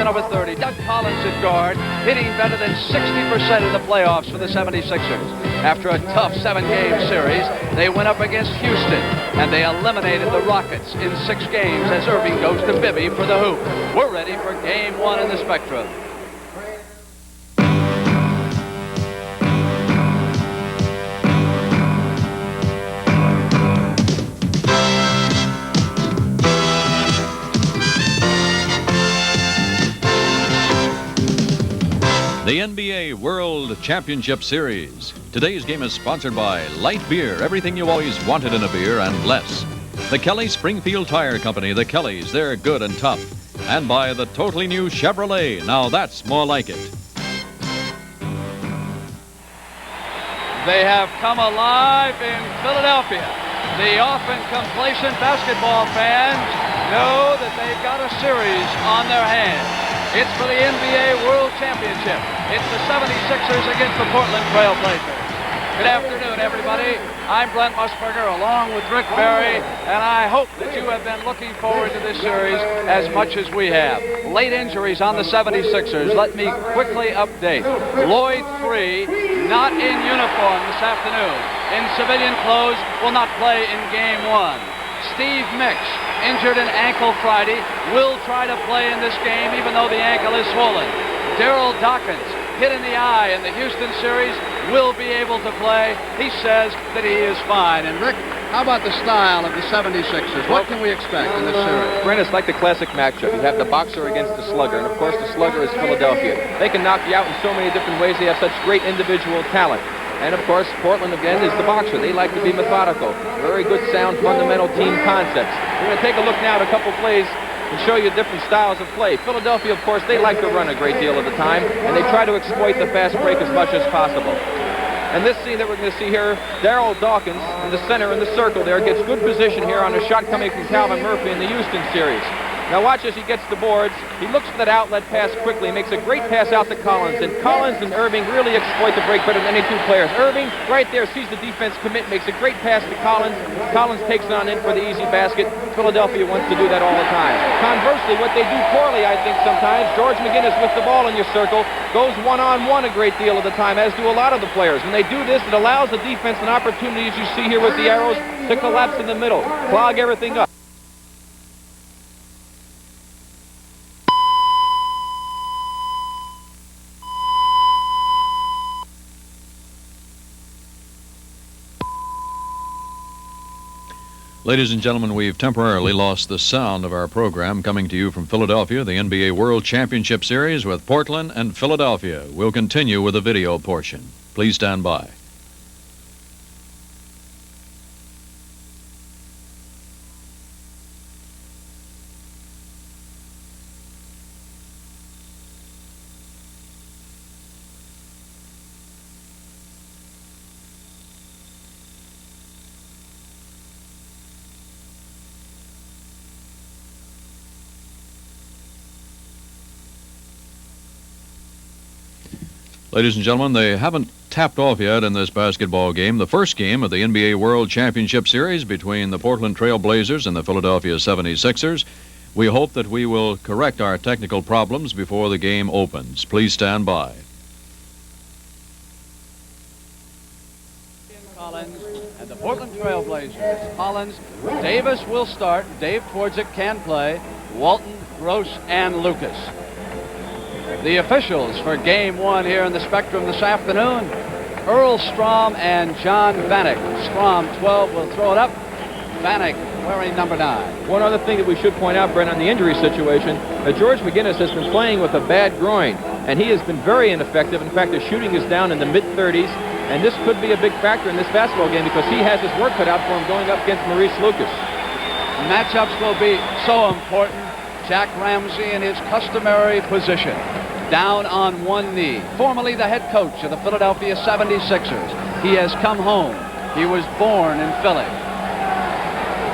10 over 30. Doug Hollins at guard, hitting better than 60% in the playoffs for the 76ers. After a tough 7-game series, they went up against Houston, and they eliminated the Rockets in 6 games as Erving goes to Bibby for the hoop. We're ready for Game 1 in the Spectrum. The NBA World Championship Series. Today's game is sponsored by Light Beer, everything you always wanted in a beer and less. The Kelly Springfield Tire Company, the Kellys, they're good and tough. And by the totally new Chevrolet, now that's more like it. They have come alive in Philadelphia. The often complacent basketball fans know that they've got a series on their hands. It's for the NBA World Championship. It's the 76ers against the Portland Trail Blazers. Good afternoon, everybody. I'm Brent Musburger along with Rick Barry, and I hope that you have been looking forward to this series as much as we have. Late injuries on the 76ers. Let me quickly update. Lloyd III, not in uniform this afternoon. In civilian clothes, will not play in Game 1. Steve Mix, injured an ankle Friday, will try to play in this game even though the ankle is swollen. Daryl Dawkins, hit in the eye in the Houston series, will be able to play. He says that he is fine. And Rick, how about the style of the 76ers? What can we expect in this series? Brent, it's like the classic matchup. You have the boxer against the slugger, and of course the slugger is Philadelphia. They can knock you out in so many different ways. They have such great individual talent. And of course, Portland again is the boxer. They like to be methodical. Very good, sound, fundamental team concepts. We're going to take a look now at a couple plays and show you different styles of play. Philadelphia, of course, they like to run a great deal of the time, and they try to exploit the fast break as much as possible. And this scene that we're going to see here, Daryl Dawkins in the center in the circle there gets good position here on a shot coming from Calvin Murphy in the Houston series. Now watch as he gets the boards. He looks for that outlet pass quickly, makes a great pass out to Collins, and Collins and Erving really exploit the break better than any two players. Erving, right there, sees the defense commit, makes a great pass to Collins. Collins takes it on in for the easy basket. Philadelphia wants to do that all the time. Conversely, what they do poorly, I think, sometimes, George McGinnis with the ball in your circle, goes one-on-one a great deal of the time, as do a lot of the players. When they do this, it allows the defense an opportunity, as you see here with the arrows, to collapse in the middle, clog everything up. Ladies and gentlemen, we've temporarily lost the sound of our program coming to you from Philadelphia, the NBA World Championship Series with Portland and Philadelphia. We'll continue with the video portion. Please stand by. Ladies and gentlemen, they haven't tapped off yet in this basketball game. The first game of the NBA World Championship Series between the Portland Trail Blazers and the Philadelphia 76ers. We hope that we will correct our technical problems before the game opens. Please stand by. Hollins and the Portland Trail Blazers. Hollins, Davis will start. Dave Twardzik can play. Walton, Gross, and Lucas. The officials for Game 1 here in the Spectrum this afternoon, Earl Strom and John Vanek. Strom, 12, will throw it up. Vanek wearing number 9. One other thing that we should point out, Brent, on the injury situation, George McGinnis has been playing with a bad groin, and he has been very ineffective. In fact, his shooting is down in the mid-30s, and this could be a big factor in this basketball game because he has his work cut out for him going up against Maurice Lucas. Matchups will be so important. Jack Ramsey in his customary position, down on one knee. Formerly the head coach of the Philadelphia 76ers. He has come home. He was born in Philly.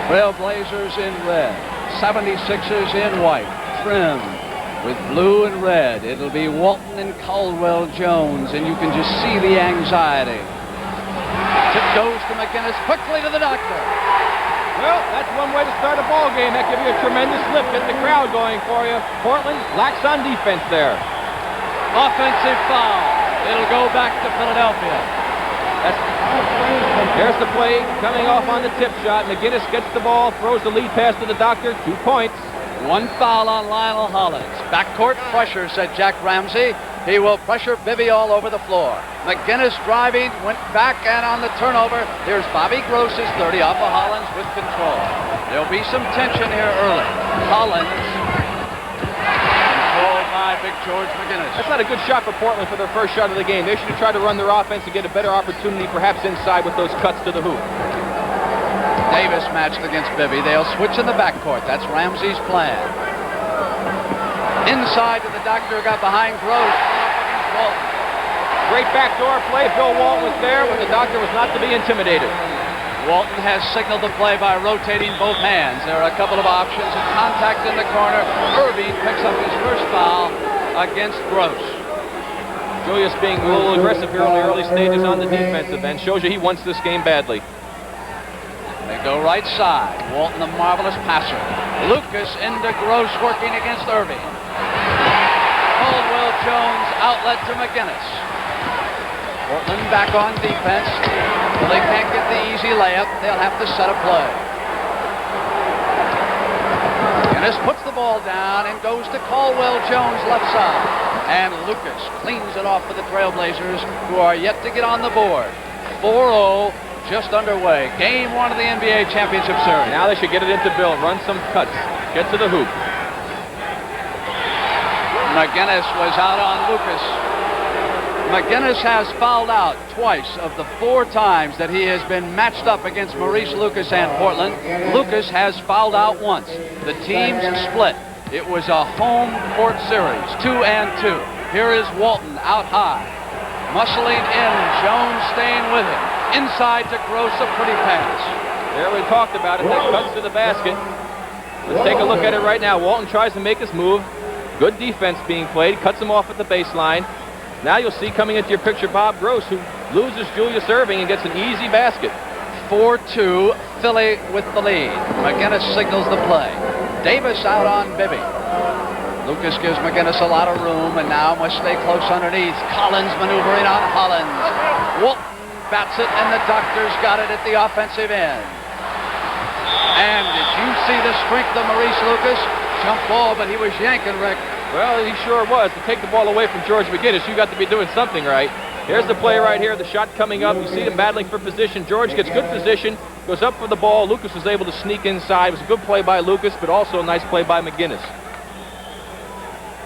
Trailblazers in red, 76ers in white, trimmed with blue and red. It'll be Walton and Caldwell Jones, and you can just see the anxiety. Tip goes to McGinnis, quickly to the doctor. Well, that's one way to start a ball game. That gives you a tremendous lift, get the crowd going for you. Portland lacks on defense there. Offensive foul. It'll go back to Philadelphia. There's the play coming off on the tip shot. McGinnis gets the ball, throws the lead pass to the doctor. 2 points. 1 foul on Lionel Hollins. Backcourt pressure, said Jack Ramsey. He will pressure Bibby all over the floor. McGinnis driving, went back, and on the turnover, here's Bobby Gross's 30 off of Hollins with control. There'll be some tension here early. Hollins controlled by Big George McGinnis. That's not a good shot for Portland for their first shot of the game. They should have tried to run their offense and get a better opportunity, perhaps inside with those cuts to the hoop. Davis matched against Bibby. They'll switch in the backcourt. That's Ramsey's plan. Inside to the doctor, got behind Gross. Walton. Great backdoor play. Bill Walton was there, but the doctor was not to be intimidated. Walton has signaled the play by rotating both hands. There are a couple of options. A contact in the corner. Erving picks up his first foul against Gross. Julius being a little aggressive here in the early stages on the defensive end. Shows you he wants this game badly. They go right side. Walton, the marvelous passer. Lucas into Gross, working against Erving. Caldwell Jones, outlet to McGinnis. Portland back on defense. Well, they can't get the easy layup. They'll have to set a play. McGinnis puts the ball down and goes to Caldwell Jones left side. And Lucas cleans it off for the Trailblazers, who are yet to get on the board. 4-0. Just underway. Game 1 of the NBA Championship Series. Now they should get it into Bill. Run some cuts. Get to the hoop. McGinnis was out on Lucas. McGinnis has fouled out twice of the 4 times that he has been matched up against Maurice, Lucas, and Portland. Lucas has fouled out once. The teams split. It was a home court series, 2-2. Here is Walton out high. Muscling in. Jones staying with him. Inside to Gross, a pretty pass. There we talked about it. That cuts to the basket. Let's take a look at it right now. Walton tries to make his move. Good defense being played. Cuts him off at the baseline. Now you'll see coming into your picture Bob Gross, who loses Julius Erving and gets an easy basket. 4-2, Philly with the lead. McGinnis signals the play. Davis out on Bibby. Lucas gives McGinnis a lot of room, and now must stay close underneath. Collins maneuvering on Hollins. Walton bats it, and the doctor's got it at the offensive end. And did you see the strength of Maurice Lucas? Jump ball, but he was yanking, Rick. Well, he sure was. To take the ball away from George McGinnis, you got to be doing something right. Here's the play right here. The shot coming up. You see them battling for position. George gets good position, goes up for the ball. Lucas was able to sneak inside. It was a good play by Lucas, but also a nice play by McGinnis.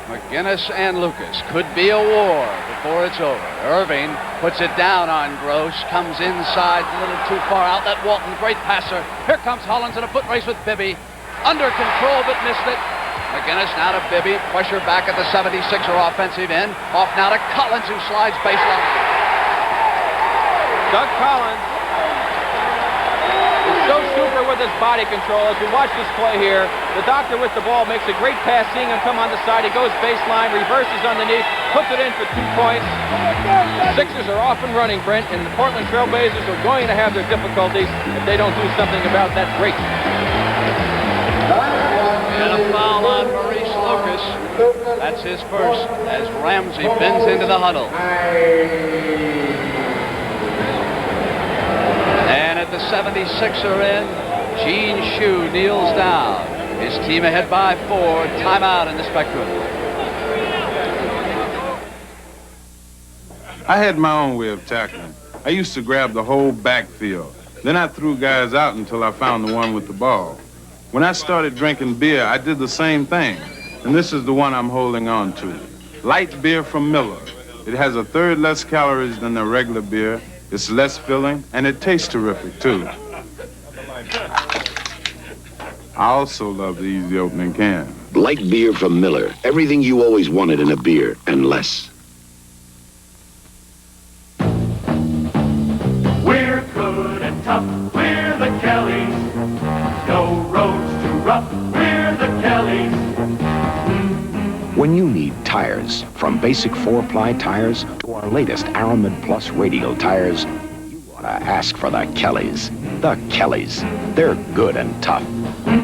McGinnis and Lucas could be a war before it's over. Erving puts it down on Gross, comes inside a little too far. Outlet Walton, great passer. Here comes Hollins in a foot race with Bibby. Under control, but missed it. McGinnis now to Bibby. Pressure back at the 76er offensive end. Off now to Collins, who slides baseline. Doug Collins is so super with his body control. As we watch this play here, the doctor with the ball makes a great pass, seeing him come on the side. He goes baseline, reverses underneath, puts it in for 2 points. Sixers are off and running, Brent, and the Portland Trailblazers are going to have their difficulties if they don't do something about that break. And a foul on Maurice Lucas. That's his first as Ramsey bends into the huddle. And at the 76er end, Gene Shue kneels down. His team ahead by 4. Timeout in the Spectrum. I had my own way of tackling. I used to grab the whole backfield. Then I threw guys out until I found the one with the ball. When I started drinking beer, I did the same thing. And this is the one I'm holding on to. Light beer from Miller. It has a third less calories than the regular beer. It's less filling, and it tastes terrific, too. I also love the easy opening can. Light beer from Miller. Everything you always wanted in a beer, and less. We're good and tough. We're the Kellys. No roads too rough. We're the Kellys. When you need tires, from basic 4-ply tires to our latest Aramid Plus radial tires, you ought to ask for the Kellys. The Kellys. They're good and tough. We're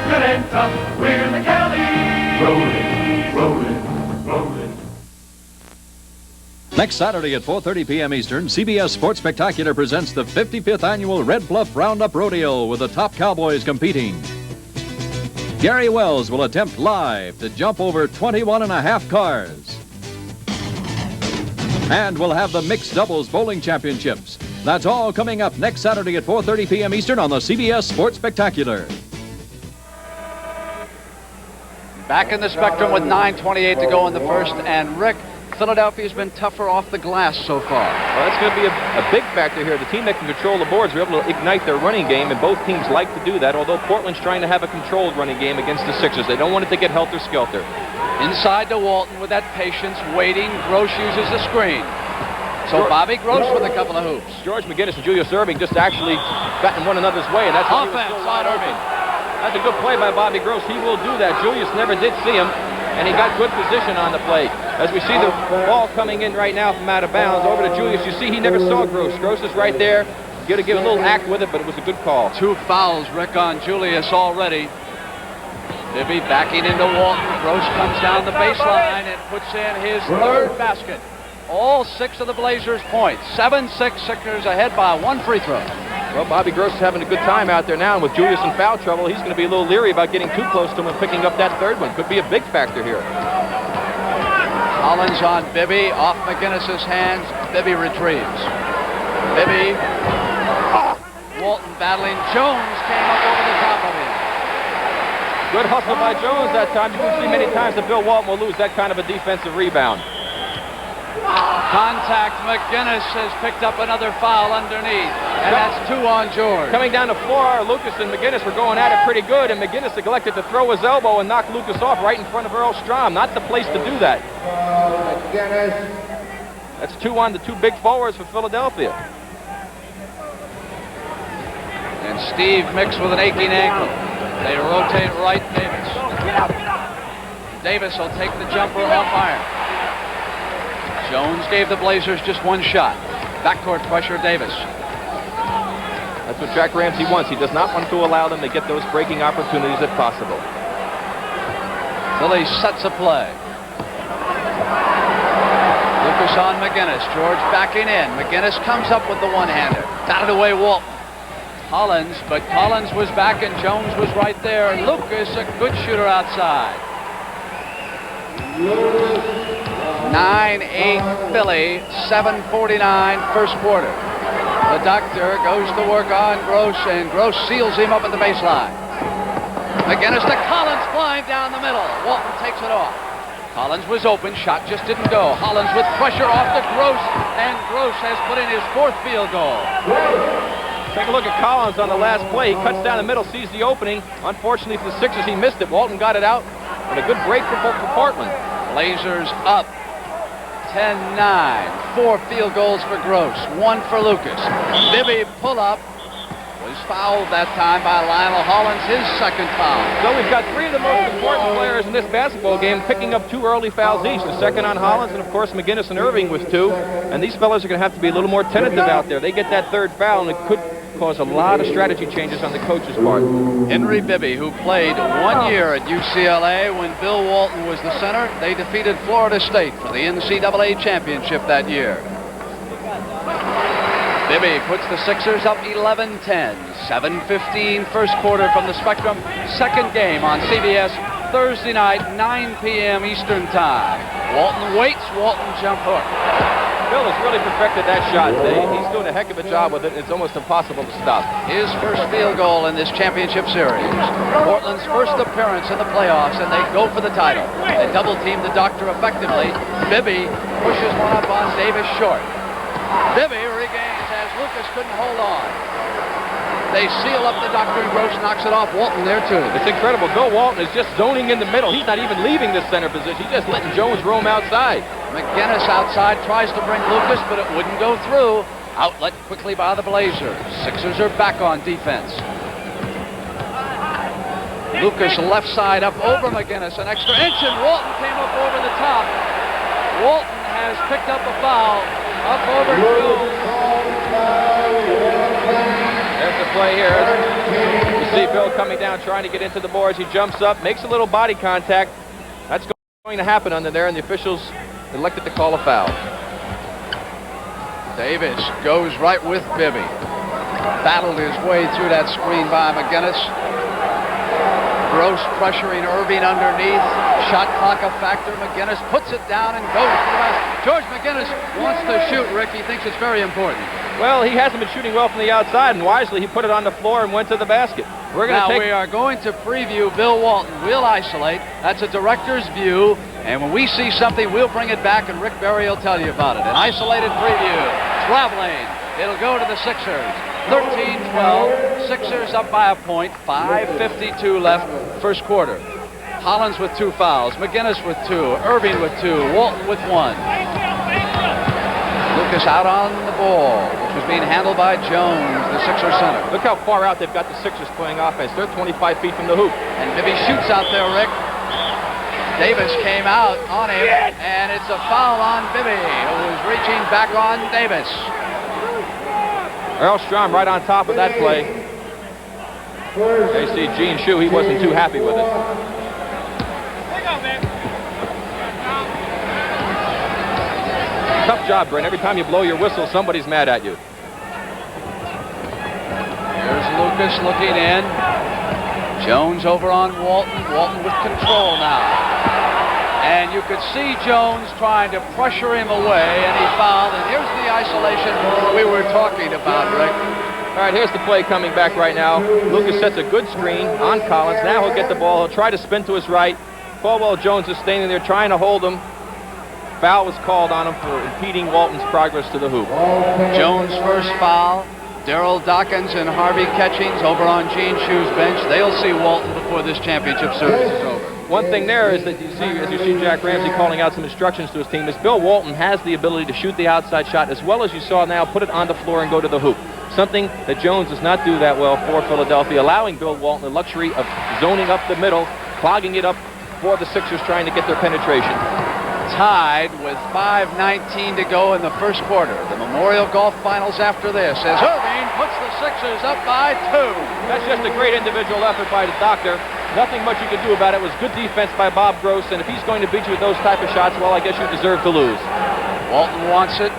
good and tough. We're the Kellys. Rolling, rolling, rolling. Next Saturday at 4:30 p.m. Eastern, CBS Sports Spectacular presents the 55th annual Red Bluff Roundup Rodeo with the top cowboys competing. Gary Wells will attempt live to jump over 21 and a half cars. And we'll have the mixed doubles bowling championships. That's all coming up next Saturday at 4:30 p.m. Eastern on the CBS Sports Spectacular. Back in the Spectrum with 9:28 to go in the first, and Rick, Philadelphia's been tougher off the glass so far. Well, that's going to be a big factor here. The team that can control the boards are able to ignite their running game, and both teams like to do that, although Portland's trying to have a controlled running game against the Sixers. They don't want it to get helter-skelter. Inside to Walton with that patience, waiting. Gross uses the screen. So Bobby Gross with a couple of hoops. George McGinnis and Julius Erving just actually got in one another's way, and that's why he was Offense still wide wide open. open. That's a good play by Bobby Gross. He will do that. Julius never did see him, and he got good position on the play. As we see the ball coming in right now from out of bounds over to Julius, you see he never saw Gross. Gross is right there. You got to give a little act with it, but it was a good call. 2 fouls, Rick, on Julius already. Bibby backing into Walton. Gross comes down the baseline and puts in his third basket. All 6 of the Blazers' points. 7-6 Sixers ahead by 1 free throw. Well, Bobby Gross is having a good time out there now, and with Julius in foul trouble, he's going to be a little leery about getting too close to him and picking up that third one. Could be a big factor here. Hollins on Bibby, off McGinnis's hands. Bibby retrieves. Bibby. Walton battling. Jones came up over the top of him. Good hustle by Jones that time. You can see many times that Bill Walton will lose that kind of a defensive rebound. Contact. McGinnis has picked up another foul underneath, and that's 2 on George. Coming down to 4, Lucas and McGinnis were going at it pretty good, and McGinnis neglected to throw his elbow and knock Lucas off right in front of Earl Strom. Not the place to do that. That's 2 on the 2 big forwards for Philadelphia. And Steve mixed with an aching ankle. They rotate right Davis. Davis will take the jumper off iron. Jones gave the Blazers just 1 shot. Backcourt pressure, Davis. That's what Jack Ramsey wants. He does not want to allow them to get those breaking opportunities if possible. Philly sets a play. Lucas on McGinnis. George backing in. McGinnis comes up with the one-hander. Batted away Walton. Hollins, but Collins was back and Jones was right there. Lucas, a good shooter outside. 9-8 Philly, 7:49 first quarter. The doctor goes to work on Gross, and Gross seals him up at the baseline. McGinnis to Collins, flying down the middle. Walton takes it off. Collins was open, shot just didn't go. Hollins with pressure off to Gross, and Gross has put in his 4th field goal. Take a look at Collins on the last play. He cuts down the middle, sees the opening. Unfortunately for the Sixers, he missed it. Walton got it out, and a good break for Portland. Blazers up 10-9. 4 field goals for Gross, 1 for Lucas. Bibby pull-up was fouled that time by Lionel Hollins, his 2nd foul. So we've got 3 of the most important players in this basketball game picking up 2 early fouls each. The 2nd on Hollins, and of course McGinnis and Erving with 2. And these fellas are going to have to be a little more tentative out there. They get that 3rd foul, and it could cause a lot of strategy changes on the coach's part. Henry Bibby, who played 1 year at UCLA when Bill Walton was the center, they defeated Florida State for the NCAA championship that year. Bibby puts the Sixers up 11-10. 7:15 first quarter from the Spectrum. 2nd game on CBS Thursday night, 9 p.m. Eastern Time. Walton waits, Walton jump hook. Bill has really perfected that shot. He's doing a heck of a job with it. It's almost impossible to stop. His first field goal in this championship series. Portland's first appearance in the playoffs, and they go for the title. They double-team the doctor effectively. Bibby pushes one up on Davis short. Bibby regains as Lucas couldn't hold on. They seal up the doctor, and Gross knocks it off. Walton there, too. It's incredible. Bill Walton is just zoning in the middle. He's not even leaving the center position. He's just letting Jones roam outside. McGinnis outside tries to bring Lucas, but it wouldn't go through. Outlet quickly by the Blazers. Sixers are back on defense. Lucas left side up over McGinnis. An extra inch, and Walton came up over the top. Walton has picked up a foul up over Jones. There's the play here. You see Bill coming down, trying to get into the boards. He jumps up, makes a little body contact. That's going to happen under there, and the officials elected to call a foul. Davis goes right with Bibby. Battled his way through that screen by McGinnis. Gross pressuring Erving underneath. Shot clock a factor. McGinnis puts it down and goes to the basket. George McGinnis wants to shoot, Rick. He thinks it's very important. Well, he hasn't been shooting well from the outside, and wisely he put it on the floor and went to the basket. We are going to preview Bill Walton. We'll isolate. That's a director's view. And when we see something, we'll bring it back, and Rick Berry will tell you about it. An isolated preview. Traveling. It'll go to the Sixers. 13-12. Sixers up by a point. 5:52 left, first quarter. Hollins with 2 fouls. McGinnis with 2. Erving with 2. Walton with 1. Lucas out on the ball, which was being handled by Jones, the Sixers center. Look how far out they've got the Sixers playing offense. They're 25 feet from the hoop. And Bibby shoots out there, Rick. Davis came out on him, and it's a foul on Bibby, who was reaching back on Davis. Earl Strom right on top of that play. They see Gene Shue. He wasn't too happy with it. Tough job, Brent. Every time you blow your whistle, somebody's mad at you. Here's Lucas looking in. Jones over on Walton. Walton with control now. And you could see Jones trying to pressure him away, and he fouled. And here's the isolation we were talking about, Rick. All right, here's the play coming back right now. Lucas sets a good screen on Collins. Now he'll get the ball. He'll try to spin to his right. Caldwell Jones is standing there trying to hold him. Foul was called on him for impeding Walton's progress to the hoop. Jones' first foul. Darryl Dawkins and Harvey Catchings over on Gene Shue's bench. They'll see Walton before this championship series is over. One thing there is that you see, as you see Jack Ramsey calling out some instructions to his team, is Bill Walton has the ability to shoot the outside shot as well as you saw now, put it on the floor and go to the hoop. Something that Jones does not do that well for Philadelphia, allowing Bill Walton the luxury of zoning up the middle, clogging it up for the Sixers trying to get their penetration. Tied with 5:19 to go in the first quarter. The Memorial Golf Finals after this as Erving puts the Sixers up by 2. That's just a great individual effort by the doctor. Nothing much you could do about it. It was good defense by Bob Gross, and if he's going to beat you with those type of shots, well, I guess you deserve to lose. Walton wants it.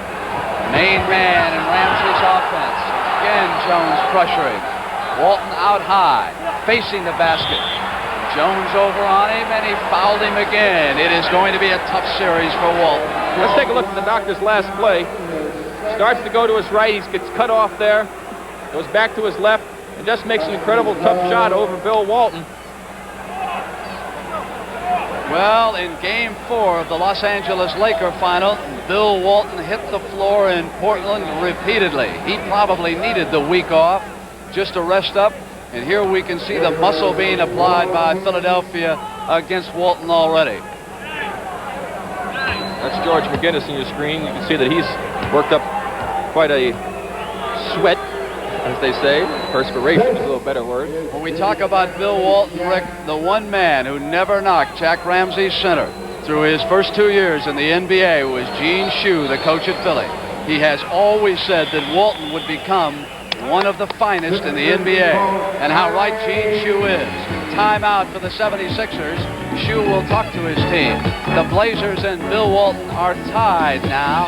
Main man in Ramsey's offense. Again, Jones pressuring. Walton out high, facing the basket. Jones over on him, and he fouled him again. It is going to be a tough series for Walton. Let's take a look at the doctor's last play. Starts to go to his right. He gets cut off there. Goes back to his left, and just makes an incredible tough shot over Bill Walton. Well, in Game 4 of the Los Angeles Laker final, Bill Walton hit the floor in Portland repeatedly. He probably needed the week off just to rest up. And here we can see the muscle being applied by Philadelphia against Walton already. That's George McGinnis in your screen. You can see that he's worked up quite a sweat, as they say. Perspiration is a little better word. When we talk about Bill Walton, Rick, the one man who never knocked Jack Ramsey's center through his first 2 years in the NBA was Gene Shue, the coach at Philly. He has always said that Walton would become one of the finest in the NBA. And how right Gene Shue is. Timeout for the 76ers. Shue will talk to his team. The Blazers and Bill Walton are tied now.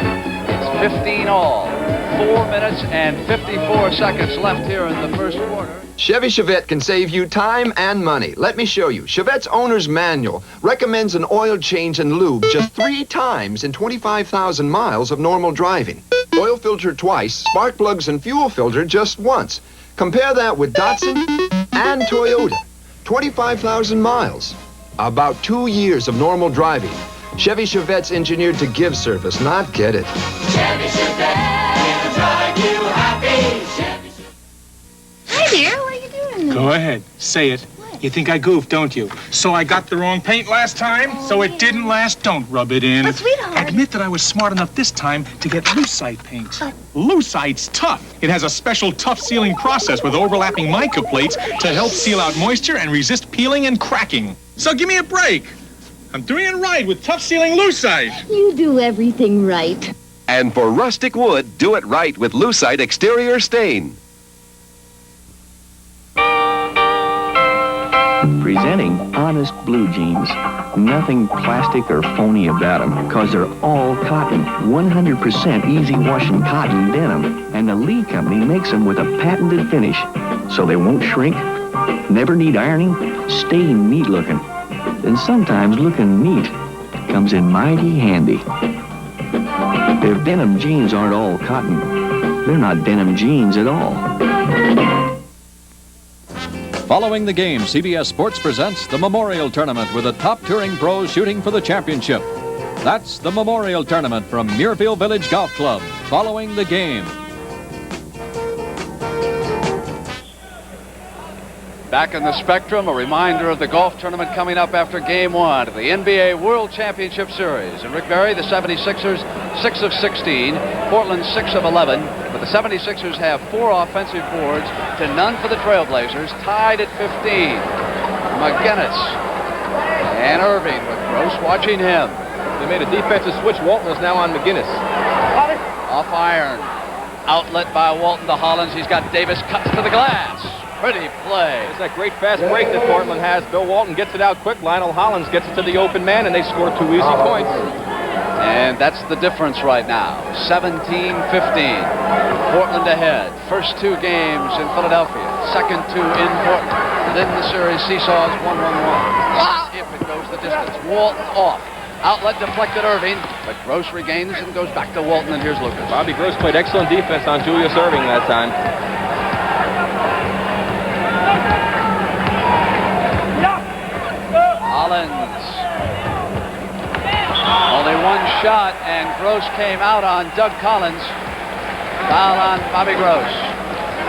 It's 15 all. 4 minutes and 54 seconds left here in the first quarter. Chevy Chevette can save you time and money. Let me show you. Chevette's owner's manual recommends an oil change and lube just 3 times in 25,000 miles of normal driving. Oil filter twice, spark plugs and fuel filter just once. Compare that with Datsun and Toyota. 25,000 miles. About 2 years of normal driving. Chevy Chevette's engineered to give service, not get it. Chevy Chevette, it'll drive you happy. Chevy Chevette. Hi there, what are you doing there? Go ahead, say it. You think I goofed, don't you? So I got the wrong paint last time, so it didn't last. Don't rub it in. But sweetheart. Admit that I was smart enough this time to get Lucite paint. Lucite's tough. It has a special tough sealing process with overlapping mica plates to help seal out moisture and resist peeling and cracking. So give me a break. I'm doing it right with tough sealing Lucite. You do everything right. And for rustic wood, do it right with Lucite Exterior Stain. Presenting honest blue jeans. Nothing plastic or phony about them, because they're all cotton. 100% easy washing cotton denim. And the Lee Company makes them with a patented finish, so they won't shrink, never need ironing, stay neat looking. And sometimes looking neat comes in mighty handy. If denim jeans aren't all cotton, they're not denim jeans at all. Following the game, CBS Sports presents the Memorial Tournament with the top touring pros shooting for the championship. That's the Memorial Tournament from Muirfield Village Golf Club. Following the game. Back in the Spectrum, a reminder of the golf tournament coming up after Game 1 of the NBA World Championship Series. And Rick Barry, the 76ers, 6 of 16. Portland, 6 of 11. But the 76ers have 4 offensive boards to none for the Trailblazers, tied at 15. McGinnis and Erving with Gross watching him. They made a defensive switch. Walton is now on McGinnis. Off iron. Outlet by Walton to Hollins. He's got Davis, cuts to the glass. Pretty play. It's that great fast break that Portland has. Bill Walton gets it out quick. Lionel Hollins gets it to the open man, and they score 2 easy points. And that's the difference right now. 17-15. Portland ahead. First 2 games in Philadelphia. Second 2 in Portland. And then the series seesaws 1-1-1. If it goes the distance. Walton off. Outlet deflected Erving, but Gross regains and goes back to Walton, and here's Lucas. Bobby Gross played excellent defense on Julius Erving that time. Hollins. Only 1 shot, and Gross came out on Doug Collins. Foul on Bobby Gross.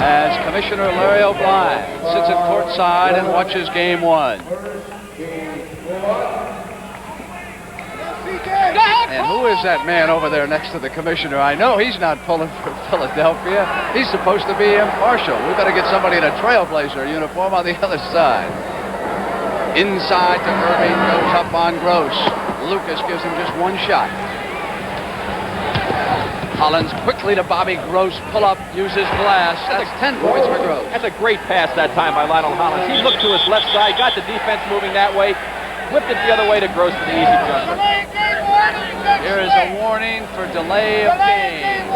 As Commissioner Larry O'Brien sits at courtside and watches Game 1. And who is that man over there next to the commissioner? I know he's not pulling for Philadelphia. He's supposed to be impartial. We better get somebody in a Trailblazer uniform on the other side. Inside to Erving, goes up on Gross. Lucas gives him just 1 shot. Hollins quickly to Bobby Gross, pull up, uses glass. That's 10 points for Gross. That's a great pass that time by Lionel Hollins. He looked to his left side, got the defense moving that way, whipped it the other way to Gross for the easy jumper. Here is a warning for delay of game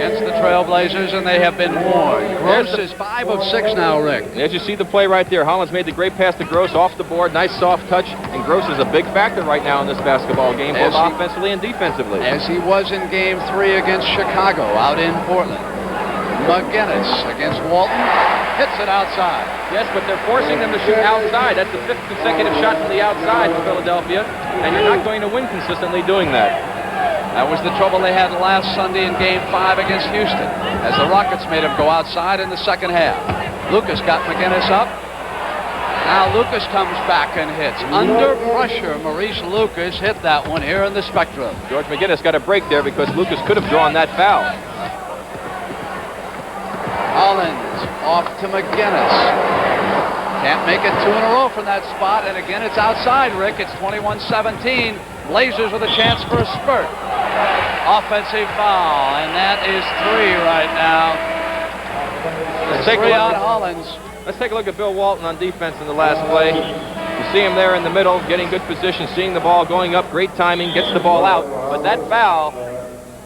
against the Trailblazers, and they have been warned. Gross is 5 of 6 now, Rick. As you see the play right there, Hollins made the great pass to Gross off the board. Nice soft touch, and Gross is a big factor right now in this basketball game, both offensively and defensively. As he was in Game 3 against Chicago out in Portland. McGinnis against Walton, hits it outside. Yes, but they're forcing them to shoot outside. That's the 5th consecutive shot from the outside for Philadelphia, and you're not going to win consistently doing that. That was the trouble they had last Sunday in Game 5 against Houston, as the Rockets made him go outside in the second half. Lucas got McGinnis up. Now Lucas comes back and hits. Under pressure, Maurice Lucas hit that one here in the Spectrum. George McGinnis got a break there because Lucas could have drawn that foul. Hollins off to McGinnis. Can't make it 2 in a row from that spot, and again it's outside, Rick. It's 21-17. Blazers with a chance for a spurt. Offensive foul, and that is 3 right now. Let's take 3 on Hollins. Let's take a look at Bill Walton on defense in the last play. You see him there in the middle, getting good position, seeing the ball going up, great timing, gets the ball out. But that foul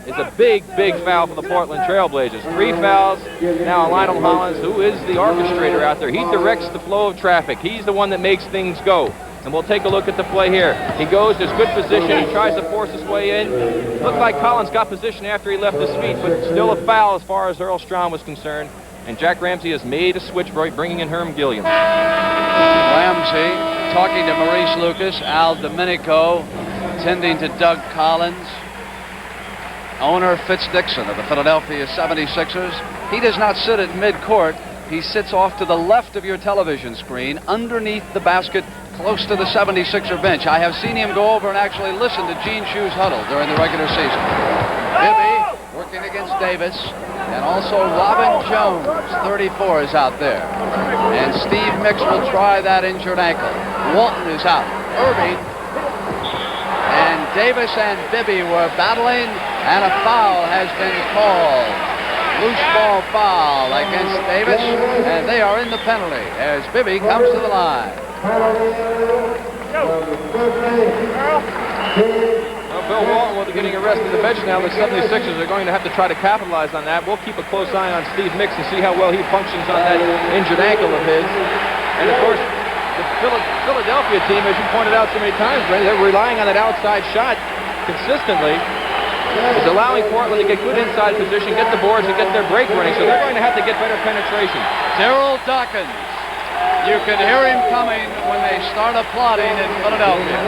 is a big, big foul for the Portland Trailblazers. 3 fouls. Now Lionel Hollins, who is the orchestrator out there, he directs the flow of traffic. He's the one that makes things go. And we'll take a look at the play here. He goes, there's good position. He tries to force his way in. Looked like Collins got position after he left his feet, but still a foul as far as Earl Strahm was concerned. And Jack Ramsey has made a switch, bringing in Herm Gilliam. Ramsey talking to Maurice Lucas. Al Domenico tending to Doug Collins. Owner Fitz Dixon of the Philadelphia 76ers. He does not sit at midcourt. He sits off to the left of your television screen, underneath the basket, close to the 76er bench. I have seen him go over and actually listen to Gene Shue's huddle during the regular season. Bibby working against Davis, and also Robin Jones, 34, is out there. And Steve Mix will try that injured ankle. Walton is out. Erving and Davis and Bibby were battling, and a foul has been called. Loose ball foul against Davis, and they are in the penalty as Bibby comes to the line. Well, Bill Walton will be getting arrested on the bench now. The 76ers are going to have to try to capitalize on that. We'll keep a close eye on Steve Mix and see how well he functions on that injured ankle of his. And, of course, the Philadelphia team, as you pointed out so many times, Brady, they're relying on that outside shot consistently. It's allowing Portland to get good inside position, get the boards, and get their break running. So they're going to have to get better penetration. Daryl Dawkins. You can hear him coming when they start applauding in Philadelphia.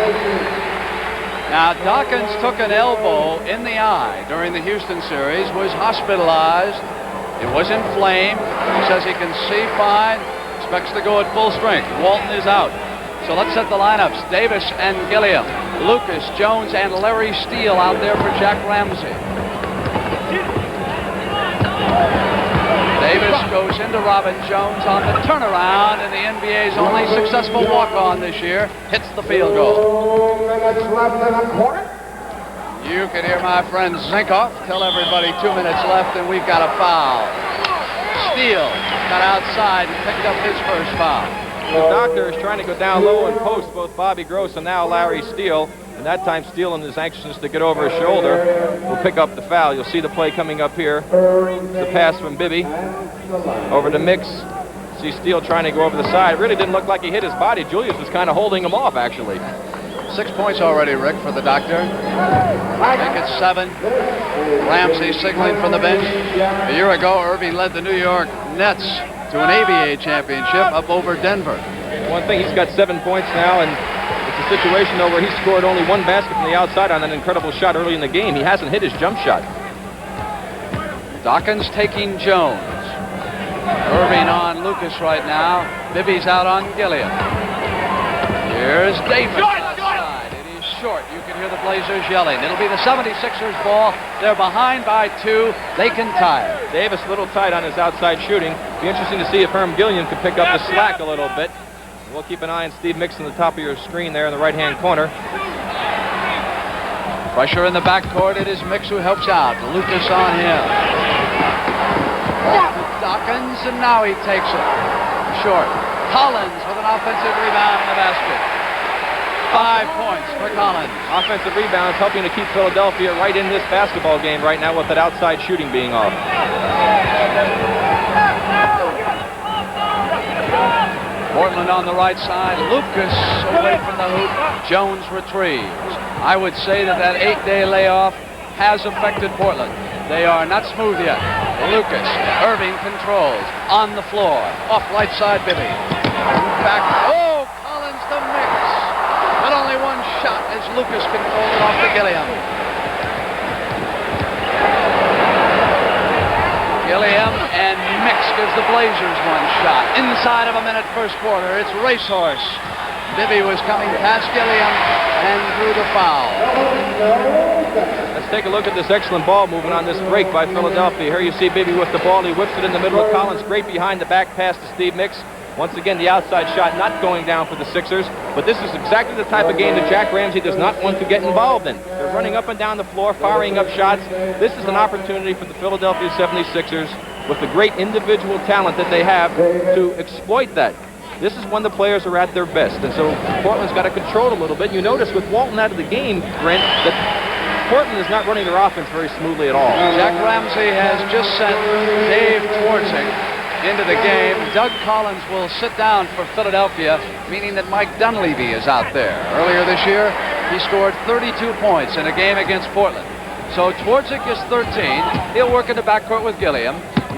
Now, Dawkins took an elbow in the eye during the Houston series, was hospitalized. It was inflamed. He says he can see fine, expects to go at full strength. Walton is out. So let's set the lineups. Davis and Gilliam, Lucas, Jones, and Larry Steele out there for Jack Ramsey. Davis goes into Robin Jones on the turnaround, and the NBA's only successful walk-on this year hits the field goal. 2 minutes left in a quarter. You can hear my friend Zinkoff tell everybody 2 minutes left, and we've got a foul. Steele got outside and picked up his first foul. The doctor is trying to go down low and post both Bobby Gross and now Larry Steele. And that time Steele, in his anxiousness to get over his shoulder, will pick up the foul. You'll see the play coming up here. The pass from Bibby over to Mix. See Steele trying to go over the side. It really didn't look like he hit his body. Julius was kind of holding him off, actually. 6 points already, Rick, for the doctor. I think it's 7. Ramsey signaling from the bench. A year ago, Erving led the New York Nets to an ABA championship up over Denver. One thing, he's got 7 points now, and it's a situation, though, where he scored only 1 basket from the outside on an incredible shot early in the game. He hasn't hit his jump shot. Dawkins taking Jones. Erving on Lucas right now. Bibby's out on Gilliam. Here's Davis outside. It is short. You can hear the Blazers yelling. It'll be the 76ers ball. They're behind by 2. They can tie it. Davis a little tight on his outside shooting. Be interesting to see if Herm Gilliam can pick up the slack a little bit. We'll keep an eye on Steve Mix on the top of your screen there in the right-hand corner. Pressure in the backcourt. It is Mix who helps out. Lucas on him. Dawkins, and now he takes it. Short. Hollins with an offensive rebound in the basket. 5 points for Hollins. Offensive rebounds helping to keep Philadelphia right in this basketball game right now with that outside shooting being off. Portland on the right side. Lucas away from the hoop. Jones retrieves. I would say that 8-day layoff has affected Portland. They are not smooth yet. Lucas, Erving controls on the floor. Off right side, Bibby. Back. Oh, Collins to Mix. But only 1 shot as Lucas controls it off to Gilliam. Gilliam and Mix gives the Blazers 1 shot. Inside of a minute, first quarter. It's racehorse. Bibby was coming past Gilliam and drew the foul. Let's take a look at this excellent ball movement on this break by Philadelphia. Here you see Bibby with the ball. He whips it in the middle of Collins. Great behind the back pass to Steve Mix. Once again, the outside shot not going down for the Sixers. But this is exactly the type of game that Jack Ramsey does not want to get involved in. They're running up and down the floor, firing up shots. This is an opportunity for the Philadelphia 76ers, with the great individual talent that they have, to exploit that. This is when the players are at their best. And so Portland's got to control it a little bit. You notice with Walton out of the game, Brent, that Portland is not running their offense very smoothly at all. Jack Ramsey has just sent Dave Twardzik into the game. Doug Collins will sit down for Philadelphia, meaning that Mike Dunleavy is out there. Earlier this year, he scored 32 points in a game against Portland. So Twardzik is 13. He'll work in the backcourt with Gilliam.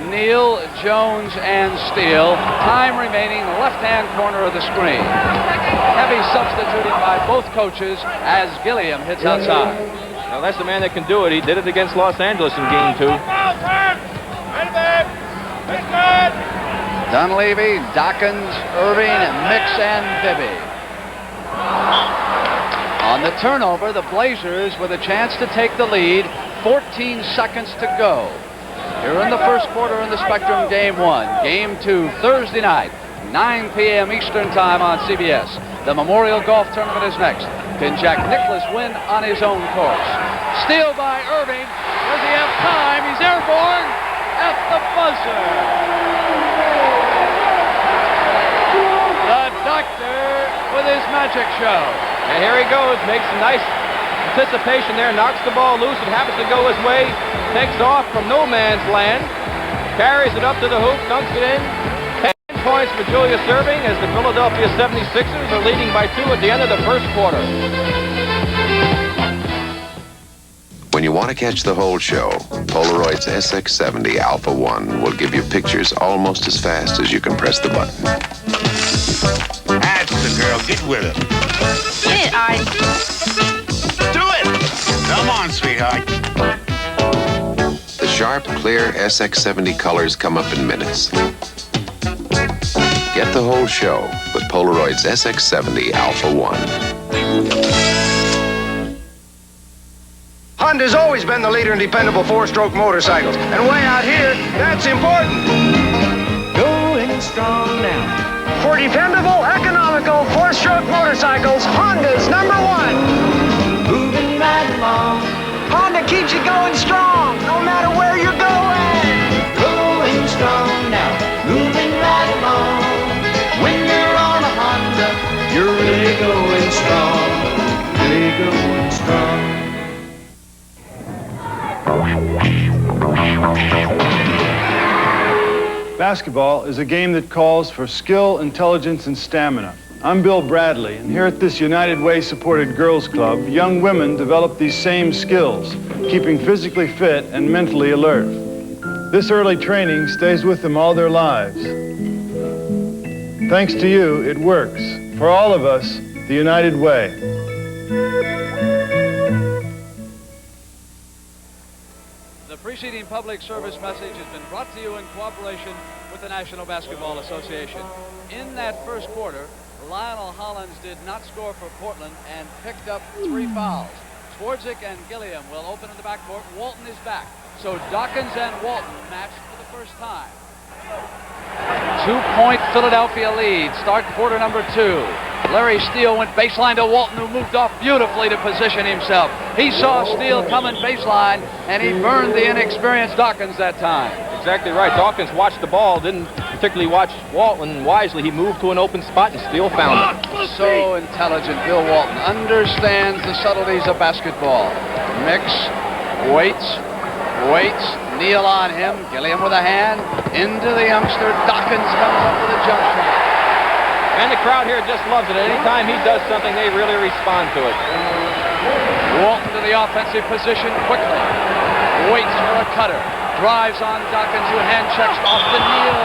Neal, Jones, and Steele. Time remaining, left-hand corner of the screen. Heavy substituting by both coaches as Gilliam hits outside. Now that's the man that can do it. He did it against Los Angeles in game 2. Dunleavy, Dawkins, Erving, Mix, and Bibby. On the turnover, the Blazers with a chance to take the lead. 14 seconds to go. Here in the first quarter in the Spectrum, Game 1. Game 2, Thursday night, 9 p.m. Eastern Time on CBS. The Memorial Golf Tournament is next. Can Jack Nicklaus win on his own course? Steal by Erving. Does he have time? He's airborne at the buzzer. The doctor with his magic show. And here he goes, makes a nice anticipation there, knocks the ball loose. It happens to go his way, takes off from no man's land, carries it up to the hoop, dunks it in. 10 points for Julius Erving as the Philadelphia 76ers are leading by 2 at the end of the first quarter. When you want to catch the whole show, Polaroid's SX70 Alpha 1 will give you pictures almost as fast as you can press the button. That's the girl. Get with it. Get it, Artie. Do it! Come on, sweetheart. The sharp, clear SX70 colors come up in minutes. Get the whole show with Polaroid's SX70 Alpha 1. Honda's always been the leader in dependable four-stroke motorcycles. And way out here, that's important. Going strong now. For dependable, economical four-stroke motorcycles, Honda's #1. Moving right along. Honda keeps you going strong, no matter where you're going. Going strong now. Moving right along. When you're on a Honda, you're really going strong. Really going strong. Basketball is a game that calls for skill, intelligence, and stamina. I'm Bill Bradley, and here at this United Way-supported girls' club, young women develop these same skills, keeping physically fit and mentally alert. This early training stays with them all their lives. Thanks to you, it works. For all of us, the United Way. The preceding public service message has been brought to you in cooperation with the National Basketball Association. In that first quarter, Lionel Hollins did not score for Portland and picked up 3 fouls. Twardzik and Gilliam will open in the backcourt. Walton is back. So Dawkins and Walton matched for the first time. 2-point Philadelphia lead. Start quarter number 2. Larry Steele went baseline to Walton, who moved off beautifully to position himself. He saw Steele coming baseline, and he burned the inexperienced Dawkins that time. Exactly right. Dawkins watched the ball, didn't particularly watch Walton wisely. He moved to an open spot, and Steele found it. So intelligent, Bill Walton understands the subtleties of basketball. Mix, waits, kneel on him. Gilliam with a hand into the youngster. Dawkins comes up with a jump shot. And the crowd here just loves it. Anytime he does something, they really respond to it. Walton to the offensive position quickly. Waits for a cutter. Drives on Dawkins, who hand checks off the kneel.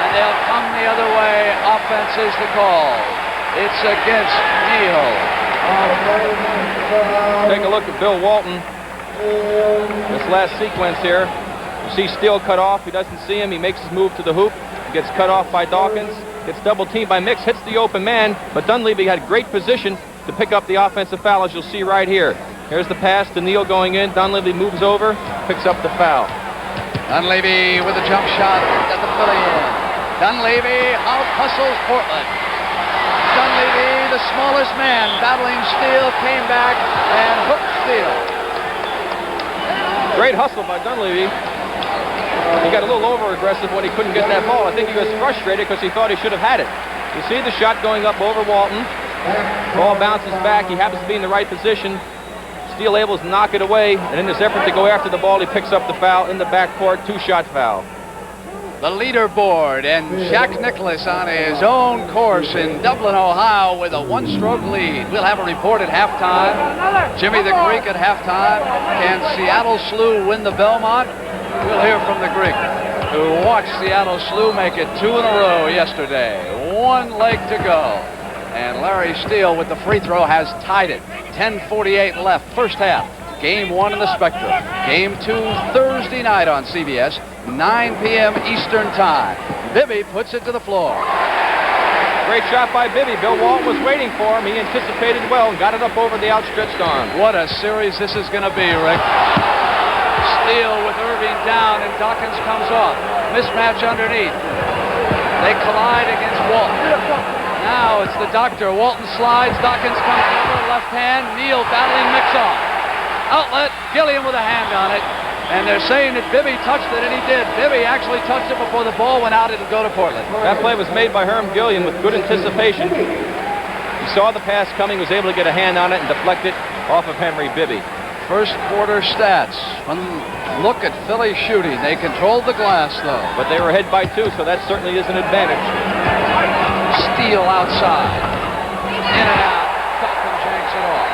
And they'll come the other way. Offense is the call. It's against Neal. Take a look at Bill Walton. This last sequence here. You see Steele cut off. He doesn't see him. He makes his move to the hoop. He gets cut off by Dawkins. Gets double teamed by Mix. Hits the open man. But Dunleavy had great position to pick up the offensive foul, as you'll see right here. Here's the pass to Neal going in. Dunleavy moves over. Picks up the foul. Dunleavy with a jump shot at the Philly end. Dunleavy out-hustles Portland. Dunleavy, the smallest man, battling Steele, came back and hooked Steele. Great hustle by Dunleavy. He got a little over-aggressive when he couldn't get that ball. I think he was frustrated because he thought he should have had it. You see the shot going up over Walton. Ball bounces back. He happens to be in the right position. Steele able to knock it away, and in his effort to go after the ball, he picks up the foul in the backcourt, 2-shot foul. The leaderboard, and Jack Nicklaus on his own course in Dublin, Ohio, with a 1-stroke lead. We'll have a report at halftime. Jimmy the Greek at halftime. Can Seattle Slew win the Belmont? We'll hear from the Greek, who watched Seattle Slew make it 2 in a row yesterday. 1 leg to go. And Larry Steele with the free throw has tied it. 10:48 left, first half. Game 1 in the Spectrum. Game 2 Thursday night on CBS, 9 p.m. Eastern Time. Bibby puts it to the floor. Great shot by Bibby. Bill Walton was waiting for him. He anticipated well and got it up over the outstretched arm. What a series this is going to be, Rick. Steele with Erving down, and Dawkins comes off. Mismatch underneath. They collide against Walton. Now it's the doctor. Walton slides. Dawkins comes over. Left hand. Neal battling Mix off. Outlet. Gilliam with a hand on it. And they're saying that Bibby touched it, and he did. Bibby actually touched it before the ball went out. It'll go to Portland. That play was made by Herm Gilliam with good anticipation. He saw the pass coming, was able to get a hand on it and deflect it off of Henry Bibby. First quarter stats. Look at Philly shooting. They controlled the glass, though. But they were ahead by 2, so that certainly is an advantage. Steele outside. In and out. Dawkins yanks it off.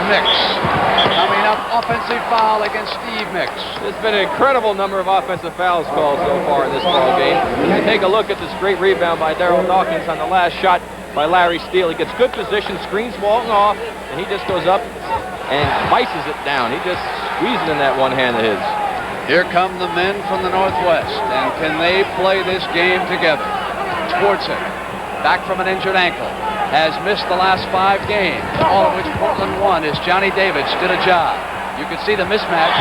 Mix. Coming up, offensive foul against Steve Mix. There's been an incredible number of offensive fouls called so far in this ball game. You take a look at this great rebound by Darryl Dawkins on the last shot by Larry Steele. He gets good position, screens Walton off, and he just goes up and vices it down. He just squeezes in that one hand of his. Here come the men from the Northwest, and can they play this game together? Schwartzik, back from an injured ankle, has missed the last 5 games, all of which Portland won as Johnny Davis did a job. You can see the mismatch.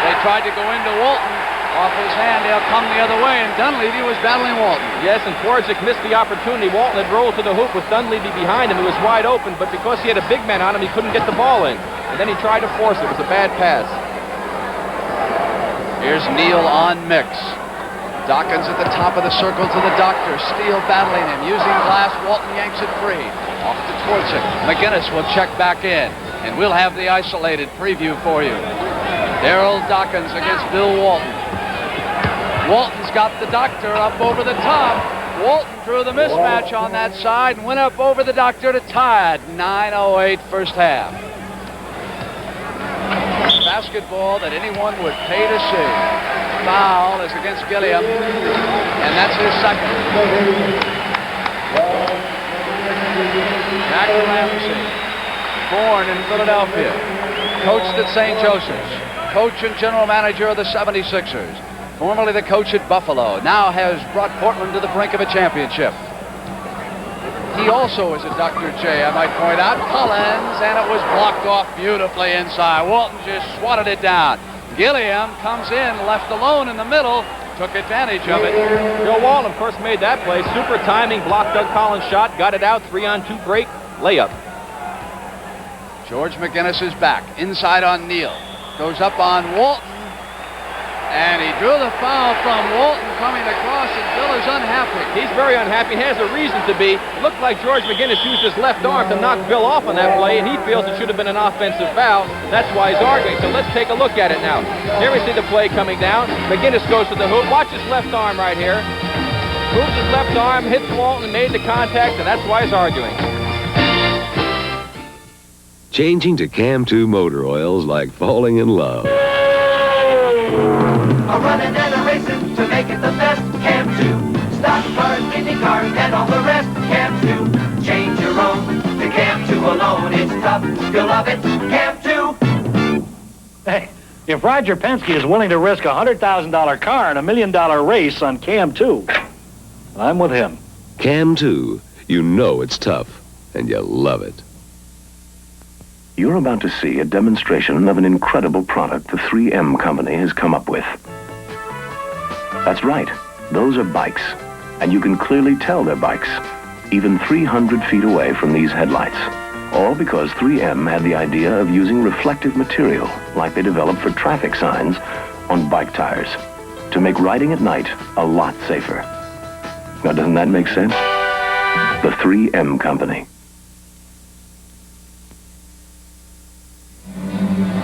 They tried to go into Walton. Off his hand, they'll come the other way, and Dunleavy was battling Walton. Yes, and Schwartzik missed the opportunity. Walton had rolled to the hoop with Dunleavy behind him. It was wide open, but because he had a big man on him, he couldn't get the ball in. And then he tried to force it. It was a bad pass. Here's Neal on Mix. Dawkins at the top of the circle to the doctor. Steele battling him. Using glass, Walton yanks it free. Off to Schwartzik. McGinnis will check back in, and we'll have the isolated preview for you. Darryl Dawkins against Bill Walton. Walton's got the doctor up over the top. Walton drew the mismatch on that side and went up over the doctor to tie it. 9:08 first half. Basketball that anyone would pay to see. Foul is against Gilliam, and that's his second. Jack Ramsey, born in Philadelphia, coached at St. Joseph's, coach and general manager of the 76ers. Formerly the coach at Buffalo, now has brought Portland to the brink of a championship. He also is a Dr. J, I might point out. Hollins, and it was blocked off beautifully inside. Walton just swatted it down. Gilliam comes in, left alone in the middle, took advantage of it. Bill Walton, of course, made that play. Super timing, blocked Doug Collins' shot, got it out, 3-on-2 break, layup. George McGinnis is back, inside on Neal. Goes up on Walton. And he drew the foul from Walton coming across, and Bill is unhappy. He's very unhappy. He has a reason to be. Looked like George McGinnis used his left arm to knock Bill off on that play, and he feels it should have been an offensive foul. That's why he's arguing. So let's take a look at it now. Here we see the play coming down. McGinnis goes to the hoop. Watch his left arm right here. Moves his left arm, hits Walton, and made the contact, and that's why he's arguing. Changing to Cam 2 motor oil's like falling in love. A running and a racing to make it the best. Cam 2. Stock cars, Indy cars, and all the rest. Cam 2. Change your own to Cam 2 alone. It's tough. You'll love it. Cam 2. Hey, if Roger Penske is willing to risk a $100,000 car in $1 million race on Cam 2, I'm with him. Cam 2. You know it's tough, and you love it. You're about to see a demonstration of an incredible product the 3M company has come up with. That's right. Those are bikes. And you can clearly tell they're bikes, even 300 feet away from these headlights. All because 3M had the idea of using reflective material, like they developed for traffic signs, on bike tires, to make riding at night a lot safer. Now, doesn't that make sense? The 3M company.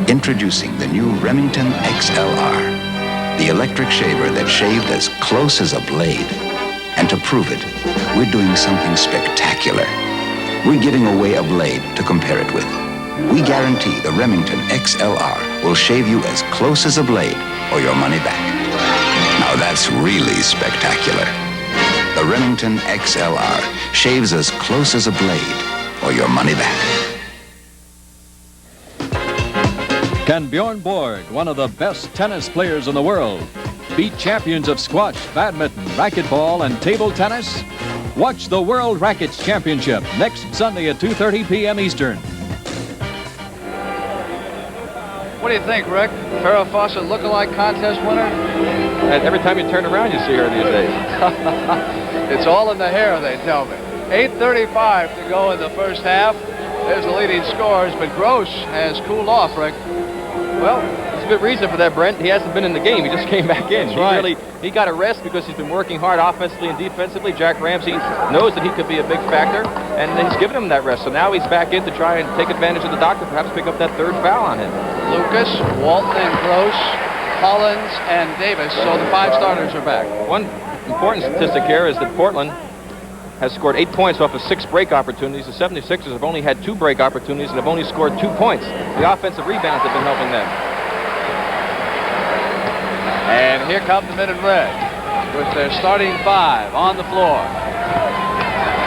Introducing the new Remington XLR, the electric shaver that shaved as close as a blade. And to prove it, we're doing something spectacular. We're giving away a blade to compare it with. We guarantee the Remington XLR will shave you as close as a blade or your money back. Now that's really spectacular. The Remington XLR shaves as close as a blade or your money back. Can Bjorn Borg, one of the best tennis players in the world, beat champions of squash, badminton, racquetball, and table tennis? Watch the World Rackets Championship next Sunday at 2:30 p.m. Eastern. What What do you think, Rick? Farrah Fawcett look-alike contest winner? And every time you turn around, you see her these days. It's all in the hair, they tell me. 8:35 to go in the first half. There's the leading scores, but Gross has cooled off, Rick. Well, there's a good reason for that, Brent. He hasn't been in the game. He just came back in. He got a rest because he's been working hard offensively and defensively. Jack Ramsey knows that he could be a big factor, and he's given him that rest. So now he's back in to try and take advantage of the doctor, perhaps pick up that third foul on him. Lucas, Walton, and Gross, Hollins, and Davis. So the 5 starters are back. One important statistic here is that Portland has scored 8 points off of 6 break opportunities. The 76ers have only had 2 break opportunities and have only scored 2 points. The offensive rebounds have been helping them. And here come the men in red with their starting 5 on the floor.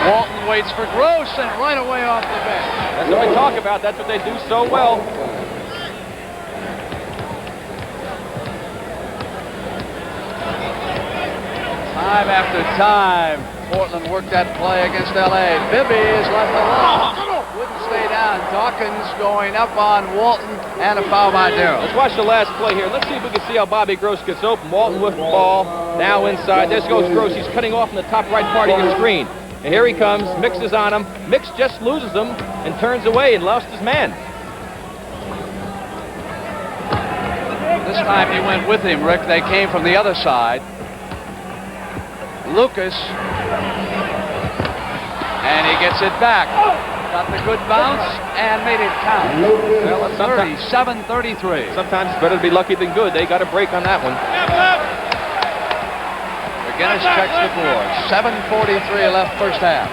Walton waits for Gross and right away off the bench. That's what we talk about. That's what they do so well. Time after time, Portland worked that play against L.A. Bibby is left alone. Wouldn't stay down. Dawkins going up on Walton and a foul by Darrell. Let's watch the last play here. Let's see if we can see how Bobby Gross gets open. Walton with the ball. Now inside. There goes Gross. He's cutting off in the top right part of your screen. And here he comes. Mix is on him. Mix just loses him and turns away and lost his man. This time he went with him, Rick. They came from the other side. Lucas, and he gets it back. Got the good bounce and made it count. Well, 37-33. Sometimes it's better to be lucky than good. They got a break on that one. McGinnis checks the board. 7:43 left first half.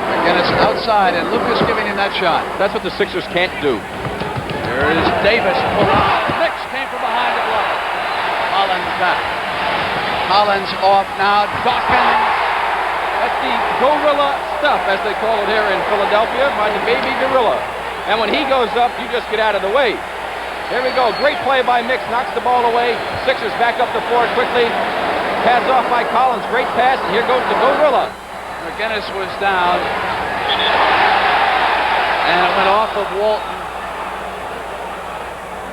McGinnis outside and Lucas giving him that shot. That's what the Sixers can't do. There is Davis pulling. Mix came from behind the block. Hollins back. Hollins off now. Dawkins. That's the gorilla stuff, as they call it here in Philadelphia, by the baby gorilla. And when he goes up, you just get out of the way. Here we go. Great play by Mix. Knocks the ball away. Sixers back up the floor quickly. Pass off by Collins. Great pass. And here goes the gorilla. McGinnis was down. And it went off of Walton.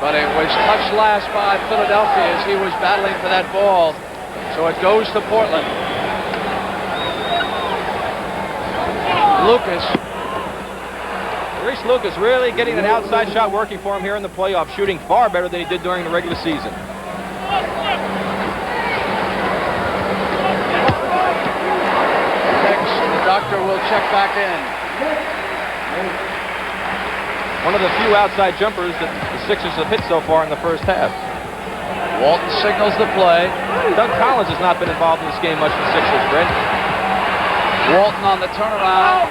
But it was touched last by Philadelphia as he was battling for that ball. So it goes to Portland. Lucas. Maurice Lucas really getting an outside shot working for him here in the playoffs, shooting far better than he did during the regular season. Next, the doctor will check back in. One of the few outside jumpers that the Sixers have hit so far in the first half. Walton signals the play. Doug Collins has not been involved in this game much for the Sixers, Brent. Walton on the turnaround.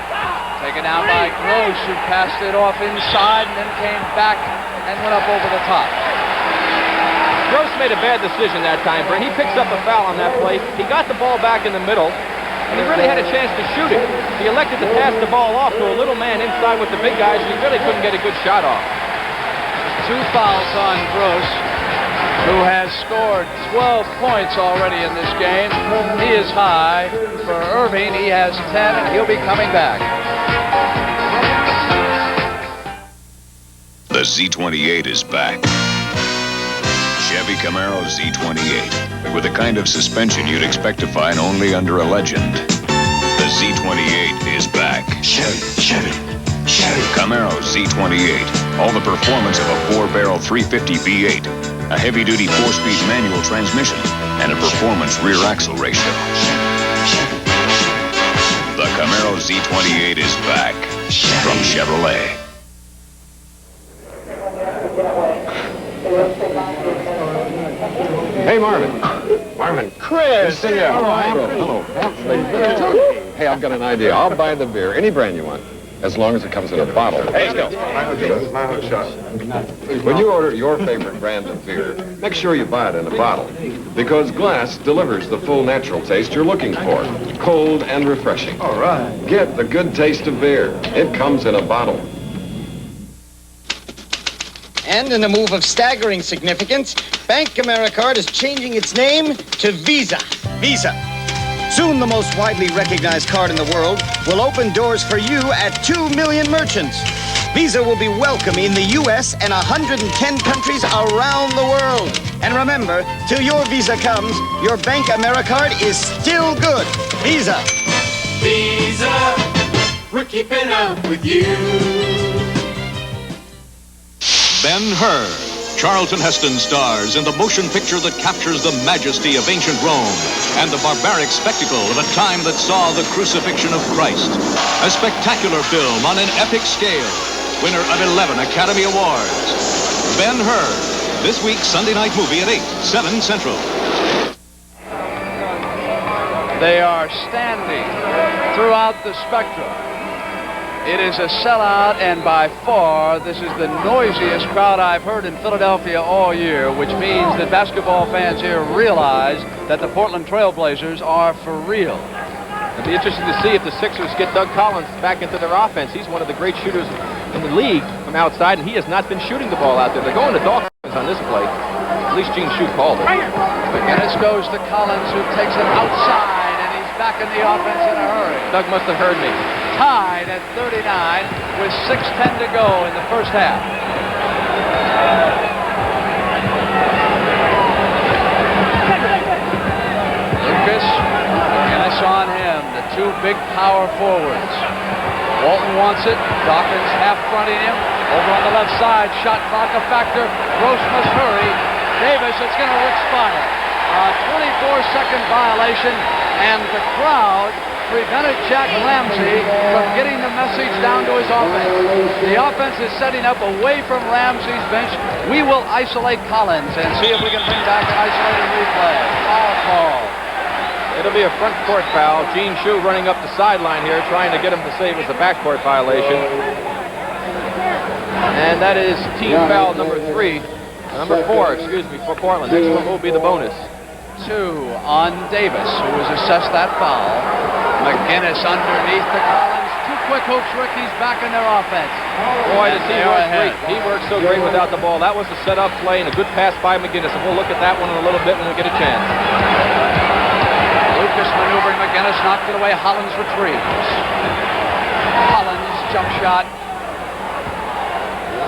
Taken down by Gross, who passed it off inside and then came back and went up over the top. Gross made a bad decision that time, Brent. He picks up a foul on that play. He got the ball back in the middle, and he really had a chance to shoot it. He elected to pass the ball off to a little man inside with the big guys, and he really couldn't get a good shot off. 2 fouls on Gross, who has scored 12 points already in this game. He is high. For Erving, he has 10, and he'll be coming back. The Z28 is back. Chevy Camaro Z28, with the kind of suspension you'd expect to find only under a legend. The Z28 is back. Chevy. Camaro Z28, all the performance of a 4-barrel 350 V8, a heavy-duty 4-speed manual transmission, and a performance rear axle ratio. The Camaro Z28 is back from Chevrolet. Hey, Marvin. Marvin. Chris. Good to see you. Hello. Hey, I've got an idea. I'll buy the beer, any brand you want, as long as it comes in a bottle. Hey, let's go. My hook shot. When you order your favorite brand of beer, make sure you buy it in a bottle, because glass delivers the full natural taste you're looking for, cold and refreshing. All right. Get the good taste of beer. It comes in a bottle. And in a move of staggering significance, Bank AmeriCard is changing its name to Visa. Visa. Soon the most widely recognized card in the world will open doors for you at 2 million merchants. Visa will be welcome in the U.S. and 110 countries around the world. And remember, till your Visa comes, your Bank AmeriCard is still good. Visa. Visa, we're keeping up with you. Ben-Hur. Charlton Heston stars in the motion picture that captures the majesty of ancient Rome and the barbaric spectacle of a time that saw the crucifixion of Christ. A spectacular film on an epic scale. Winner of 11 Academy Awards. Ben-Hur. This week's Sunday night movie at 8, 7 Central. They are standing throughout the spectrum. It is a sellout, and by far, this is the noisiest crowd I've heard in Philadelphia all year, which means that basketball fans here realize that the Portland Trail Blazers are for real. It'll be interesting to see if the Sixers get Doug Hollins back into their offense. He's one of the great shooters in the league from outside, and he has not been shooting the ball out there. They're going to Dawkins on this play. At least Gene Shue called it. McGinnis goes to Collins, who takes it outside, and he's back in the offense in a hurry. Doug must have heard me. Tied at 39 with 6:10 to go in the first half. Lucas, McGinnis on him, the two big power forwards. Walton wants it, Dawkins half fronting him, over on the left side, shot clock a factor, Gross must hurry. Davis, it's going to expire. A 24-second violation, and the crowd prevented Jack Ramsey from getting the message down to his offense. The offense is setting up away from Ramsey's bench. We will isolate Collins and see if we can bring back an isolated replay. Foul call. It'll be a front court foul. Gene Shue running up the sideline here, trying to get him to say it was a backcourt violation. And that is team foul number 3. Number 4, excuse me, for Portland. Next one will be the bonus. 2 on Davis, who was assessed that foul. McGinnis underneath to Collins. 2 quick hooks, Rick. He's back in their offense. Boy, does he work great. He works so great without the ball. That was a set-up play and a good pass by McGinnis. And we'll look at that one in a little bit when we get a chance. Lucas maneuvering McGinnis, knocked it away. Hollins retrieves. Hollins jump shot.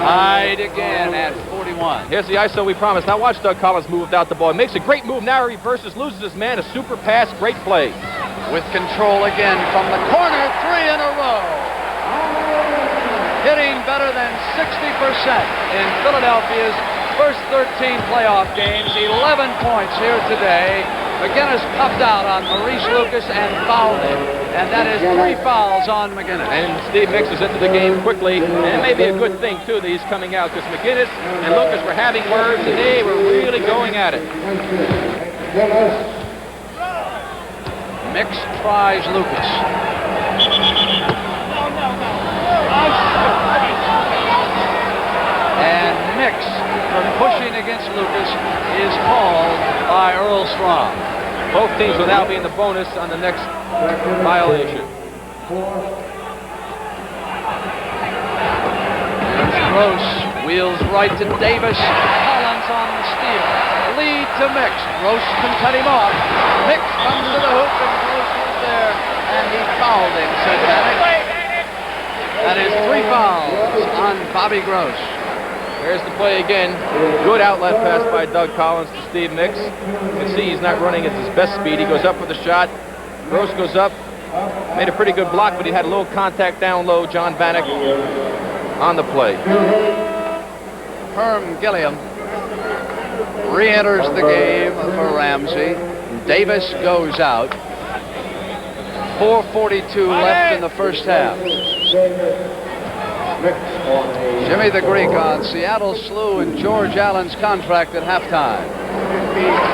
Tied again at 41. Here's the ISO we promised. Now watch Doug Collins move without the ball. He makes a great move. Now he reverses, loses his man. A super pass. Great play. With control again from the corner. 3 in a row. Hitting better than 60% in Philadelphia's first 13 playoff games. 11 points here today. McGinnis popped out on Maurice Lucas and fouled him. And that is 3 fouls on McGinnis. And Steve Mix is into the game quickly. And it may be a good thing, too, that he's coming out, because McGinnis and Lucas were having words, and they were really going at it. Mix tries Lucas. And Mix, for pushing against Lucas, is called by Earl Strom. Both teams will now be in the bonus on the next violation. Here's Gross, wheels right to Davis. Hollins on the steal. Lead to Mix. Gross can cut him off. Mix comes to the hoop, and Gross was there, and he fouled him, said Bannock. That is 3 fouls on Bobby Gross. There's the play again. Good outlet pass by Doug Collins to Steve Mix. You can see he's not running at his best speed. He goes up for the shot. Gross goes up. Made a pretty good block, but he had a little contact down low. John Bannock on the play. Herm Gilliam re-enters the game for Ramsey. Davis goes out. 4:42 left in the first half. Jimmy the Greek on Seattle Slew and George Allen's contract at halftime.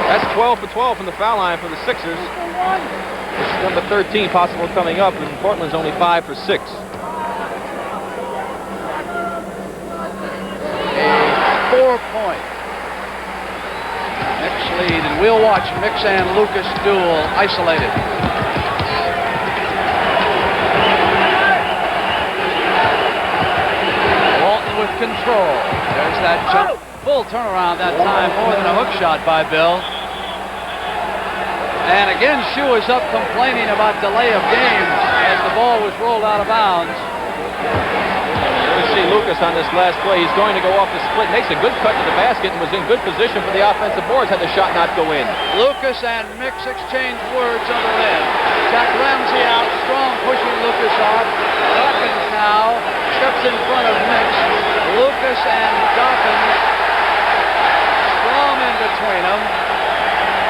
That's 12 for 12 from the foul line for the Sixers. It's number 13 possible coming up, and Portland's only 5 for 6. A 4-point Mix lead, and we'll watch Mix and Lucas duel isolated. With control. There's that jump. Full turnaround that time, more than a hook shot by Bill. And again, Shue is up complaining about delay of games as the ball was rolled out of bounds. You can see Lucas on this last play. He's going to go off the split. Makes a good cut to the basket and was in good position for the offensive boards had the shot not go in. Lucas and Mix exchange words on the rim. Jack Ramsey out, Strong pushing Lucas off. Dawkins now steps in front of Mix. Lucas and Dawkins, Strong in between them.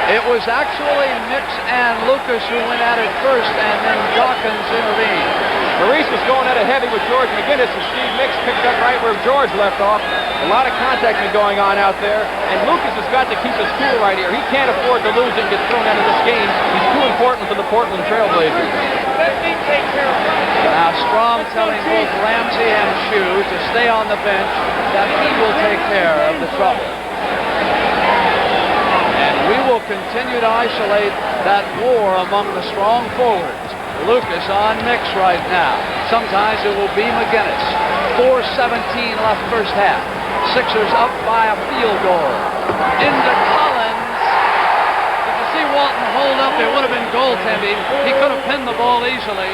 It was actually Mix and Lucas who went at it first, and then Dawkins intervened. Maurice was going at it heavy with George McGinnis, and Steve Mix picked up right where George left off. A lot of contact been going on out there, and Lucas has got to keep his cool right here. He can't afford to lose and get thrown out of this game. He's too important to the Portland Trail Blazers. Now Strong telling both Ramsey and Shue to stay on the bench, that he will take care of the trouble. We will continue to isolate that war among the strong forwards. Lucas on Mix right now. Sometimes it will be McGinnis. 4:17 left first half. Sixers up by a field goal. Into Hollins. Did you see Walton hold up? It would have been goaltending. He could have pinned the ball easily.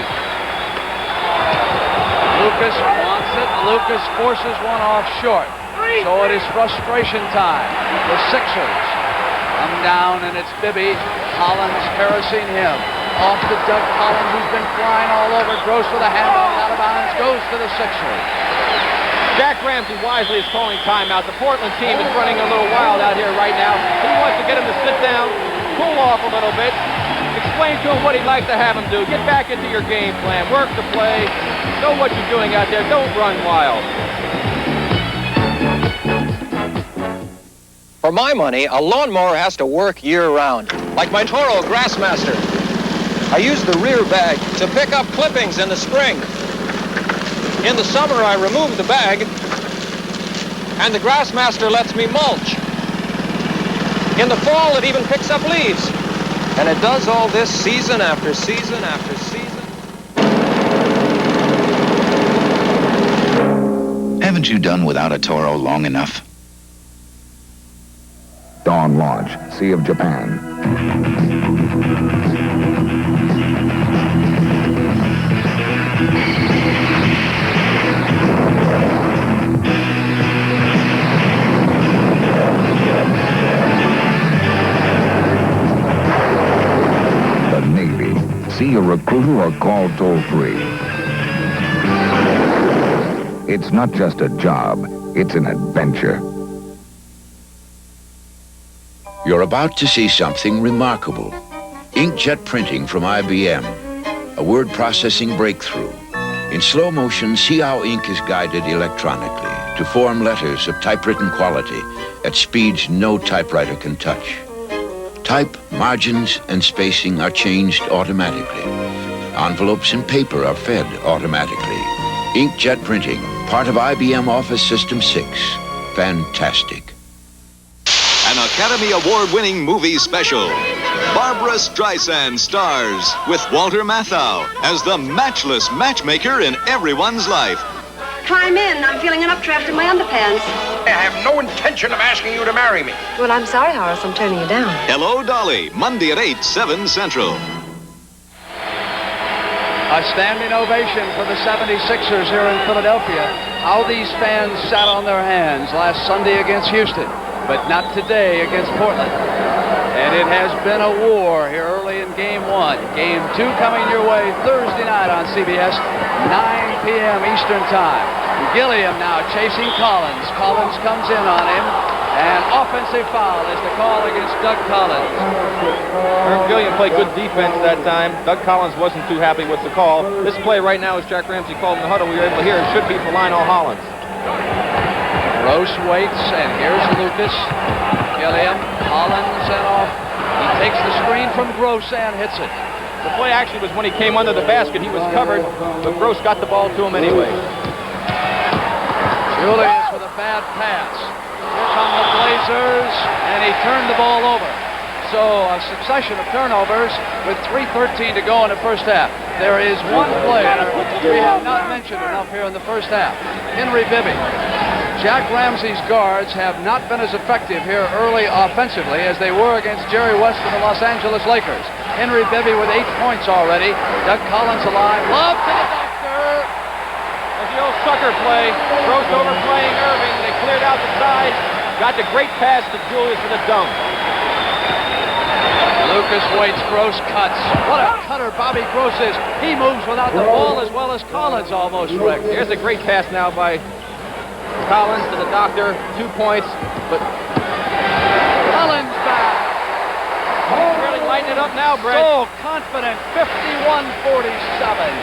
Lucas wants it. Lucas forces one off short. So it is frustration time. The Sixers come down, and it's Bibby. Hollins harassing him. Off to Doug Hollins, who's been flying all over. Gross with a handle, out of bounds, goes to the Sixers. Jack Ramsey wisely is calling timeout. The Portland team is running a little wild out here right now. He wants to get him to sit down, cool off a little bit, explain to him what he'd like to have him do. Get back into your game plan, work the play, know what you're doing out there, don't run wild. For my money, a lawnmower has to work year-round, like my Toro Grassmaster. I use the rear bag to pick up clippings in the spring. In the summer, I remove the bag, and the Grassmaster lets me mulch. In the fall, it even picks up leaves. And it does all this season after season after season. Haven't you done without a Toro long enough? Dawn Lodge, Sea of Japan. The Navy. See a recruiter or call toll-free. It's not just a job, it's an adventure. You're about to see something remarkable. Inkjet printing from IBM. A word processing breakthrough. In slow motion, see how ink is guided electronically to form letters of typewritten quality at speeds no typewriter can touch. Type, margins, and spacing are changed automatically. Envelopes and paper are fed automatically. Inkjet printing, part of IBM Office System 6. Fantastic. An Academy Award-winning movie special. Barbara Streisand stars with Walter Matthau as the matchless matchmaker in everyone's life. Climb in. I'm feeling an updraft in my underpants. I have no intention of asking you to marry me. Well, I'm sorry, Horace. I'm turning you down. Hello, Dolly. Monday at 8, 7 Central. A standing ovation for the 76ers here in Philadelphia. How these fans sat on their hands last Sunday against Houston, but not today against Portland. And it has been a war here early in Game 1. Game 2 coming your way Thursday night on CBS, 9 p.m. Eastern Time. Gilliam now chasing Collins. Collins comes in on him, and offensive foul is the call against Doug Collins. Herb Gilliam played good defense that time. Doug Collins wasn't too happy with the call. This play right now, as Jack Ramsey called in the huddle, we were able to hear it should be for Lionel Hollins. Gross waits, and here's Lucas. Gilliam, Hollins, and off. He takes the screen from Gross and hits it. The play actually was when he came under the basket. He was covered, but Gross got the ball to him anyway. Julius with a bad pass. Here come the Blazers, and he turned the ball over. So a succession of turnovers with 3:13 to go in the first half. There is one player we have not mentioned enough here in the first half, Henry Bibby. Jack Ramsey's guards have not been as effective here early offensively as they were against Jerry West and the Los Angeles Lakers. Henry Bibby with 8 points already. Doug Collins alive. Love to the doctor. As the old sucker play. Gross overplaying Erving. They cleared out the sides. Got the great pass to Julius for the dunk. Lucas waits, Gross cuts. What a cutter Bobby Gross is. He moves without the ball as well as Collins almost, Rick. Here's a great pass now by Collins to the doctor. 2 points, but Collins back. He's really lighting it up now, Brent. So confident, 51-47.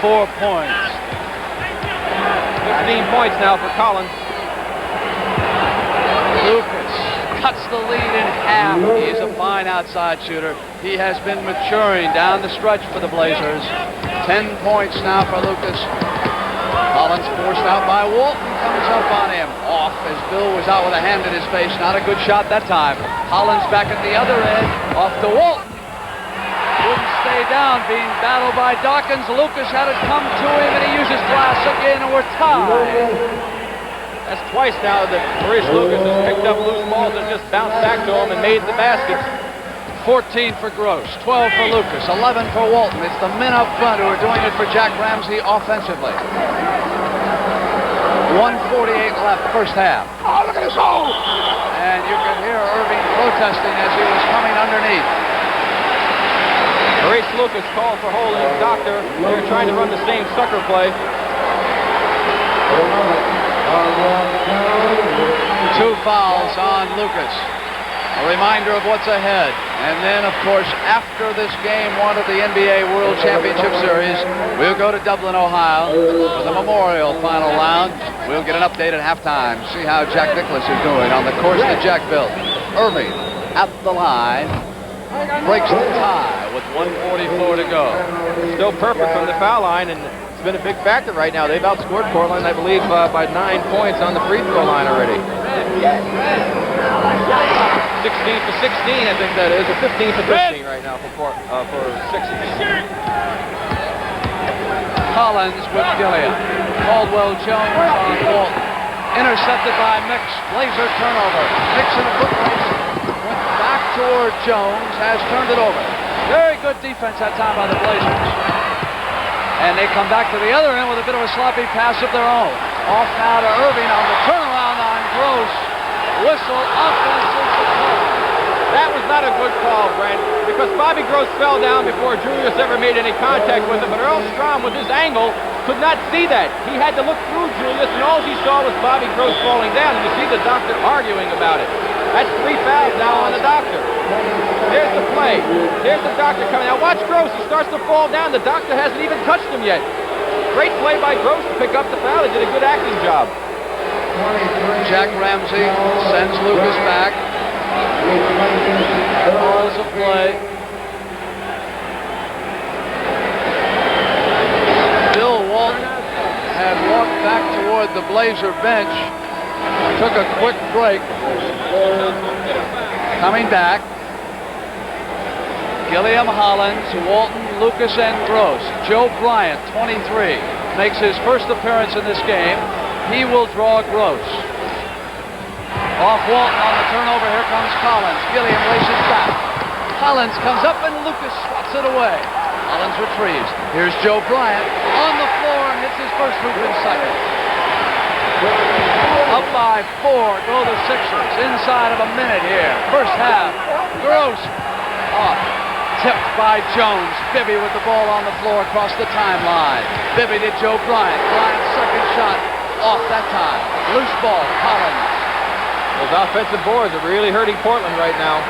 4 points. 15 points now for Collins. Lucas cuts the lead in half. He's a fine outside shooter. He has been maturing down the stretch for the Blazers. 10 points now for Lucas. Hollins forced out by Walton, comes up on him. Off as Bill was out with a hand in his face. Not a good shot that time. Hollins back at the other end. Off to Walton. Wouldn't stay down, being battled by Dawkins. Lucas had it come to him, and he uses glass again, and we're tied. That's twice now that Maurice Lucas has picked up loose balls and just bounced back to him and made the baskets. 14 for Gross, 12 for Lucas, 11 for Walton. It's the men up front who are doing it for Jack Ramsey offensively. 1:48 left, first half. Oh, look at this hole! And you can hear Erving protesting as he was coming underneath. Maurice Lucas called for holding the doctor. They're trying to run the same sucker play. 2 fouls on Lucas. A reminder of what's ahead. And then, of course, after this game 1 of the NBA World Championship Series, we'll go to Dublin, Ohio for the Memorial Final Round. We'll get an update at halftime, see how Jack Nicklaus is doing on the course that Jack built. Erving at the line. Breaks the tie with 1:44 to go. Still perfect from the foul line, and it's been a big factor right now. They've outscored Portland, I believe, by 9 points on the free throw line already. 16 for 16, I think that is, or 15 for 15 right now for Sixers. Collins with Gilliam. Caldwell Jones on Walton. Intercepted by Mix. Blazer turnover. Mix in a foot race. Went back toward Jones. Has turned it over. Very good defense that time by the Blazers. And they come back to the other end with a bit of a sloppy pass of their own. Off now to Erving on the turnaround on Gross. Whistle, offensive support. That was not a good call, Brent, because Bobby Gross fell down before Julius ever made any contact with him, but Earl Strom, with his angle, could not see that. He had to look through Julius, and all he saw was Bobby Gross falling down, and you see the doctor arguing about it. That's 3 fouls now on the doctor. Here's the play. Here's the doctor coming. Now watch Gross. He starts to fall down. The doctor hasn't even touched him yet. Great play by Gross to pick up the foul. He did a good acting job. Jack Ramsey sends Lucas back. Calls a play. Bill Walton had walked back toward the Blazer bench. Took a quick break. Coming back. Gilliam, Hollins, Walton, Lucas, and Gross. Joe Bryant, 23, makes his first appearance in this game. He will draw Gross. Off Walton on the turnover. Here comes Collins. Gilliam races back. Collins comes up and Lucas swats it away. Hollins retrieves. Here's Joe Bryant on the floor and hits his first hoop in seconds. Up by 4 go the Sixers. Inside of a minute here. First half. Gross off. Tipped by Jones. Bibby with the ball on the floor across the timeline. Bibby to Joe Bryant. Bryant's second shot off that time. Loose ball. Hollins. Those offensive boards are really hurting Portland right now.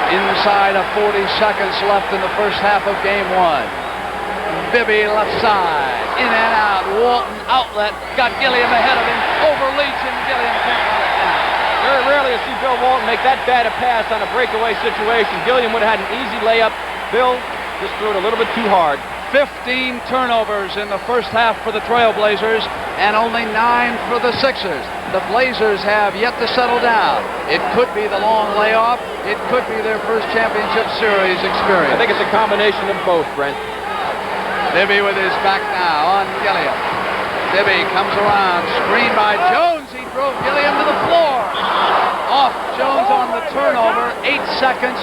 Inside of 40 seconds left in the first half of game 1. Bibby left side. In and out. Walton outlet. Got Gilliam ahead of him. Overreach and Gilliam can't run it down. Very rarely you see Bill Walton make that bad a pass on a breakaway situation. Gilliam would have had an easy layup. Bill just threw it a little bit too hard. 15 turnovers in the first half for the Trailblazers and only 9 for the Sixers. The Blazers have yet to settle down. It could be the long layoff. It could be their first championship series experience. I think it's a combination of both, Brent. Bibby with his back now on Gilliam. Bibby comes around, screened by Jones. He drove Gilliam to the floor. Off Jones on the turnover. 8 seconds.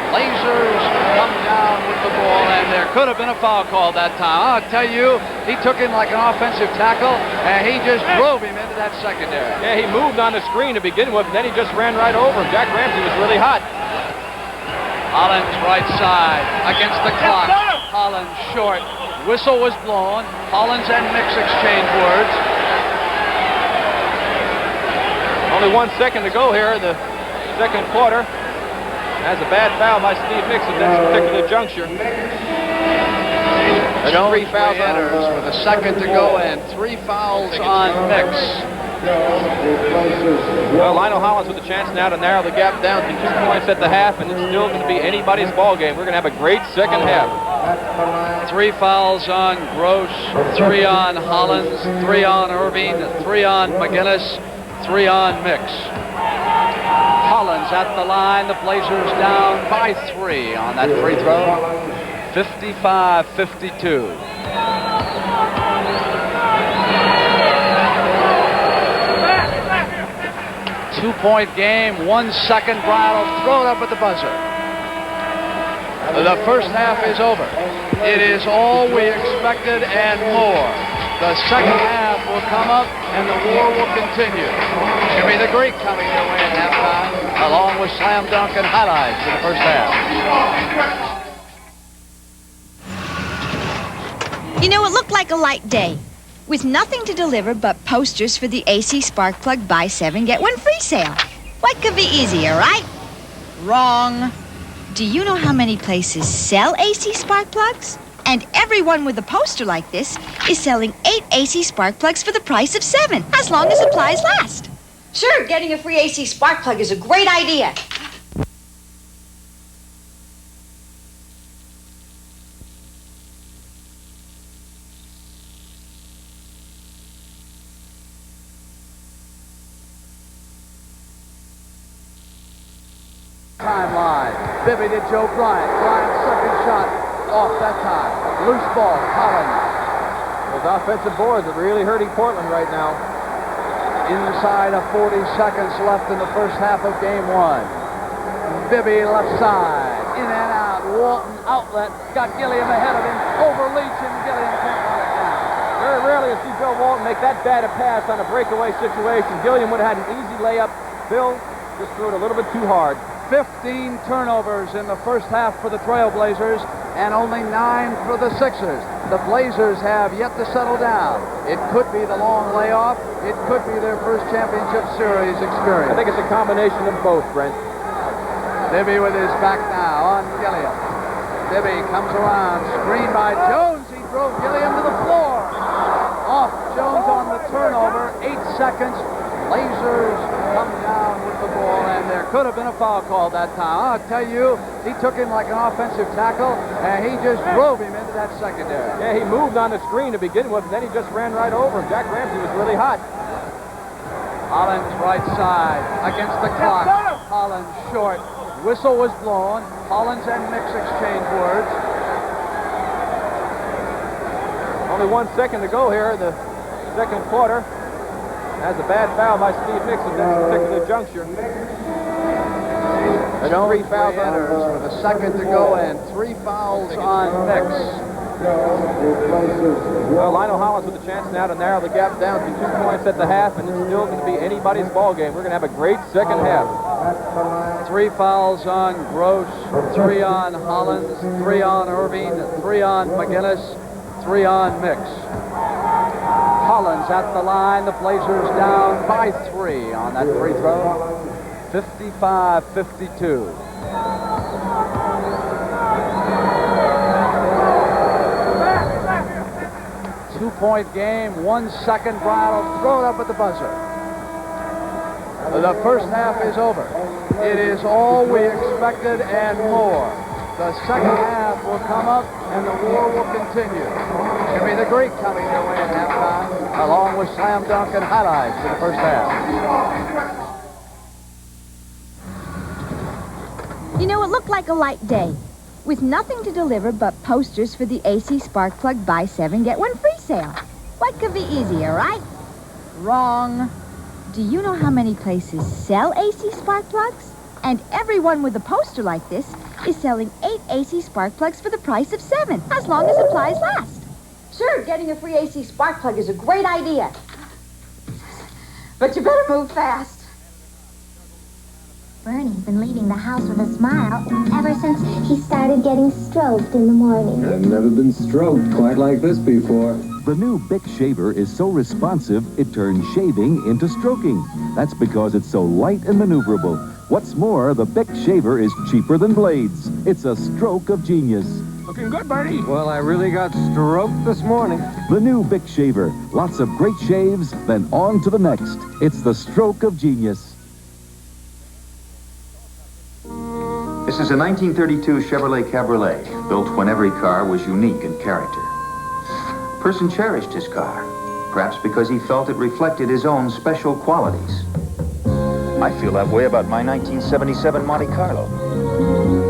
Blazers come down with the ball and there could have been a foul call that time. I'll tell you, he took him like an offensive tackle, and he just drove him into that secondary. Yeah, he moved on the screen to begin with, and then he just ran right over him. Jack Ramsey was really hot. Hollins right side against the clock. Hollins short. Whistle was blown. Hollins and Mix exchange words. Only 1 second to go here in the second quarter. Has a bad foul by Steve Mix at this particular juncture. Jones 3 fouls enters with a second to go and 3 fouls on Mix. Well, Lionel Hollins with a chance now to narrow the gap down to 2 points at the half, and it's still going to be anybody's ball game. We're going to have a great second half. 3 fouls on Gross, 3 on Hollins, 3 on Erving, 3 on McGinnis, 3 on Mix. Hollins at the line. The Blazers down by 3 on that free throw. 55-52. Two-point game, 1 second. Bryant will throw it up at the buzzer. The first half is over. It is all we expected and more. The second half will come up and the war will continue. Jimmy the Greek coming your way at halftime, along with slam dunk and highlights in the first half. You know, it looked like a light day, with nothing to deliver but posters for the AC Spark Plug Buy 7 Get 1 Free sale. What could be easier, right? Wrong. Do you know how many places sell AC Spark Plugs? And everyone with a poster like this is selling 8 AC Spark Plugs for the price of 7, as long as supplies last. Sure, getting a free AC Spark Plug is a great idea. Timeline. Bibby to Joe Bryant. Bryant's second shot off that time. Loose ball. Hollins. Those offensive boards are really hurting Portland right now. Inside of 40 seconds left in the first half of game 1. Bibby left side. In and out. Walton outlet. Got Gilliam ahead of him. Over Leach and Gilliam can't run it down. Very rarely you see Bill Walton make that bad a pass on a breakaway situation. Gilliam would have had an easy layup. Bill just threw it a little bit too hard. 15 turnovers in the first half for the Trailblazers and only 9 for the Sixers. The Blazers have yet to settle down. It could be the long layoff. It could be their first championship series experience. I think it's a combination of both, Brent. Bibby with his back now on Gilliam. Bibby comes around, screened by Jones. He drove Gilliam to the floor. Off Jones on the turnover. 8 seconds. Blazers come down with the ball, and there could have been a foul call that time. I'll tell you, he took him like an offensive tackle, and he just drove him into that secondary. Yeah, he moved on the screen to begin with, and then he just ran right over him. Jack Ramsey was really hot. Hollins right side against the clock. Hollins short. Whistle was blown. Hollins and Mix exchange words. Only 1 second to go here in the second quarter. Has a bad foul by Steve Mix at this particular juncture. Jones 3 fouls enters with a second to go and 3 fouls on Mix. Well, Lionel Hollins with a chance now to narrow the gap down to 2 points at the half, and it's still going to be anybody's ball game. We're going to have a great second half. 3 fouls on Gross, 3 on Hollins, 3 on Erving, 3 on McGinnis, 3 on Mix. Hollins at the line. The Blazers down by 3 on that free throw. 55-52. Two-point game, 1 second. Bryant will throw it up at the buzzer. The first half is over. It is all we expected and more. The second half will come up and the war will continue. Jimmy the Greek coming your way at halftime, along with slam dunk and highlights in the first half. You know, it looked like a light day, with nothing to deliver but posters for the AC Spark Plug Buy 7 Get 1 Free sale. What could be easier, right? Wrong. Do you know how many places sell AC Spark Plugs? And everyone with a poster like this is selling 8 AC spark plugs for the price of 7, as long as supplies last. Sure, getting a free AC spark plug is a great idea. But you better move fast. Bernie's been leaving the house with a smile ever since he started getting stroked in the morning. I've never been stroked quite like this before. The new Bic shaver is so responsive, it turns shaving into stroking. That's because it's so light and maneuverable. What's more, the Bic shaver is cheaper than blades. It's a stroke of genius. Looking good, Bernie. Well, I really got stroked this morning. The new Bic shaver. Lots of great shaves, then on to the next. It's the stroke of genius. This is a 1932 Chevrolet Cabriolet, built when every car was unique in character. A person cherished his car, perhaps because he felt it reflected his own special qualities. I feel that way about my 1977 Monte Carlo.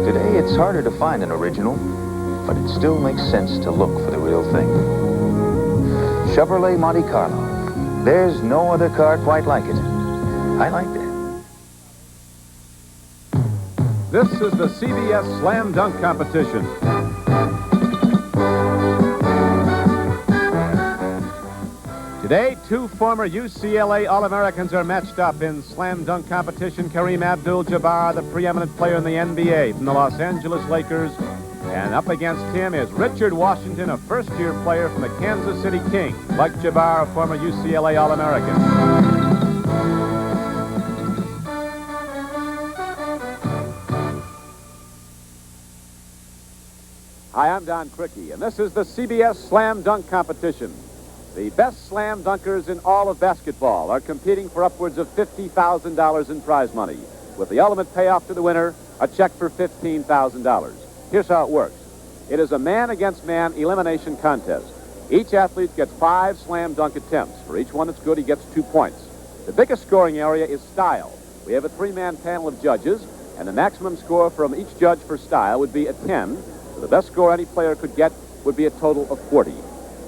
Today, it's harder to find an original, but it still makes sense to look for the real thing. Chevrolet Monte Carlo. There's no other car quite like it. I liked it. This is the CBS Slam Dunk Competition. Today, 2 former UCLA All-Americans are matched up in Slam Dunk competition. Kareem Abdul-Jabbar, the preeminent player in the NBA from the Los Angeles Lakers. And up against him is Richard Washington, a first-year player from the Kansas City Kings. Like Jabbar, a former UCLA All-American. Hi, I'm Don Crickey, and this is the CBS Slam Dunk Competition. The best slam dunkers in all of basketball are competing for upwards of $50,000 in prize money, with the ultimate payoff to the winner, a check for $15,000. Here's how it works. It is a man-against-man elimination contest. Each athlete gets 5 slam dunk attempts. For each one that's good, he gets 2 points. The biggest scoring area is style. We have a 3-man panel of judges, and the maximum score from each judge for style would be a 10. The best score any player could get would be a total of 40.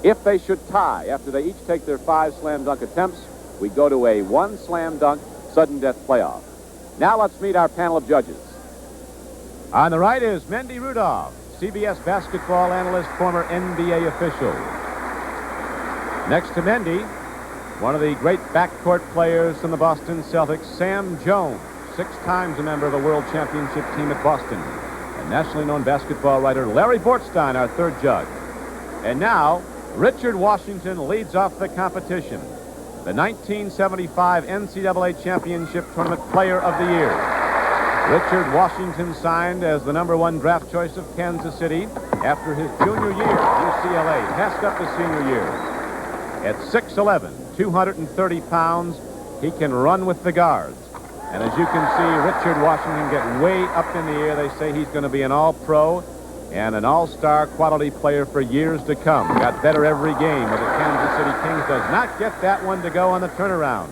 If they should tie after they each take their 5 slam dunk attempts, we go to a 1 slam dunk sudden death playoff. Now let's meet our panel of judges. On the right is Mendy Rudolph, CBS basketball analyst, former NBA official. Next to Mendy, one of the great backcourt players from the Boston Celtics, Sam Jones, 6 times a member of the World Championship team at Boston. And nationally known basketball writer Larry Bortstein, our 3rd judge. And now, Richard Washington leads off the competition. The 1975 NCAA Championship Tournament Player of the Year. Richard Washington signed as the #1 draft choice of Kansas City after his junior year at UCLA, passed up his senior year. At 6'11", 230 pounds, he can run with the guards. And as you can see, Richard Washington get way up in the air. They say he's going to be an all-pro and an all-star quality player for years to come. Got better every game, but the Kansas City Kings does not get that one to go on the turnaround.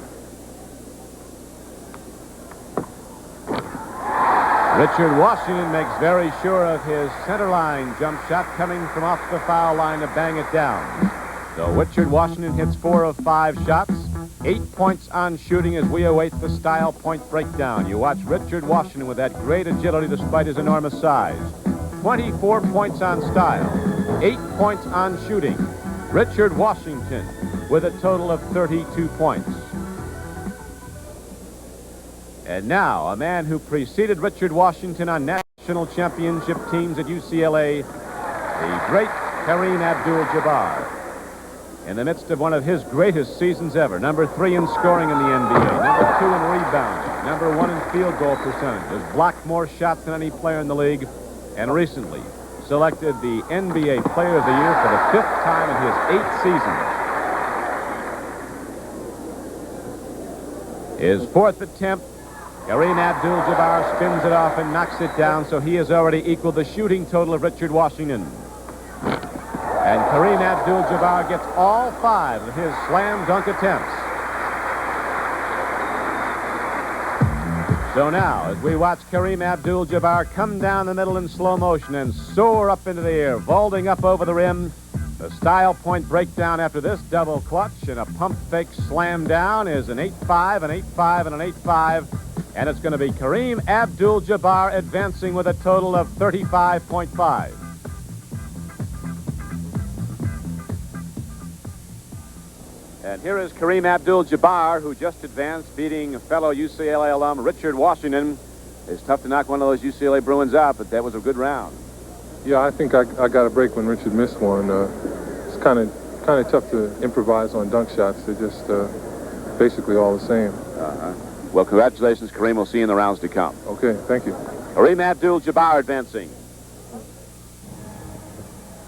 Richard Washington makes very sure of his center line jump shot coming from off the foul line to bang it down. So Richard Washington hits 4 of 5 shots. 8 points on shooting as we await the style point breakdown. You watch Richard Washington with that great agility despite his enormous size. 24 points on style, 8 points on shooting. Richard Washington with a total of 32 points. And now, a man who preceded Richard Washington on national championship teams at UCLA, the great Kareem Abdul-Jabbar. In the midst of one of his greatest seasons ever, #3 in scoring in the NBA, #2 in rebounding, #1 in field goal percentage, has blocked more shots than any player in the league, and recently selected the NBA Player of the Year for the 5th time in his 8 seasons. His 4th attempt, Kareem Abdul-Jabbar spins it off and knocks it down, so he has already equaled the shooting total of Richard Washington. And Kareem Abdul-Jabbar gets all 5 of his slam dunk attempts. So now, as we watch Kareem Abdul-Jabbar come down the middle in slow motion and soar up into the air, vaulting up over the rim, the style point breakdown after this double clutch and a pump fake slam down is an 8-5, an 8-5, and an 8-5. And it's going to be Kareem Abdul-Jabbar advancing with a total of 35.5. And here is Kareem Abdul-Jabbar, who just advanced, beating fellow UCLA alum Richard Washington. It's tough to knock one of those UCLA Bruins out, but that was a good round. Yeah, I think I got a break when Richard missed one. It's kind of tough to improvise on dunk shots. They're just basically all the same. Well, congratulations, Kareem. We'll see you in the rounds to come. Okay, thank you. Kareem Abdul-Jabbar advancing.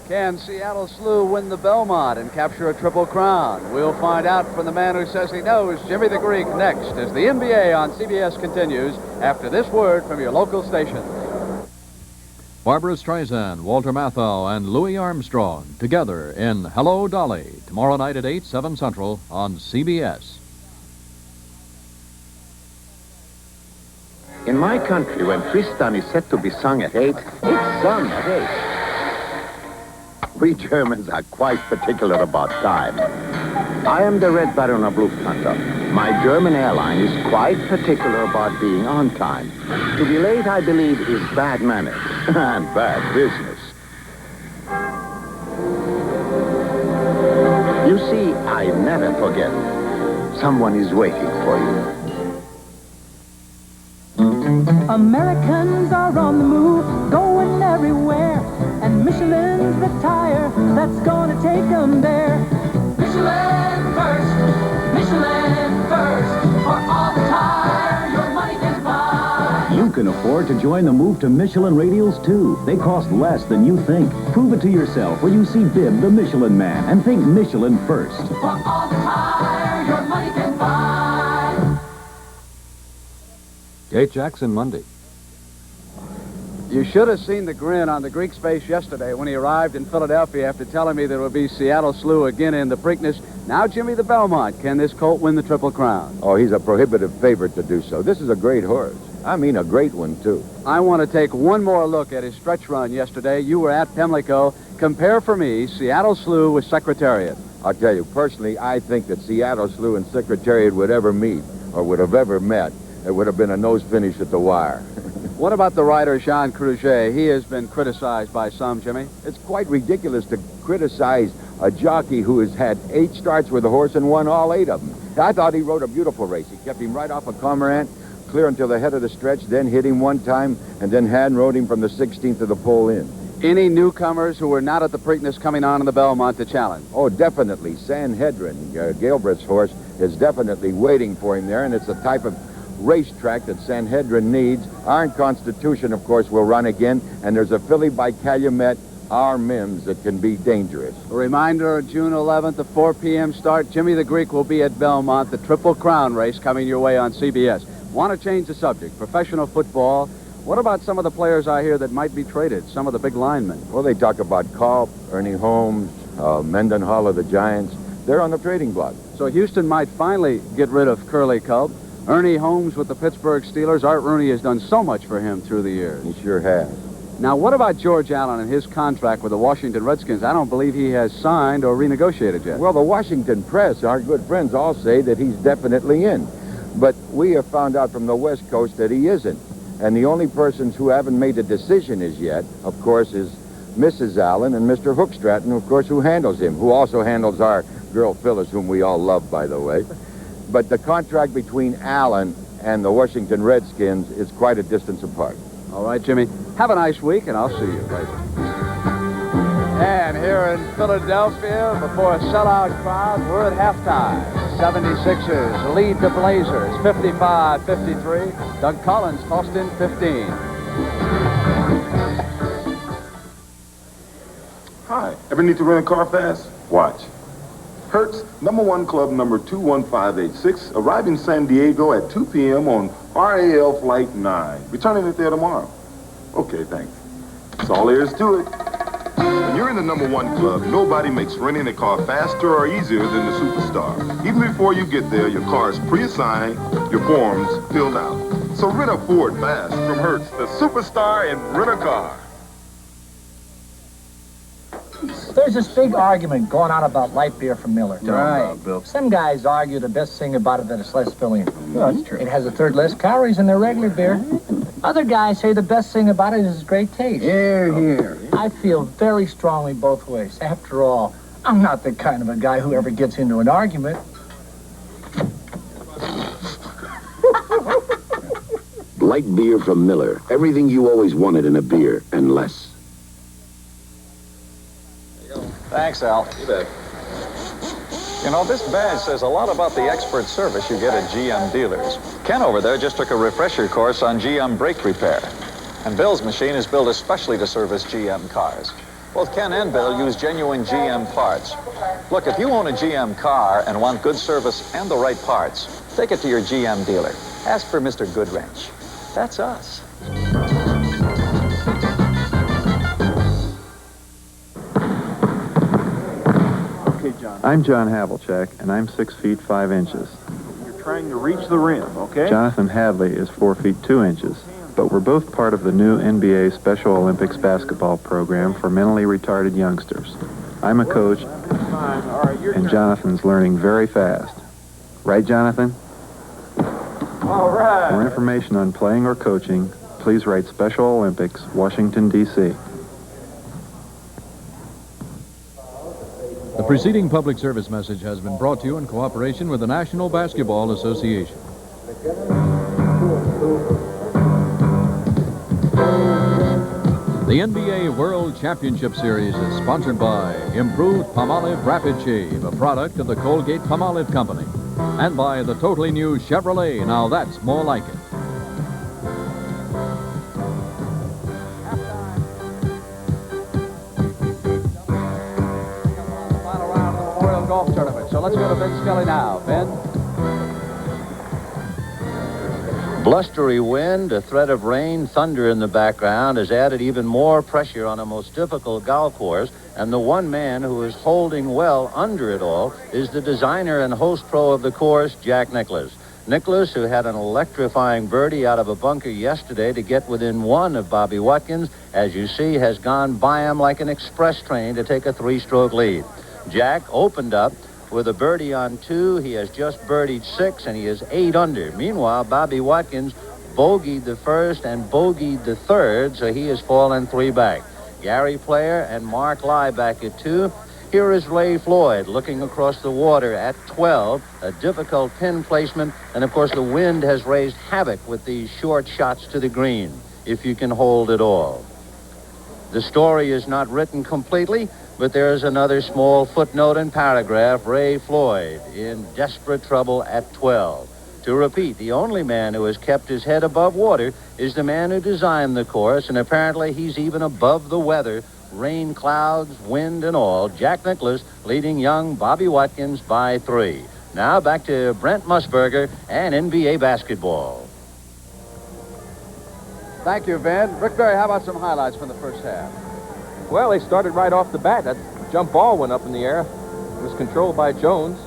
Can Seattle Slew win the Belmont and capture a Triple Crown? We'll find out from the man who says he knows, Jimmy the Greek, next as the NBA on CBS continues after this word from your local station. Barbara Streisand, Walter Matthau, and Louis Armstrong together in Hello, Dolly, tomorrow night at 8, 7 Central on CBS. In my country, when Tristan is set to be sung at 8, it's sung at 8. We Germans are quite particular about time. I am the Red Baron of Lufthansa. My German airline is quite particular about being on time. To be late, I believe, is bad manners and bad business. You see, I never forget. Someone is waiting for you. Americans are on the move, going everywhere, and Michelin's the tire that's gonna take them there. Michelin first, for all the tire your money can buy. You can afford to join the move to Michelin radials, too. They cost less than you think. Prove it to yourself when you see Bib the Michelin Man and think Michelin first. For all the tire your money can buy. Kate Jackson, Monday. You should have seen the grin on the Greek's face yesterday when he arrived in Philadelphia after telling me there would be Seattle Slew again in the Preakness. Now Jimmy the Belmont. Can this colt win the Triple Crown? Oh, he's a prohibitive favorite to do so. This is a great horse. I mean, a great one, too. I want to take one more look at his stretch run yesterday. You were at Pimlico. Compare for me Seattle Slew with Secretariat. I'll tell you, personally, I think that Seattle Slew and Secretariat would ever meet or would have ever met. It would have been a nose finish at the wire. What about the rider Jean Cruget? He has been criticized by some, Jimmy. It's quite ridiculous to criticize a jockey who has had 8 starts with a horse and won all 8 of them. I thought he rode a beautiful race. He kept him right off of Cormorant, clear until the head of the stretch, then hit him one time, and then hand rode him from the 16th to the pole in. Any newcomers who were not at the Preakness coming on in the Belmont to challenge? Oh, definitely. Sanhedrin, Galbraith's horse, is definitely waiting for him there, and it's the type of racetrack that Sanhedrin needs. Iron Constitution, of course, will run again, and there's a filly by Calumet, our Mims, that can be dangerous. A reminder, June 11th, the 4 p.m. start. Jimmy the Greek will be at Belmont, the Triple Crown race coming your way on CBS. Want to change the subject, professional football. What about some of the players I hear that might be traded, some of the big linemen? Well, they talk about Culp, Ernie Holmes, Mendenhall of the Giants. They're on the trading block. So Houston might finally get rid of Curly Culp. Ernie Holmes with the Pittsburgh Steelers. Art Rooney has done so much for him through the years. He sure has. Now, what about George Allen and his contract with the Washington Redskins? I don't believe he has signed or renegotiated yet. Well, the Washington press, our good friends, all say that he's definitely in. But we have found out from the West Coast that he isn't. And the only persons who haven't made a decision as yet, of course, is Mrs. Allen and Mr. Hookstratton, of course, who handles him, who also handles our girl Phyllis, whom we all love, by the way. But the contract between Allen and the Washington Redskins is quite a distance apart. All right, Jimmy. Have a nice week, and I'll see you later. And here in Philadelphia, before a sellout crowd, we're at halftime. 76ers lead the Blazers, 55-53. Doug Collins tossed in 15. Hi, ever need to rent a car fast? Watch. Hertz, #1 club number 21586, arriving in San Diego at 2 p.m. on RAL Flight 9. Returning it there tomorrow. Okay, thanks. That's all there is to it. When you're in the #1 club, nobody makes renting a car faster or easier than the Superstar. Even before you get there, your car is pre-assigned, your forms filled out. So rent a Ford fast from Hertz, the Superstar in rent-a-car. There's this big argument going on about light beer from Miller. Right. Some guys argue the best thing about it that it's less filling. No, that's true. It has a third less calories than their regular beer. Other guys say the best thing about it is its great taste. Here, here. I feel very strongly both ways. After all, I'm not the kind of a guy who ever gets into an argument. Light beer from Miller. Everything you always wanted in a beer, and less. Thanks, Al. You bet. You know, this badge says a lot about the expert service you get at GM dealers. Ken over there just took a refresher course on GM brake repair. And Bill's machine is built especially to service GM cars. Both Ken and Bill use genuine GM parts. Look, if you own a GM car and want good service and the right parts, take it to your GM dealer. Ask for Mr. Goodwrench. That's us. I'm John Havlicek, and I'm 6 feet 5 inches. You're trying to reach the rim, okay? Jonathan Hadley is 4 feet 2 inches, but we're both part of the new NBA Special Olympics basketball program for mentally retarded youngsters. I'm a coach, and Jonathan's learning very fast. Right, Jonathan? All right. For information on playing or coaching, please write Special Olympics, Washington, D.C. The preceding public service message has been brought to you in cooperation with the National Basketball Association. The NBA World Championship Series is sponsored by Improved Palmolive Rapid Shave, a product of the Colgate-Palmolive Company, and by the totally new Chevrolet. Now that's more like it. Golf tournament. So let's go to Ben Scully now. Ben? Blustery wind, a threat of rain, thunder in the background has added even more pressure on a most difficult golf course, and the one man who is holding well under it all is the designer and host pro of the course, Jack Nicklaus. Nicklaus, who had an electrifying birdie out of a bunker yesterday to get within one of Bobby Watkins, as you see, has gone by him like an express train to take a 3-stroke lead. Jack opened up with a birdie on 2. He has just birdied 6, and he is 8 under. Meanwhile, Bobby Watkins bogeyed the first and bogeyed the third, so he has fallen 3 back. Gary Player and Mark Lye back at 2. Here is Ray Floyd looking across the water at 12. A difficult pin placement, and of course the wind has raised havoc with these short shots to the green, if you can hold it all. The story is not written completely, but there is another small footnote and paragraph. Ray Floyd in desperate trouble at 12. To repeat, the only man who has kept his head above water is the man who designed the course, and apparently he's even above the weather, rain, clouds, wind, and all. Jack Nicklaus leading young Bobby Watkins by 3. Now back to Brent Musburger and NBA basketball. Thank you, Ben. Rick Berry, how about some highlights from the first half? Well, they started right off the bat. That jump ball went up in the air. It was controlled by Jones.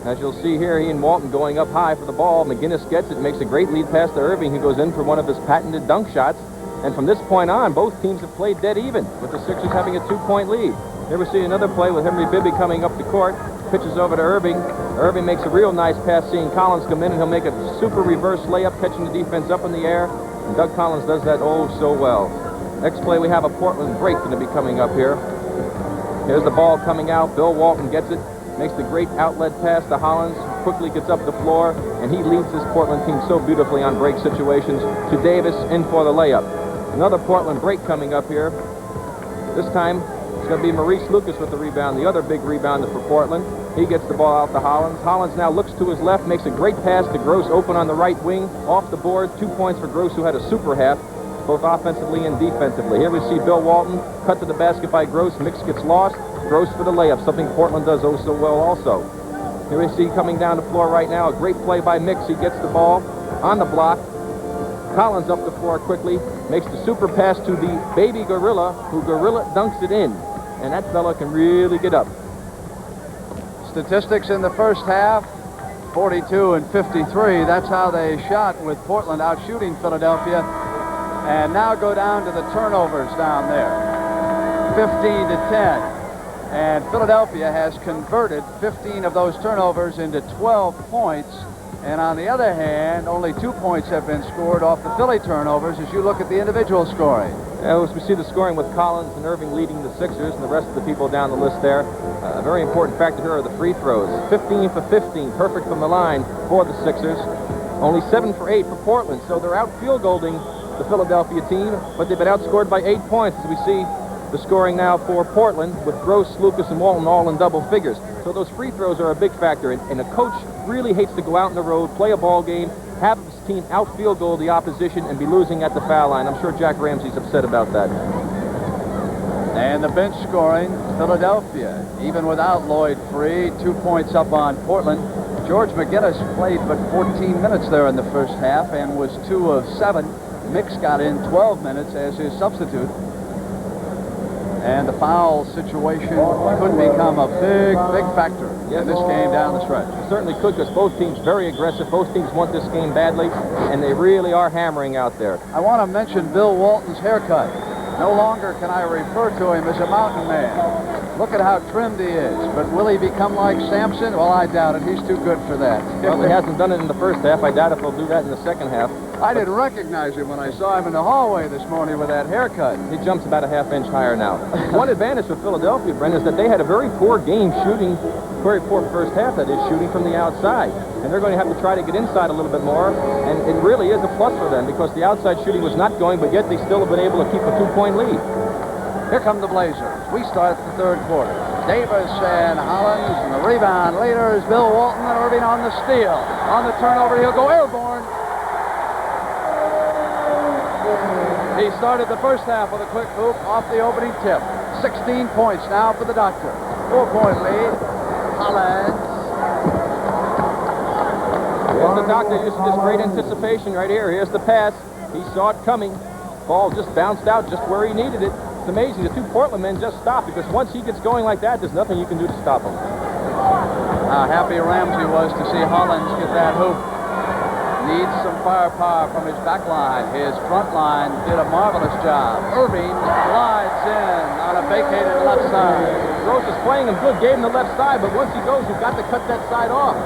As you'll see here, he and Walton going up high for the ball. McGinnis gets it, makes a great lead pass to Erving, who goes in for one of his patented dunk shots. And from this point on, both teams have played dead even, with the Sixers having a 2-point lead. Here we see another play with Henry Bibby coming up the court. Pitches over to Erving. Erving makes a real nice pass, seeing Collins come in, and he'll make a super reverse layup, catching the defense up in the air. And Doug Collins does that oh so well. Next play, we have a Portland break going to be coming up here. Here's the ball coming out. Bill Walton gets it, makes the great outlet pass to Hollins, quickly gets up the floor, and he leads this Portland team so beautifully on break situations to Davis in for the layup. Another Portland break coming up here. This time, it's going to be Maurice Lucas with the rebound, the other big rebounder for Portland. He gets the ball out to Hollins. Hollins now looks to his left, makes a great pass to Gross, open on the right wing, off the board. 2 points for Gross, who had a super half, both offensively and defensively. Here we see Bill Walton cut to the basket by Gross. Mix gets lost. Gross for the layup, something Portland does oh so well also. Here we see coming down the floor right now, a great play by Mix. He gets the ball on the block. Collins up the floor quickly, makes the super pass to the baby Gorilla, who Gorilla dunks it in. And that fella can really get up. Statistics in the first half, 42 and 53. That's how they shot, with Portland out shooting Philadelphia. And now go down to the turnovers down there. to 10. And Philadelphia has converted 15 of those turnovers into 12 points. And on the other hand, only 2 points have been scored off the Philly turnovers as you look at the individual scoring. As we see the scoring with Hollins and Erving leading the Sixers and the rest of the people down the list there. A very important factor here are the free throws. 15 for 15, perfect from the line for the Sixers. Only 7 for 8 for Portland, so they're out field goaling the Philadelphia team, but they've been outscored by 8 points as we see the scoring now for Portland with Gross, Lucas, and Walton all in double figures. So those free throws are a big factor, and a coach really hates to go out on the road, play a ball game, have his team out field goal the opposition, and be losing at the foul line. I'm sure Jack Ramsey's upset about that. And the bench scoring, Philadelphia, even without Lloyd Free, 2 points up on Portland. George McGinnis played but 14 minutes there in the first half and was 2 of 7. Mix got in 12 minutes as his substitute. And the foul situation could become a big factor in this game down the stretch. It certainly could, because both teams very aggressive. Both teams want this game badly, and they really are hammering out there. I want to mention Bill Walton's haircut. No longer can I refer to him as a mountain man. Look at how trimmed he is. But will he become like Samson? Well, I doubt it. He's too good for that. Well, he hasn't done it in the first half. I doubt if he'll do that in the second half. I didn't recognize him when I saw him in the hallway this morning with that haircut. He jumps about a half-inch higher now. One advantage for Philadelphia, Brent, is that they had a very poor game shooting, very poor first half, that is, shooting from the outside. And they're going to have to try to get inside a little bit more. And it really is a plus for them because the outside shooting was not going, but yet they still have been able to keep a 2-point lead. Here come the Blazers. We start the third quarter. Davis and Hollins, and the rebound leader is Bill Walton, and Erving on the steal. On the turnover, he'll go airborne. He started the first half with a quick hoop off the opening tip. 16 points now for the Doctor. 4-point lead. Hollins. Here's the Doctor using this great anticipation right here. Here's the pass. He saw it coming. Ball just bounced out just where he needed it. It's amazing. The 2 Portland men just stopped because once he gets going like that, there's nothing you can do to stop him. How happy Ramsey was to see Hollins get that hoop. Needs some firepower from his back line. His front line did a marvelous job. Erving glides in on a vacated left side. Gross is playing him good, gave him the left side, but once he goes, you've got to cut that side off.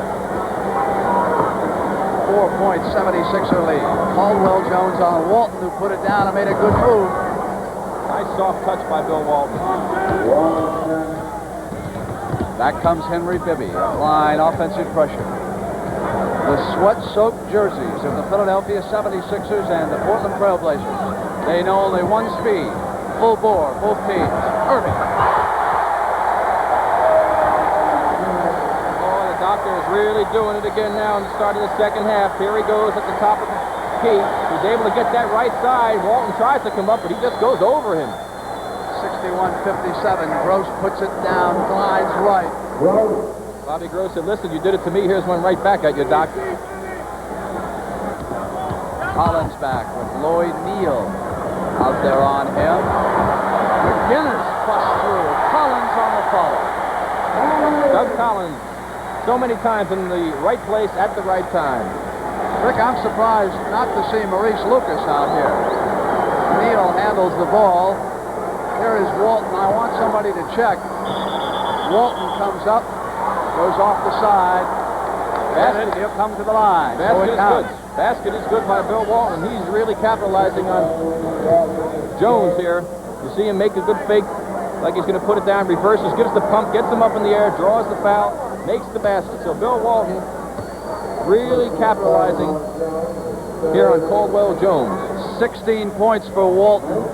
4-point 76er lead. Caldwell Jones on Walton, who put it down and made a good move. Nice soft touch by Bill Walton. Back comes Henry Bibby, applying offensive pressure. The sweat-soaked jerseys of the Philadelphia 76ers and the Portland Trailblazers. They know only one speed, full bore, both teams. Erving. Oh, the Doctor is really doing it again now in the start of the second half. Here he goes at the top of the key. He's able to get that right side. Walton tries to come up, but he just goes over him. 61-57. Gross puts it down, glides right. Bobby Gross said, listen, you did it to me. Here's one right back at you, Doc. Hollins back with Lloyd Neal out there on him. McGinnis busts through. Collins on the follow. Doug Collins, so many times in the right place at the right time. Rick, I'm surprised not to see Maurice Lucas out here. Neal handles the ball. Here is Walton. I want somebody to check. Walton comes up. Goes off the side. Basket, he'll come to the line. Basket is good. Basket is good by Bill Walton. He's really capitalizing on Jones here. You see him make a good fake, like he's going to put it down, reverses, gives the pump, gets him up in the air, draws the foul, makes the basket. So Bill Walton really capitalizing here on Caldwell Jones. 16 points for Walton.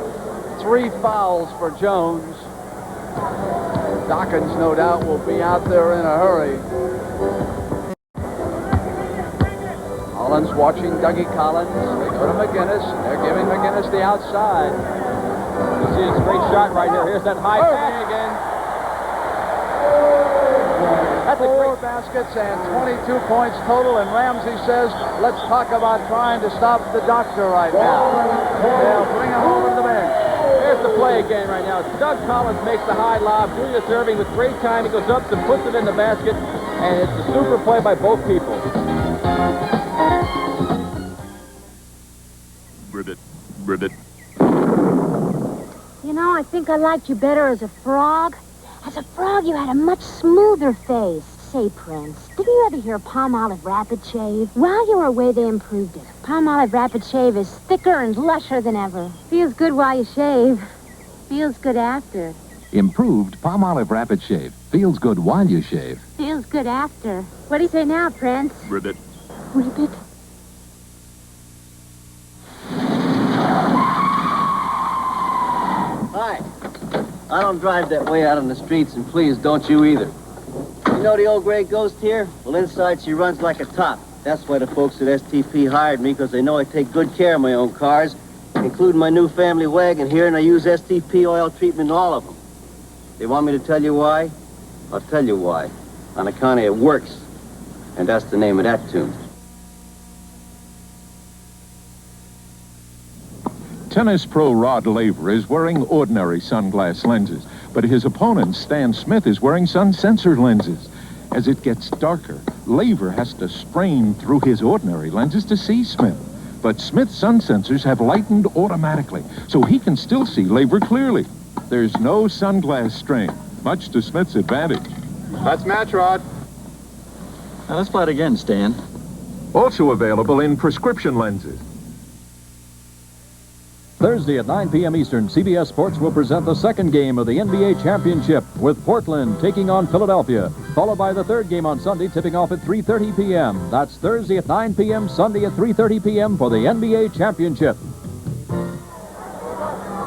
3 fouls for Jones. Dawkins, no doubt, will be out there in a hurry. Hollins watching Dougie Collins. They go to McGinnis. They're giving McGinnis the outside. You see his great shot right here. Here's that high pass again. That's 4 baskets and 22 points total, and Ramsey says, let's talk about trying to stop the Doctor right now. They'll bring him over to the bench. Here's the play again right now. Doug Collins makes the high lob. Julius Erving with great time. He goes up and puts it in the basket. And it's a super play by both people. You know, I think I liked you better as a frog? As a frog, you had a much smoother face. Say, Prince, didn't you ever hear Palmolive Rapid Shave? While you were away, they improved it. Palmolive Rapid Shave is thicker and lusher than ever. Feels good while you shave. Feels good after. Improved Palmolive Rapid Shave. Feels good while you shave. Feels good after. What do you say now, Prince? Ribbit. Ribbit? Hi. I don't drive that way out on the streets, and please, don't you either. You know the old gray ghost here? Well, inside she runs like a top. That's why the folks at STP hired me, because they know I take good care of my own cars, including my new family wagon here, and I use STP oil treatment in all of them. They want me to tell you why? I'll tell you why. On account of it works. And that's the name of that tune. Tennis pro Rod Laver is wearing ordinary sunglass lenses, but his opponent, Stan Smith, is wearing sun-sensor lenses. As it gets darker, Laver has to strain through his ordinary lenses to see Smith. But Smith's sun sensors have lightened automatically, so he can still see Laver clearly. There's no sunglass strain, much to Smith's advantage. That's match, Rod. Now let's play it again, Stan. Also available in prescription lenses. Thursday at 9 p.m. Eastern, CBS Sports will present the second game of the NBA Championship with Portland taking on Philadelphia, followed by the third game on Sunday tipping off at 3:30 p.m. That's Thursday at 9 p.m., Sunday at 3:30 p.m. for the NBA Championship.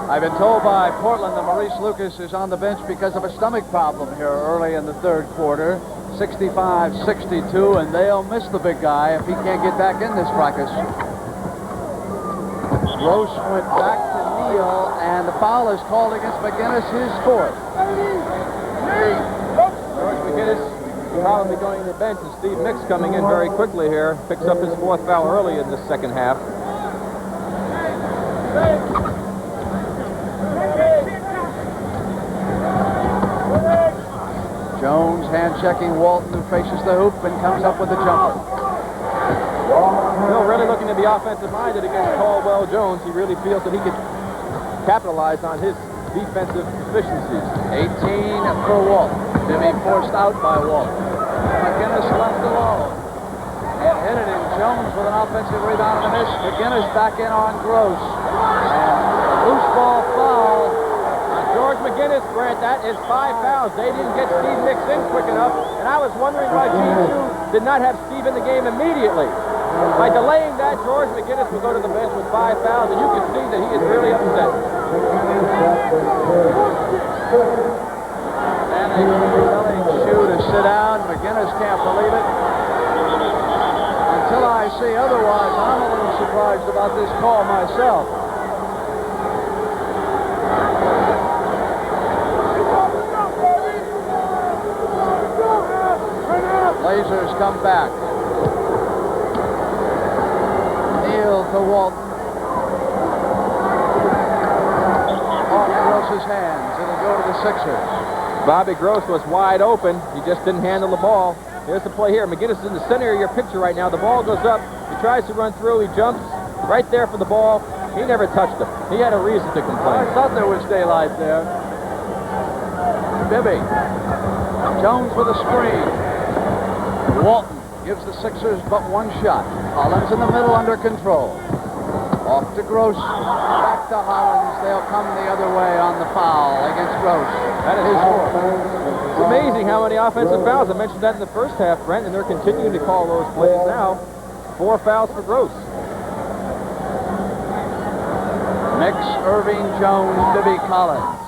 I've been told by Portland that Maurice Lucas is on the bench because of a stomach problem here early in the third quarter. 65-62, and they'll miss the big guy if he can't get back in this practice. Gross went back to Neal, and the foul is called against McGinnis, his fourth. George McGinnis probably going to the bench, and Steve Mix coming in very quickly here. Picks up his fourth foul early in the second half. Jones hand-checking Walton, who faces the hoop and comes up with a jumper. Bill really looking to be offensive-minded against Caldwell Jones. He really feels that he could capitalize on his defensive deficiencies. 18 for Walton. Bibby forced out by Walton. McGinnis left alone. And hit it in. Jones with an offensive rebound and a miss. McGinnis back in on Gross. And loose ball foul. George McGinnis, Grant, that is 5 fouls. They didn't get Steve Mix in quick enough, and I was wondering why Gene Shue did not have Steve in the game immediately. By delaying that, George McGinnis will go to the bench with 5 fouls, and you can see that he is really upset. And he's telling Shue to sit down. McGinnis can't believe it. Until I see otherwise, I'm a little surprised about this call myself. Blazers come back. Neal to Walton. Off Gross's hands. It'll go to the Sixers. Bobby Gross was wide open. He just didn't handle the ball. Here's the play here. McGinnis is in the center of your picture right now. The ball goes up. He tries to run through. He jumps right there for the ball. He never touched him. He had a reason to complain. I thought there was daylight there. Bibby. Jones with a screen. Walton gives the Sixers but one shot. Hollins in the middle under control. Off to Gross. Back to Hollins. They'll come the other way on the foul against Gross. That is his fourth. It's amazing how many offensive fouls. I mentioned that in the first half, Brent, and they're continuing to call those plays now. 4 fouls for Gross. Mix, Erving, Jones, Bibby, Collins.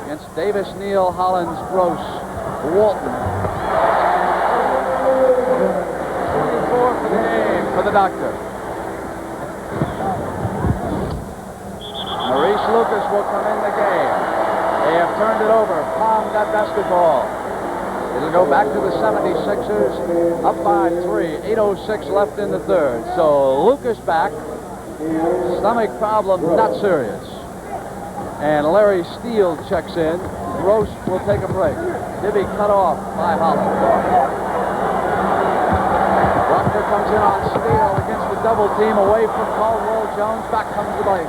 Against Davis, Neal, Hollins, Gross, Walton. 24 for the game for the Doctor. Maurice Lucas will come in the game. They have turned it over, palmed that basketball. It'll go back to the 76ers, up by 3. 8:06 left in the third. So Lucas back. Stomach problem, not serious. And Larry Steele checks in. Gross will take a break. Bibby cut off by Hollins. Bruckner comes in on Steele against the double team away from Caldwell Jones. Back comes the break.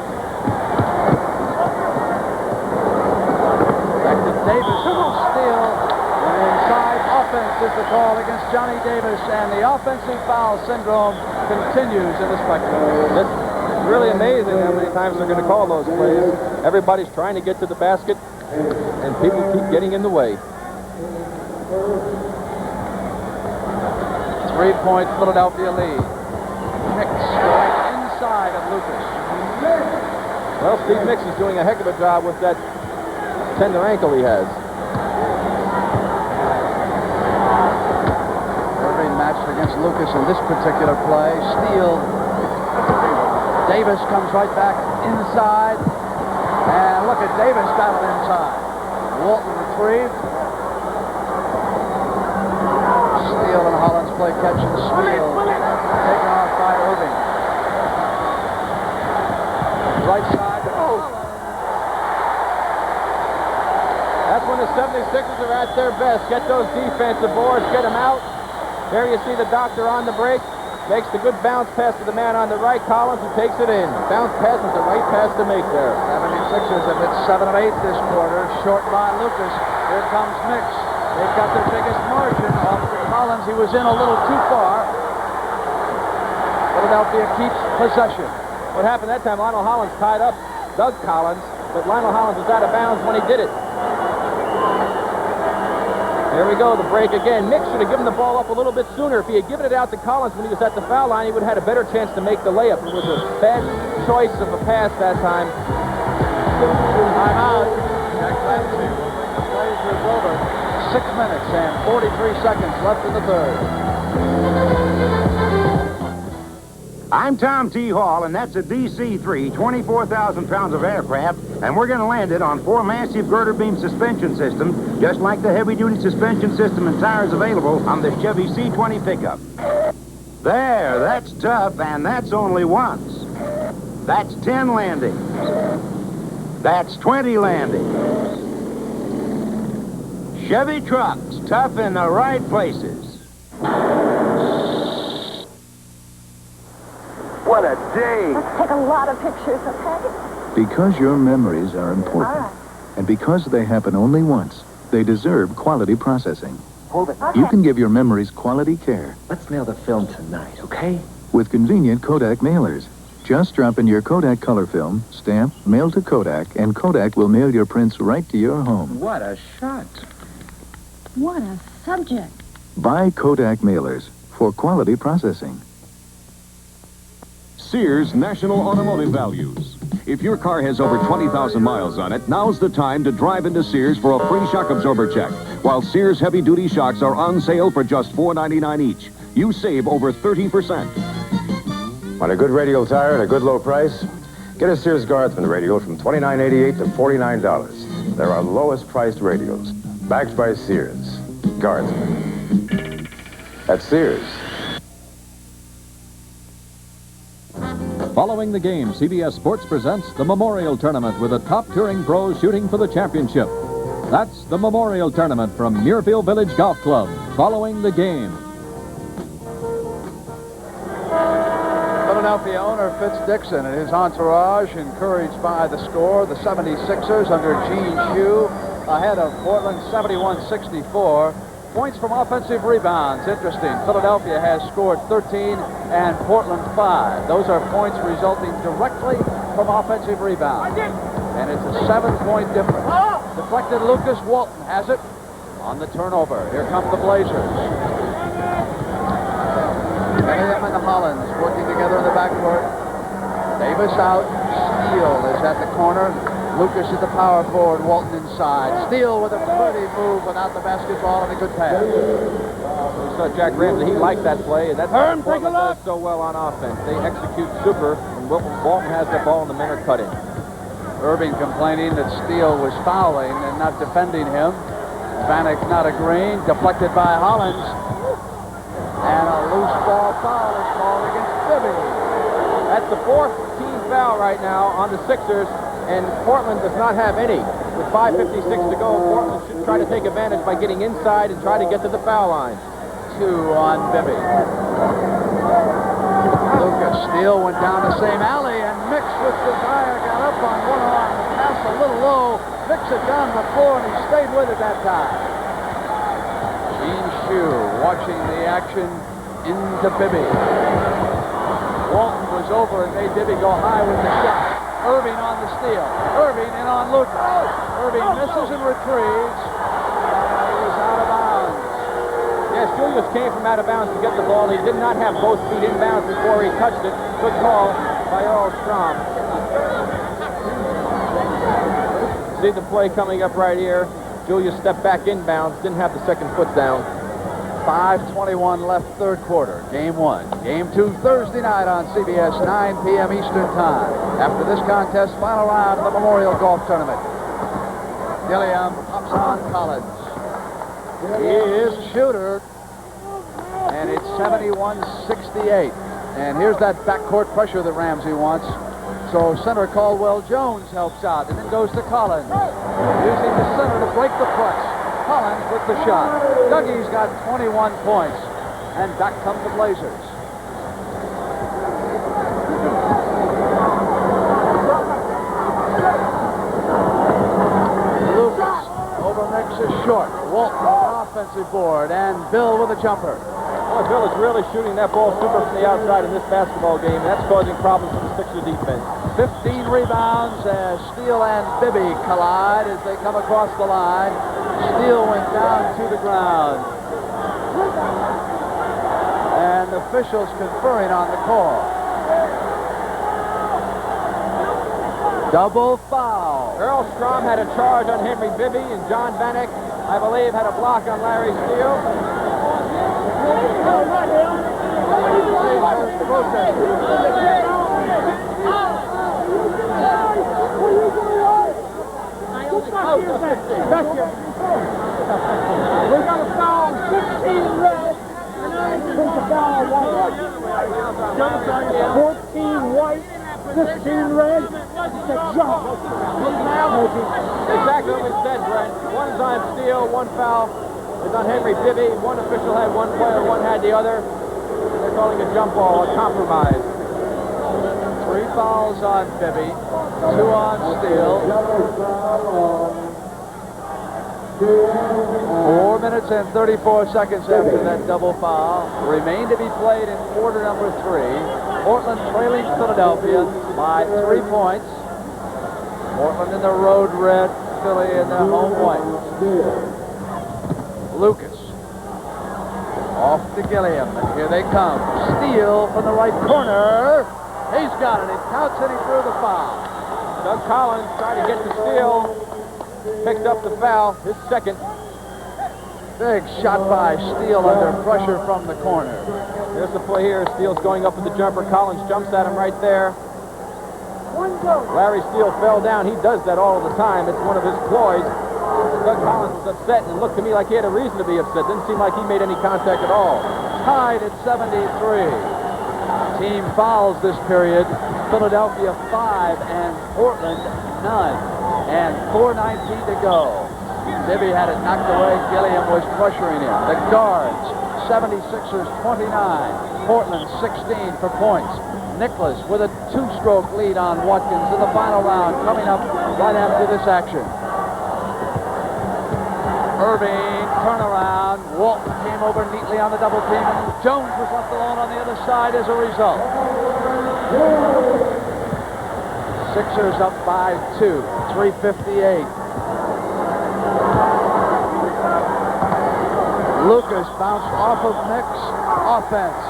Davis with the steal. And inside offense is the call against Johnny Davis, and the offensive foul syndrome continues in the Spectrum. It's really amazing how many times they're going to call those plays. Everybody's trying to get to the basket, and people keep getting in the way. 3-point Philadelphia lead. Mix going inside of Lucas. Well, Steve Mix is doing a heck of a job with that tender ankle he has. Erving matched against Lucas in this particular play. Steal. Davis comes right back inside. And look at Davis got it inside. Walton retrieved. Steele and Hollins play catch and steal. Taken off by Erving. Right side. Oh! That's when the 76ers are at their best. Get those defensive boards, get them out. There you see the doctor on the break. Makes the good bounce pass to the man on the right, Collins, who takes it in. Bounce pass is the right pass to make there. 76ers have hit 7 of 8 this quarter. Short by Lucas. Here comes Mix. They've got their biggest margin off to Collins. He was in a little too far. Philadelphia keeps possession. What happened that time, Lionel Hollins tied up Doug Collins, but Lionel Hollins was out of bounds when he did it. There we go, the break again. Mix should have given the ball up a little bit sooner. If he had given it out to Collins when he was at the foul line, he would have had a better chance to make the layup. It was a bad choice of a pass that time. Timeout. Jack Ramsey. The play is over. 6 minutes and 43 seconds left in the third. I'm Tom T. Hall, and that's a DC-3, 24,000 pounds of aircraft, and we're going to land it on 4 massive girder beam suspension systems, just like the heavy-duty suspension system and tires available on the Chevy C20 pickup. There, that's tough, and that's only once. That's 10 landings. That's 20 landings. Chevy trucks, tough in the right places. What a day! Let's take a lot of pictures, okay? Because your memories are important, and because they happen only once, they deserve quality processing. Hold it. Okay. You can give your memories quality care. Let's mail the film tonight, okay? With convenient Kodak mailers. Just drop in your Kodak color film, stamp, mail to Kodak, and Kodak will mail your prints right to your home. What a shot. What a subject. Buy Kodak mailers for quality processing. Sears National Automotive Values. If your car has over 20,000 miles on it, now's the time to drive into Sears for a free shock absorber check. While Sears heavy-duty shocks are on sale for just $4.99 each. You save over 30%. Want a good radial tire at a good low price? Get a Sears Guardsman radial from $29.88 to $49. They're our lowest priced radials. Backed by Sears. Guardsman. At Sears. Following the game, CBS Sports presents the Memorial Tournament with the top touring pros shooting for the championship. That's the Memorial Tournament from Muirfield Village Golf Club. Following the game. Philadelphia owner Fitz Dixon and his entourage, encouraged by the score, the 76ers under Gene Shue ahead of Portland 71-64. Points from offensive rebounds. Interesting. Philadelphia has scored 13 and Portland 5. Those are points resulting directly from offensive rebounds. And it's a 7-point difference. Deflected Lucas. Walton has it on the turnover. Here come the Blazers. Bellingham and Hollins working together in the backcourt. Davis out. Steele is at the corner. Lucas at the power forward, Walton inside. Steele with a pretty move without the basketball and a good pass. Jack Ramsey, he liked that play. And that's why Portland does so well on offense. They execute super, and Walton has the ball and the men are cutting. Erving complaining that Steele was fouling and not defending him. Vanek not agreeing. Deflected by Hollins. And a loose ball foul is called against Bibby. That's the 4th team foul right now on the Sixers. And Portland does not have any. With 5:56 to go, Portland should try to take advantage by getting inside and try to get to the foul line. 2 on Bibby. Lucas. Steele went down the same alley and mixed with desire. Got up on one arm. Pass a little low. fix-it down on the floor, and he stayed with it that time. Gene Shue watching the action into Bibby. Walton was over and made Bibby go high with the shot. Erving on the steal. Erving in on Lucas. Erving misses and retrieves. And he was out of bounds. Yes, Julius came from out of bounds to get the ball. He did not have both feet in bounds before he touched it. Good call by Earl Strom. See the play coming up right here. Julius stepped back inbounds, didn't have the second foot down. 5:21 left, third quarter. Game 1. Game 2 Thursday night on CBS, 9 p.m. Eastern Time. After this contest, final round of the Memorial Golf Tournament. Gilliam pops on Collins. He is a shooter. And it's 71-68. And here's that backcourt pressure that Ramsey wants. So center Caldwell Jones helps out and then goes to Collins. Using the center to break the press. Hollins with the shot. Dougie's got 21 points. And back come the Blazers. Lucas overmakes a short. Walton on the offensive board. And Bill with a jumper. Boy, Bill is really shooting that ball super from the outside in this basketball game. That's causing problems for the Sixer defense. 15 rebounds as Steele and Bibby collide as they come across the line. Steele went down to the ground. And officials conferring on the call. Double foul. Earl Strom had a charge on Henry Bibby, and John Vanek, I believe, had a block on Larry Steele. We got a foul, 15 red, and I think the foul 14 white, 15 red. It's a jump. Exactly what we said, Brent. One is on Steele, one foul is on Henry Bibby. One official had one player, one had the other. They're calling a jump ball, a compromise. 3 fouls on Bibby, 2 on Steele. 4 minutes and 34 seconds after that double foul. Remain to be played in quarter number 3. Portland trailing Philadelphia by 3 points. Portland in the road red, Philly in the home white. Lucas. Off to Gilliam, and here they come. Steele from the right corner. He's got it. It counts, and he threw the foul. Doug Collins tried to get to Steele. Picked up the foul, his second. Big shot by Steele under pressure from the corner. There's the play here. Steele's going up with the jumper. Collins jumps at him right there. Larry Steele fell down. He does that all the time. It's one of his ploys. Doug Collins was upset, and it looked to me like he had a reason to be upset. Didn't seem like he made any contact at all. Tied at 73. Team fouls this period. Philadelphia 5 and Portland none. And 4:19 to go. Bibby had it knocked away. Gilliam was pressuring him. The guards, 76ers 29. Portland 16 for points. Nicholas with a 2-stroke lead on Watkins in the final round coming up right after this action. Erving, turnaround. Walton came over neatly on the double team, and Jones was left alone on the other side as a result. Sixers up by 2, 3:58. Lucas bounced off of Nick's offense.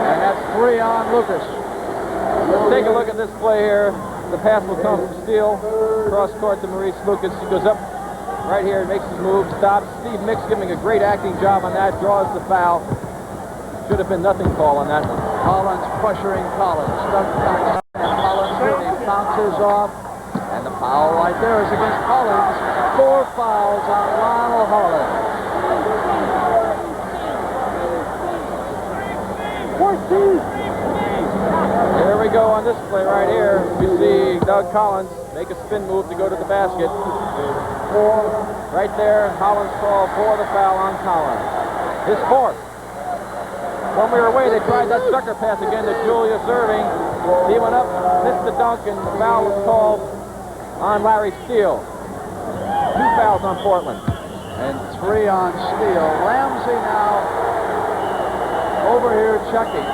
And that's 3 on Lucas. Let's take a look at this play here. The pass will come from Steele. Cross court to Maurice Lucas. He goes up right here, makes his move, stops. Steve Mix giving a great acting job on that, draws the foul. Should have been nothing call on that one. Hollins pressuring Collins. Stuck back and Hollins really bounces off. And the foul right there is against Hollins. 4 fouls on Lionel Hollins. 14. Here we go on this play right here. We see Doug Collins make a spin move to go to the basket. Right there, Hollins called for the foul on Collins. His 4th. When we were away, they tried that sucker pass again to Julius Erving. He went up, missed the dunk, and the foul was called on Larry Steele. 2 fouls on Portland. And 3 on Steele. Ramsey now over here checking.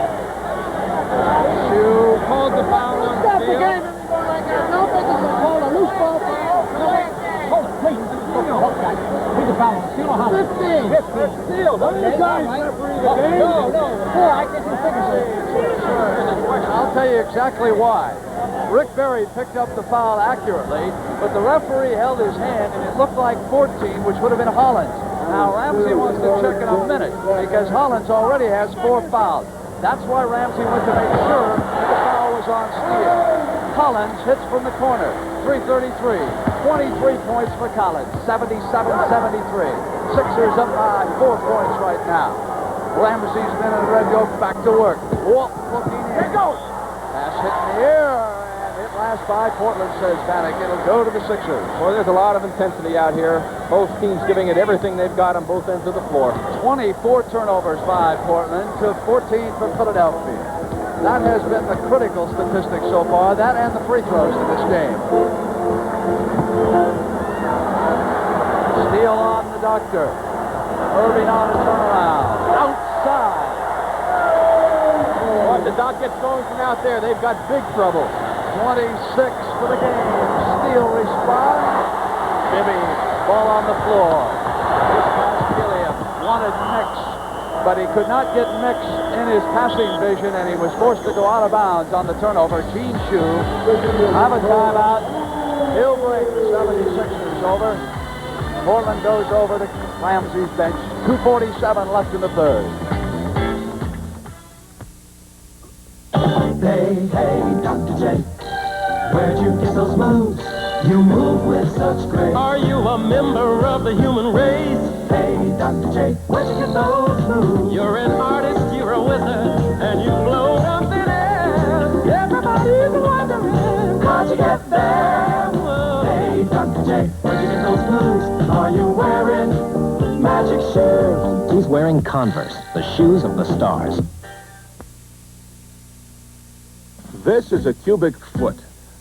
Shue called the foul on Stop the Steele. game. Don't think it's a hold a loose ball foul. Hold it, please. Read the foul. Steele or Hollins? 15. Steele. What are you guys referee the game? No. I guess you figure. I'll tell you exactly why. Rick Berry picked up the foul accurately, but the referee held his hand, and it looked like 14, which would have been Hollins. Now, Ramsey wants to check in a minute, because Hollins already has 4 fouls. That's why Ramsey went to make sure that the foul was on Steele. Hollins hits from the corner, 3:33. 23 points for Collins, 77-73. Sixers up by 4 points right now. Ramsey's men in red go back to work. Walton looking in. Here goes. Pass hit in the air, and it lasts by Portland, says Bannock. It'll go to the Sixers. Well, there's a lot of intensity out here. Both teams giving it everything they've got on both ends of the floor. 24 turnovers by Portland to 14 for Philadelphia. That has been the critical statistic so far, that and the free throws in this game. Steele on the doctor. Erving on a turnaround. Outside. Well, if the Doc gets going from out there, they've got big trouble. 26 for the game. Steele responds. Bibby, ball on the floor. This pass Gilliam wanted Mix, but he could not get Mix in his passing vision, and he was forced to go out of bounds on the turnover. Gene Shue have a timeout. He'll break the 76ers over. Portland goes over to Ramsey's bench. 2:47 left in the third. Hey, Dr. J, where'd you get so smooth? You move with such grace. Are you a member of the human race? Hey, Dr. J, where'd you get those moves? You're an artist, you're a wizard, and you blow up in air. Everybody's wondering how'd you get there? Whoa. Hey, Dr. J, where'd you get those moves? Are you wearing magic shoes? He's wearing Converse, the shoes of the stars. This is a cubic foot.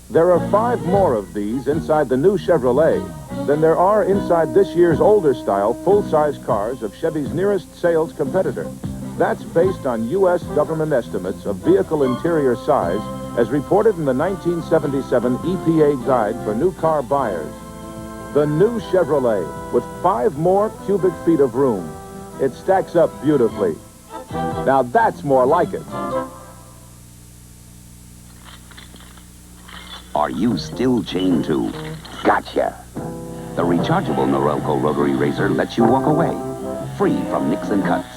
There are 5 more of these inside the new Chevrolet than there are inside this year's older style full-size cars of Chevy's nearest sales competitor. That's based on U.S. government estimates of vehicle interior size as reported in the 1977 EPA Guide for New Car Buyers. The new Chevrolet with 5 more cubic feet of room. It stacks up beautifully. Now that's more like it. Are you still chained to? Gotcha. The rechargeable Norelco rotary razor lets you walk away, free from nicks and cuts.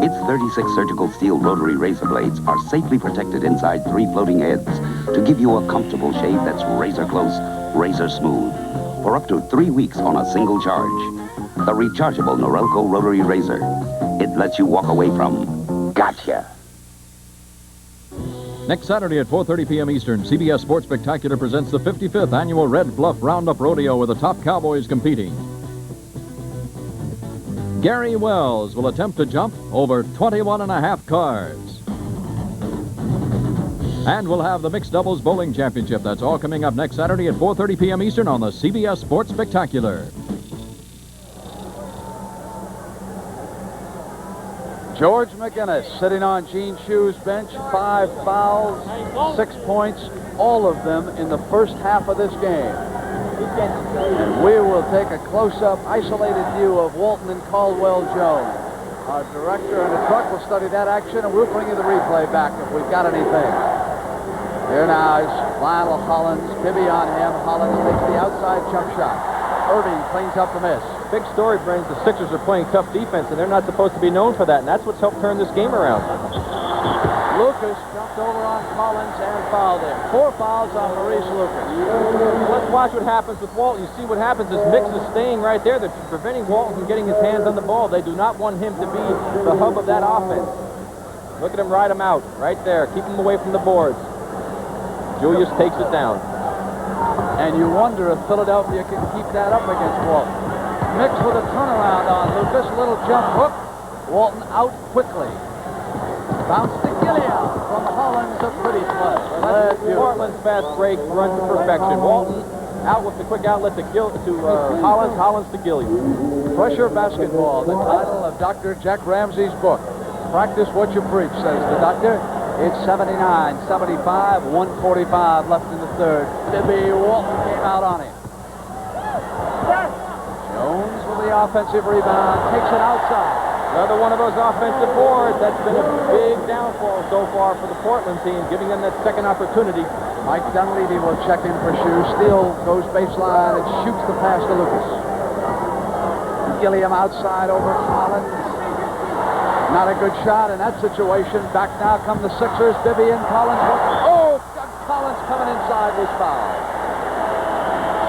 Its 36 surgical steel rotary razor blades are safely protected inside 3 floating heads to give you a comfortable shave that's razor close, razor smooth, for up to 3 weeks on a single charge. The rechargeable Norelco rotary razor. It lets you walk away from gotcha. Next Saturday at 4:30 p.m. Eastern, CBS Sports Spectacular presents the 55th annual Red Bluff Roundup Rodeo with the top cowboys competing. Gary Wells will attempt to jump over 21.5 cars. And we'll have the Mixed Doubles Bowling Championship. That's all coming up next Saturday at 4:30 p.m. Eastern on the CBS Sports Spectacular. George McGinnis sitting on Gene Shue's bench. 5 fouls, 6 points, all of them in the first half of this game. And we will take a close-up, isolated view of Walton and Caldwell Jones. Our director in the truck will study that action, and we'll bring you the replay back if we've got anything. Here now is Lionel Hollins. Bibby on him. Hollins takes the outside jump shot. Erving cleans up the miss. Big story, Brains. The Sixers are playing tough defense, and they're not supposed to be known for that, and that's what's helped turn this game around. Lucas jumped over on Collins and fouled him. 4 fouls on Maurice Lucas. Let's watch what happens with Walton. You see what happens is Mix is staying right there. They're preventing Walton from getting his hands on the ball. They do not want him to be the hub of that offense. Look at him ride him out right there. Keep him away from the boards. Julius takes it down. And you wonder if Philadelphia can keep that up against Walton. Mix with a turnaround on Lucas. Little jump hook. Walton out quickly. Bounce to Gilliam. Gilliam from Hollins, a pretty play. That's Portland's fast break run to perfection. Walton out with the quick outlet to Hollins, Hollins to Gilliam. Pressure basketball, the title of Dr. Jack Ramsey's book. Practice what you preach, says the doctor. It's 79-75, 1:45 left in the third. Bibby Walton came out on him. Jones with the offensive rebound, takes it outside. Another one of those offensive boards. That's been a big downfall so far for the Portland team, giving them that second opportunity. Mike Dunleavy will check in for shoes. Steele goes baseline and shoots the pass to Lucas. Gilliam outside over Hollins. Not a good shot in that situation. Back now come the Sixers. Bibby and Collins. Oh, Collins coming inside was fouled.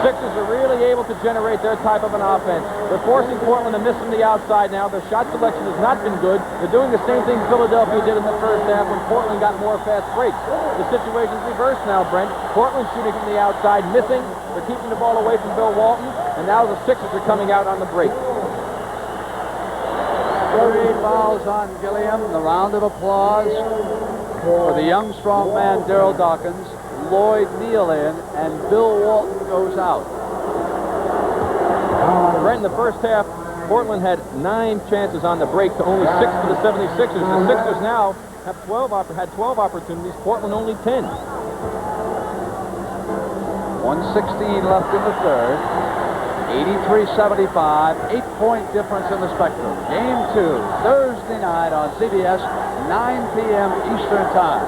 Sixers are really able to generate their type of an offense. They're forcing Portland to miss from the outside now. Their shot selection has not been good. They're doing the same thing Philadelphia did in the first half when Portland got more fast breaks. The situation's reversed now, Brent. Portland shooting from the outside, missing. They're keeping the ball away from Bill Walton. And now the Sixers are coming out on the break. 3 fouls on Gilliam. The round of applause for the young, strong man, Darryl Dawkins. Lloyd Neal in, and Bill Walton goes out. Right in the first half, Portland had 9 chances on the break to only 6 for the 76ers. The Sixers now have had 12 opportunities. Portland only 10. 1:16 left in the third. 83-75, 8-point difference in the Spectrum. Game 2, Thursday night on CBS, 9 p.m. Eastern Time.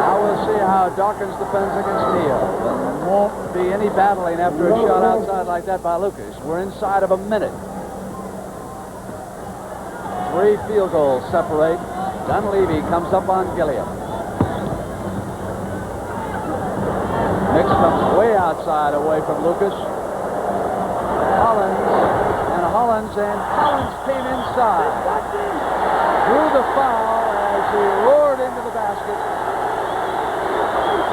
Now we'll see how Dawkins defends against Neal. There won't be any battling after a shot outside like that by Lucas. We're inside of a minute. 3 field goals separate. Dunleavy comes up on Gilliam. Nix comes way outside away from Lucas. Hollins came inside. Drew the foul as he roared into the basket.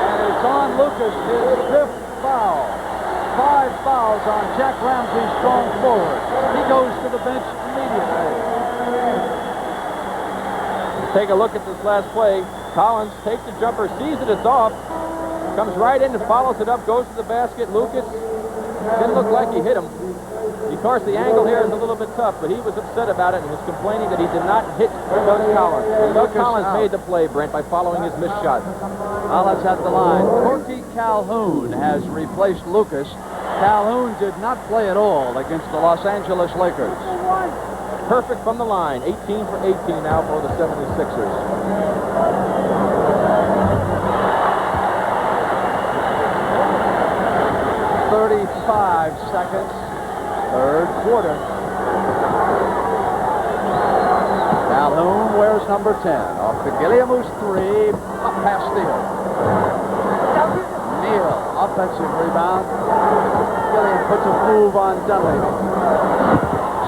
And it's on Lucas, his 5th foul. 5 fouls on Jack Ramsey's strong forward. He goes to the bench immediately. Take a look at this last play. Collins takes the jumper, sees it, it's off. Comes right in and follows it up, goes to the basket. Lucas didn't look like he hit him. Of course, the angle here is a little bit tough, but he was upset about it and was complaining that he did not hit Doug Collins. Doug Collins made the play, Brent, by following his missed shot. Collins at the line. Corky Calhoun has replaced Lucas. Calhoun did not play at all against the Los Angeles Lakers. Perfect from the line. 18 for 18 now for the 76ers. 35 seconds, third quarter. Calhoun wears number 10. Off to Gilliam, who's 3. Up past Steele. Neal, offensive rebound. Gilliam puts a move on Dunleavy.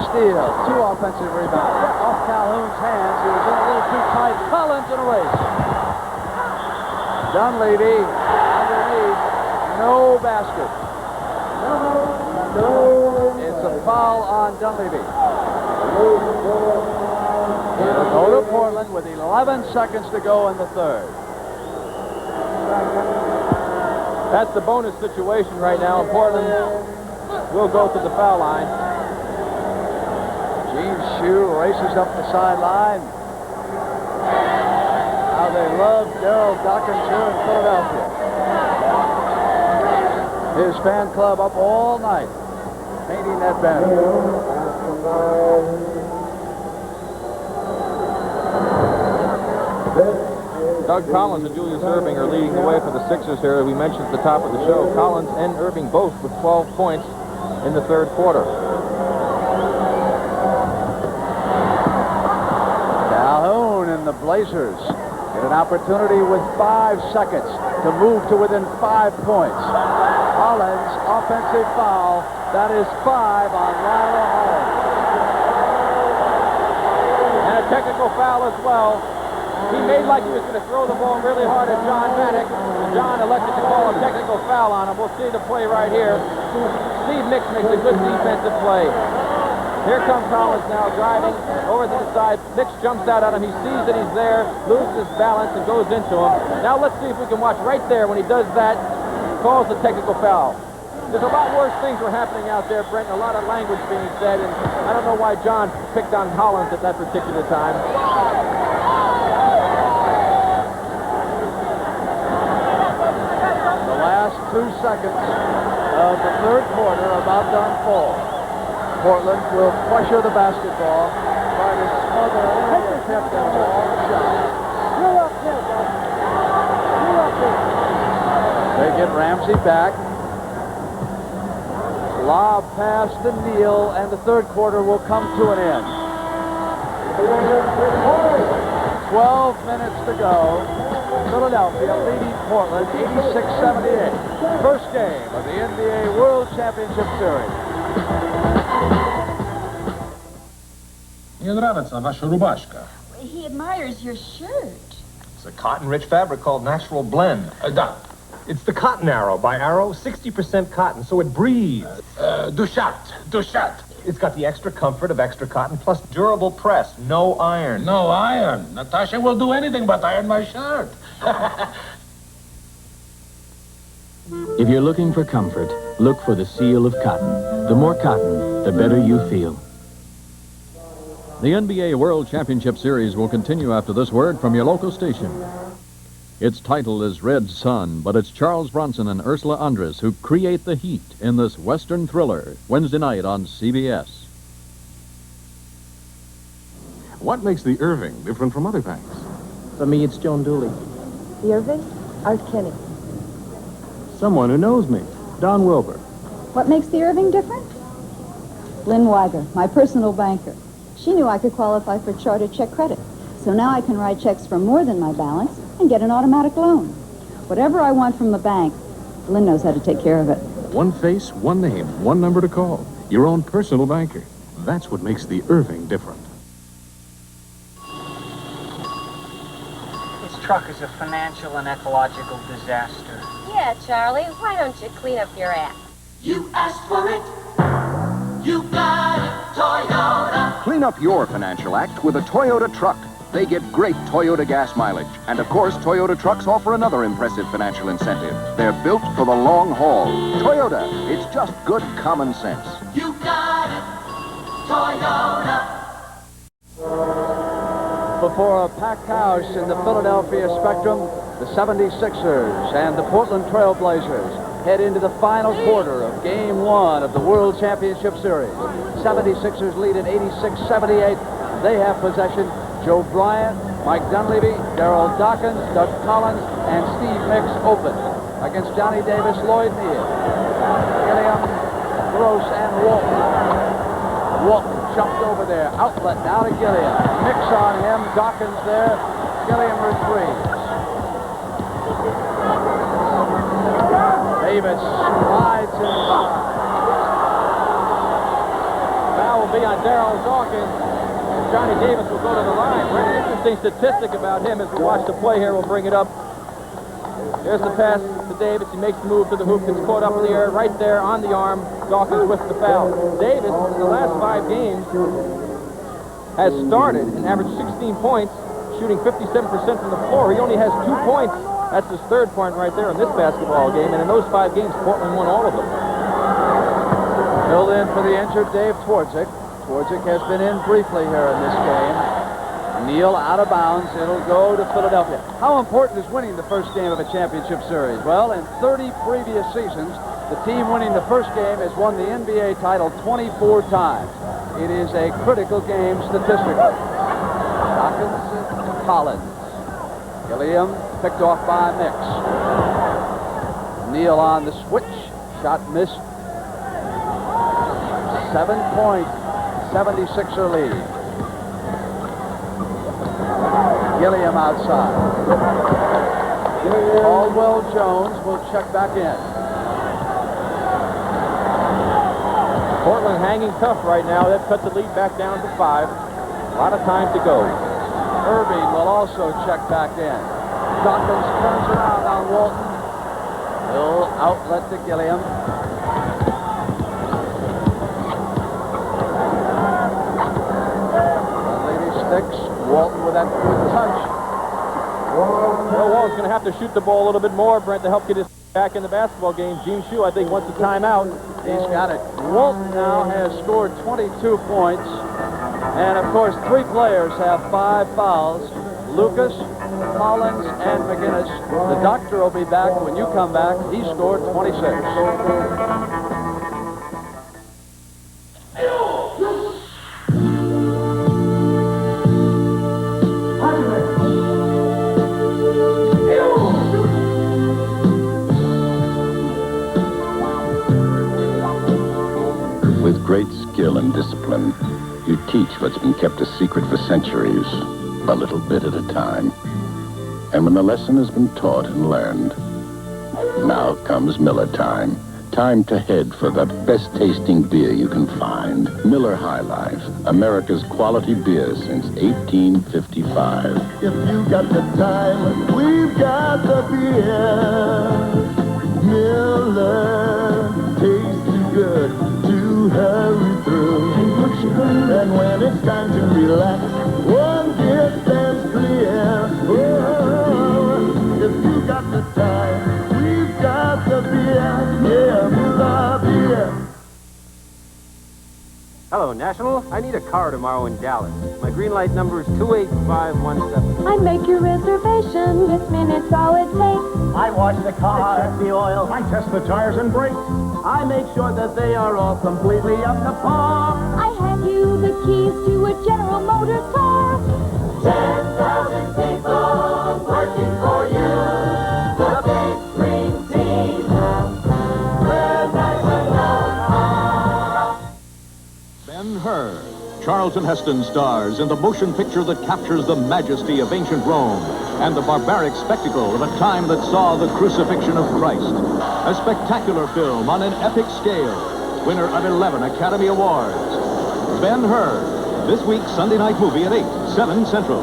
Steele, 2 offensive rebounds. Off Calhoun's hands. He was in a little too tight. Collins in a race. Dunleavy underneath. No basket. It's a foul on Dunleavy. It'll go to Portland with 11 seconds to go in the third. That's the bonus situation right now, and Portland will go to the foul line. Gene Shue races up the sideline. How they love Darryl Dawkins here in Philadelphia. His fan club up all night, painting that banner. Doug Collins and Julius Erving are leading the way for the Sixers here. We mentioned at the top of the show, Collins and Erving both with 12 points in the third quarter. Calhoun and the Blazers get an opportunity with 5 seconds to move to within 5 points. Hollins, offensive foul. That is 5 on Lionel Hollins. And a technical foul as well. He made like he was going to throw the ball really hard at John Maddox. And John elected to call a technical foul on him. We'll see the play right here. Steve Nicks makes a good defensive play. Here comes Hollins now driving over to the side. Mix jumps out at him. He sees that he's there, loses his balance, and goes into him. Now let's see if we can watch right there when he does that. Calls the technical foul. There's a lot worse things were happening out there, Brent, and a lot of language being said, and I don't know why John picked on Hollins at that particular time. The last 2 seconds of the third quarter are about to unfold. Portland will pressure the basketball, try to smother any attempt at a long shot. They get Ramsey back. Lob pass to Neal, and the third quarter will come to an end. 12 minutes to go. Philadelphia leading Portland 86-78. First game of the NBA World Championship Series. Мне нравится ваша рубашка. He admires your shirt. It's a cotton-rich fabric called Natural Blend. Да. It's the Cotton Arrow by Arrow, 60% cotton, so it breathes. Dushat. It's got the extra comfort of extra cotton, plus durable press, no iron. No iron. Natasha will do anything but iron my shirt. If you're looking for comfort, look for the seal of cotton. The more cotton, the better you feel. The NBA World Championship Series will continue after this word from your local station. Its title is Red Sun, but it's Charles Bronson and Ursula Andress who create the heat in this Western thriller, Wednesday night on CBS. What makes the Erving different from other banks? For me, it's Joan Dooley. The Erving? Art Kenny. Someone who knows me, Don Wilbur. What makes the Erving different? Lynn Weiger, my personal banker. She knew I could qualify for charter check credit. So now I can write checks for more than my balance and get an automatic loan. Whatever I want from the bank, Lynn knows how to take care of it. One face, one name, one number to call. Your own personal banker. That's what makes the Erving different. This truck is a financial and ecological disaster. Yeah, Charlie, why don't you clean up your act? You asked for it. You got it, Toyota. Clean up your financial act with a Toyota truck. They get great Toyota gas mileage. And of course, Toyota trucks offer another impressive financial incentive. They're built for the long haul. Toyota, it's just good common sense. You got it, Toyota. Before a packed house in the Philadelphia Spectrum, the 76ers and the Portland Trailblazers head into the final quarter of Game 1 of the World Championship Series. 76ers lead at 86-78. They have possession. Joe Bryant, Mike Dunleavy, Darryl Dawkins, Doug Collins, and Steve Mix open. Against Johnny Davis, Lloyd Neal, Gilliam, Gross, and Walton. Walton jumped over there. Outlet now to Gilliam. Mix on him. Dawkins there. Gilliam retrieves. Davis slides inside. Foul will be on Darryl Dawkins. Johnny Davis will go to the line. Very interesting statistic about him as we watch the play here. We'll bring it up. There's the pass to Davis. He makes the move to the hoop. Gets caught up in the air right there on the arm. Dawkins with the foul. Davis, in the last 5 games, has started and averaged 16 points, shooting 57% from the floor. He only has 2 points. That's his 3rd point right there in this basketball game. And in those 5 games, Portland won all of them. Filled in for the injured Dave Twardzik. Twardzik has been in briefly here in this game. Neal out of bounds. It'll go to Philadelphia. How important is winning the first game of a championship series? Well, in 30 previous seasons, the team winning the first game has won the NBA title 24 times. It is a critical game statistically. Dawkins and Hollins. Gilliam picked off by Mix. Neal on the switch. Shot missed. 7-point 76er lead. Gilliam outside. Caldwell Jones will check back in. Portland hanging tough right now. They've cut the lead back down to 5. A lot of time to go. Erving will also check back in. Dawkins turns around on Walton. He'll outlet to Gilliam. Walton with that good touch. Well, Walton's going to have to shoot the ball a little bit more, Brent, to help get his back in the basketball game. Gene Shue, I think, wants a timeout. He's got it. Walton now has scored 22 points. And, of course, 3 players have 5 fouls. Lucas, Hollins, and McGinnis. The doctor will be back when you come back. He scored 26. With great skill and discipline, you teach what's been kept a secret for centuries, a little bit at a time. And when the lesson has been taught and learned, now comes Miller time. Time to head for the best-tasting beer you can find. Miller High Life, America's quality beer since 1855. If you got the time, we've got the beer. Miller tastes too good to hurry through. And when it's time to relax, one beer stands clear. Oh, if you got the time, we've got the beer. Yeah, Miller beer. Hello, National. I need a car tomorrow in Dallas. My green light number is 28517. I make your reservation. 6 minutes all it takes. I wash the car, check the oil. I test the tires and brakes. I make sure that they are all completely up to par. I hand you the keys to a General Motors car. 10,000 people working for you. The big green team. We're nice and loud. Ben-Hur. Charlton Heston stars in the motion picture that captures the majesty of ancient Rome and the barbaric spectacle of a time that saw the crucifixion of Christ. A spectacular film on an epic scale. Winner of 11 Academy Awards. Ben-Hur. This week's Sunday night movie at 8, 7 Central.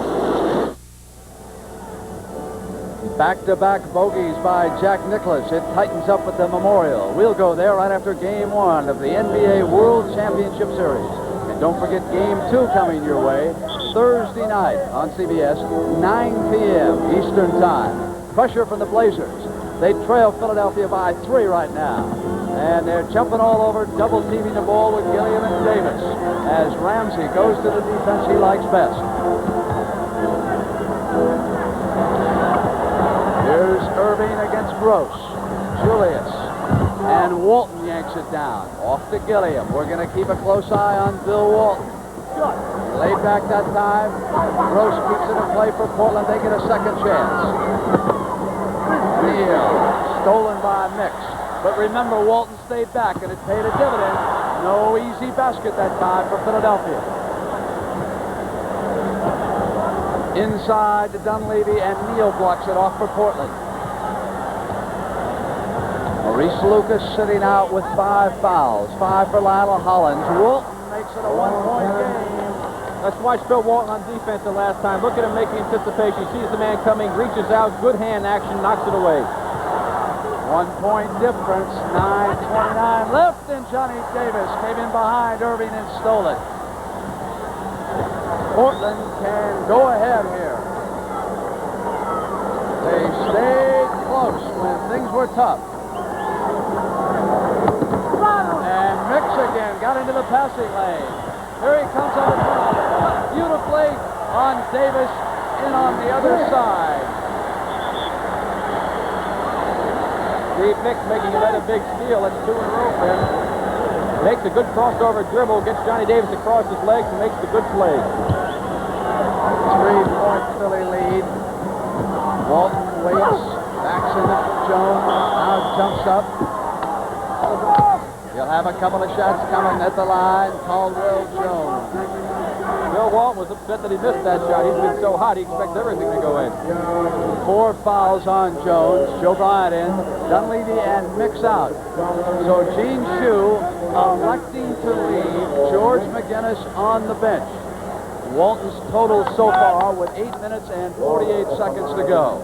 Back-to-back bogeys by Jack Nicklaus. It tightens up at the Memorial. We'll go there right after Game 1 of the NBA World Championship Series. And don't forget Game 2 coming your way Thursday night on CBS, 9 p.m. Eastern Time. Pressure from the Blazers. They trail Philadelphia by 3 right now. And they're jumping all over, double-teaming the ball with Gilliam and Davis as Ramsey goes to the defense he likes best. Here's Erving against Gross. Julius. And Walton yanks it down. Off to Gilliam. We're going to keep a close eye on Bill Walton. Laid back that time. Gross keeps it in play for Portland. They get a second chance. Neal. Stolen by Mix. But remember, Walton stayed back, and it paid a dividend. No easy basket that time for Philadelphia. Inside to Dunleavy, and Neal blocks it off for Portland. Maurice Lucas sitting out with 5 fouls. 5 for Lionel Hollins. Walton makes it a 1-point game. Let's watch Bill Walton on defense the last time. Look at him making anticipation. Sees the man coming, reaches out, good hand action, knocks it away. 1-point difference, 9:29 left, and Johnny Davis came in behind Erving and stole it. Portland can go ahead here. They stayed close when things were tough. And Mix again got into the passing lane. Here he comes on the turnover. Beautifully on Davis, in on the other side. Steve Mix making another big steal. That's 2 in a row for him. Makes a good crossover dribble, gets Johnny Davis across his legs, and makes the good play. 3-point Philly lead. Walton waits, backs into Jones, now jumps up. He'll have a couple of shots coming at the line. Caldwell, Jones. Bill Walton was upset that he missed that shot. He's been so hot, he expects everything to go in. 4 fouls on Jones. Joe Bryant in. Dunleavy and Mix out. So Gene Shue electing to leave George McGinnis on the bench. Walton's total so far with 8 minutes and 48 seconds to go.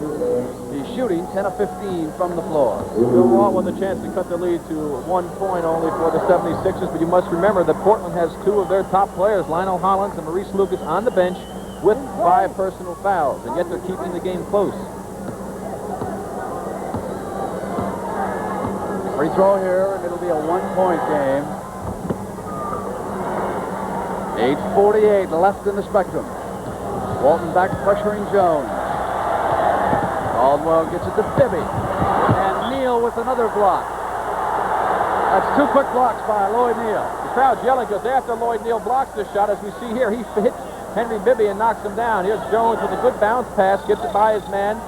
He's shooting 10 of 15 from the floor. Bill Walton with a chance to cut the lead to 1 point only for the 76ers, but you must remember that Portland has 2 of their top players, Lionel Hollins and Maurice Lucas, on the bench. with 5 personal fouls, and yet they're keeping the game close. Free throw here, and it'll be a 1-point game. 8:48 left in the Spectrum. Walton back pressuring Jones. Caldwell gets it to Bibby. And Neal with another block. That's 2 quick blocks by Lloyd Neal. The crowd's yelling because after Lloyd Neal blocks the shot, as we see here, he hits Henry Bibby and knocks him down. Here's Jones with a good bounce pass, gets it by his man.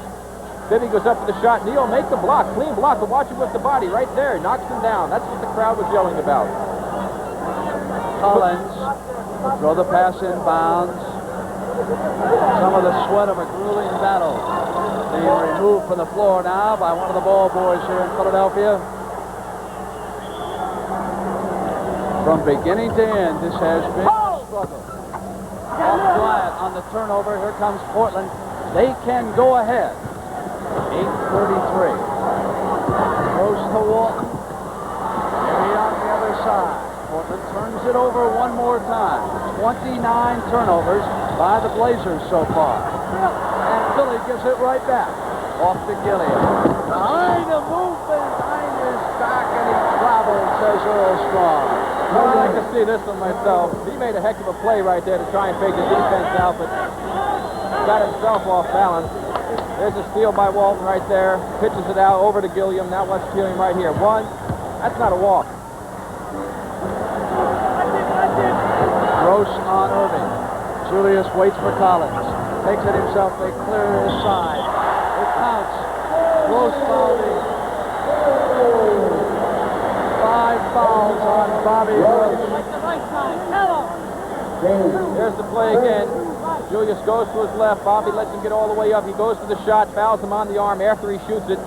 Bibby goes up for the shot. Neal makes the block, clean block, but watch him with the body right there. He knocks him down. That's what the crowd was yelling about. Hollins will throw the pass inbounds. Some of the sweat of a grueling battle being removed from the floor now by one of the ball boys here in Philadelphia. From beginning to end, this has been a struggle. Off Bryant on the turnover. Here comes Portland. They can go ahead. 8:33. Close to Walton. Maybe on the other side. Portland turns it over one more time. 29 turnovers by the Blazers so far. And Philly gives it right back. Off to Gilliam. Behind the movement. Behind his back, and he traveled, says Earl Strong. I'd like to see this one myself. He made a heck of a play right there to try and fake the defense out, but got himself off balance. There's a steal by Walton right there. Pitches it out over to Gilliam. Now watch Gilliam right here. One. That's not a walk. Gross on Erving. Julius waits for Collins. Takes it himself. They clear his side. It counts. Gross fouling. 5 fouls on Bobby Gross. There's the play again. Julius goes to his left. Bobby lets him get all the way up. He goes for the shot, fouls him on the arm after he shoots it.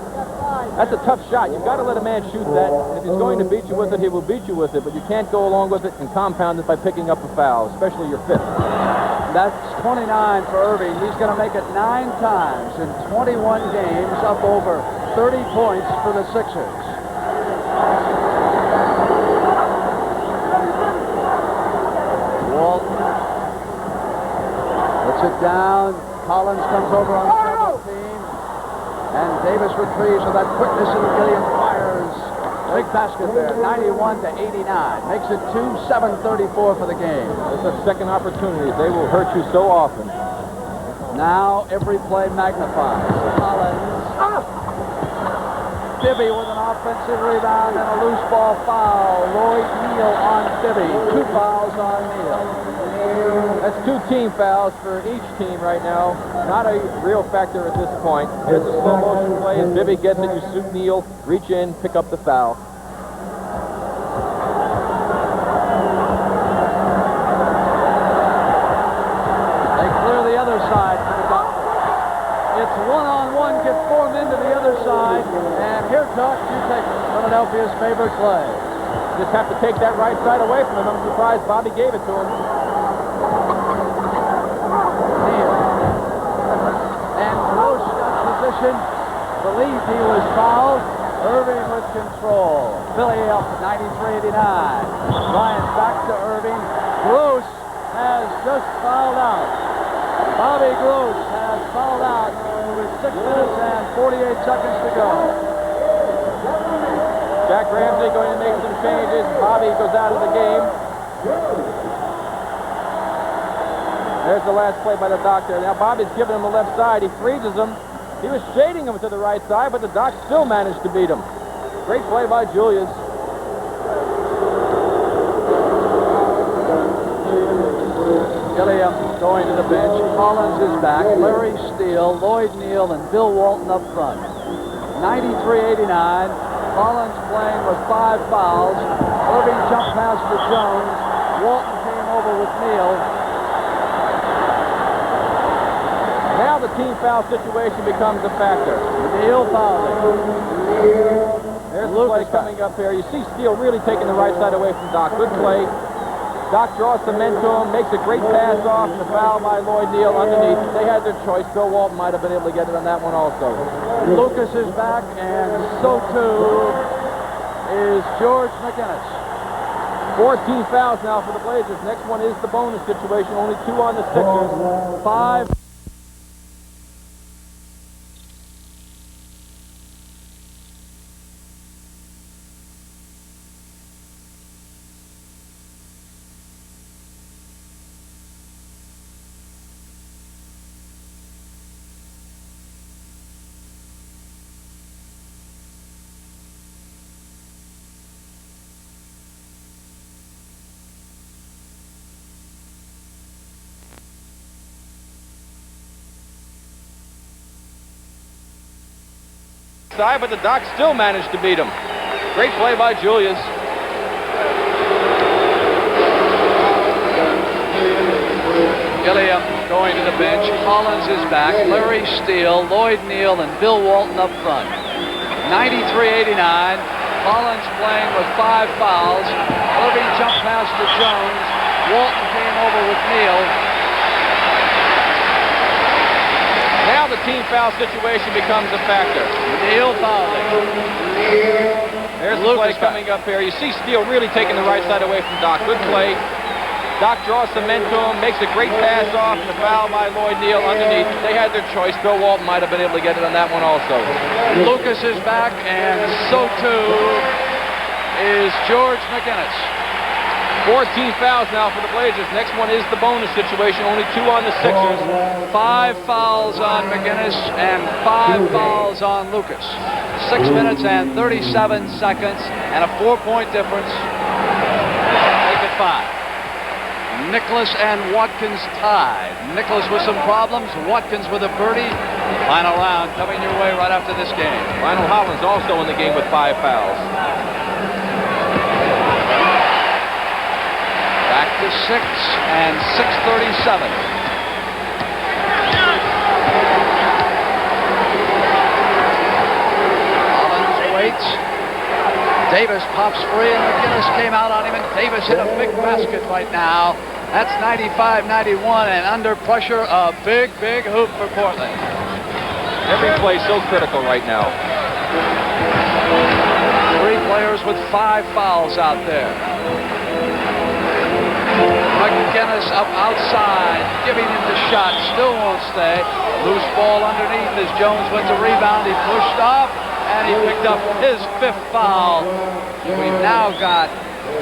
That's a tough shot. You've got to let a man shoot that. And if he's going to beat you with it, he will beat you with it. But you can't go along with it and compound it by picking up a foul, especially your 5th. That's 29 for Erving. He's going to make it 9 times in 21 games, up over 30 points for the Sixers. Walton puts it down. Collins comes over on 17. And Davis retrieves with that quickness, and Gilliam fires. Big basket there, 91-89. Makes it 2-7-34 for the game. It's a second opportunity. They will hurt you so often. Now every play magnified. Hollins. Bibby with an offensive rebound and a loose ball foul. Lloyd Neal on Bibby. 2 fouls on Neal. That's 2 team fouls for each team right now. Not a real factor at this point. Here's a slow motion play, and Bibby gets it. You shoot Neal, reach in, pick up the foul. They clear the other side for the Doctor. It's one-on-one, get 4 men to the other side, and here Chuck, you take Philadelphia's favorite play. Just have to take that right side away from him. I'm surprised Bobby gave it to him. Believed he was fouled. Erving with control. Philly up 93-89. Bryant back to Erving. Gross has just fouled out. Bobby Gross has fouled out with 6 minutes and 48 seconds to go. Jack Ramsey going to make some changes. Bobby goes out of the game. There's the last play by the Doctor. Now Bobby's giving him the left side. He freezes him. He was shading him to the right side, but the Doc still managed to beat him. Great play by Julius. Gilliam going to the bench. Hollins is back. Larry Steele, Lloyd Neal, and Bill Walton up front. 93-89. Hollins playing with 5 fouls. Erving jumped pass to Jones. Walton came over with Neal. Now the team foul situation becomes a factor. Neal fouled it. There's the play coming up here. You see Steele really taking the right side away from Doc. Good play. Doc draws some men to him, makes a great pass off, and the foul by Lloyd Neal underneath. They had their choice. Bill Walton might have been able to get it on that one also. Lucas is back, and so too is George McGinnis. 14 fouls now for the Blazers. Next one is the bonus situation. Only 2 on the Sixers. 5. Side, but the Docs still managed to beat him. Great play by Julius. Gilliam going to the bench. Hollins is back. Larry Steele, Lloyd Neal, and Bill Walton up front. 93-89. Hollins playing with 5 fouls. Erving jumped past to Jones. Walton came over with Neal. Now the team foul situation becomes a factor. Neal fouling. There's the play coming up here. You see Steele really taking the right side away from Doc. Good play. Doc draws some men to him, makes a great pass off, and the foul by Lloyd Neal underneath. They had their choice. Bill Walton might have been able to get it on that one also. Lucas is back, and so too is George McGinnis. 14 fouls now for the Blazers. Next one is the bonus situation. Only 2 on the Sixers. 5 fouls on McGinnis and 5 fouls on Lucas. 6 minutes and 37 seconds and a 4-point difference. Make it 5. Nicholas and Watkins tied. Nicholas with some problems. Watkins with a birdie. Final round coming your way right after this game. Lionel Hollins also in the game with 5 fouls. Back to 6 and 6:37. Hollins waits. Davis pops free, and McGinnis came out on him, and Davis hit a big basket right now. That's 95-91, and under pressure, a big, big hoop for Portland. Every play so critical right now. 3 players with 5 fouls out there. McGinnis up outside, giving him the shot, still won't stay. Loose ball underneath as Jones went to rebound. He pushed off, and he picked up his 5th foul. We've now got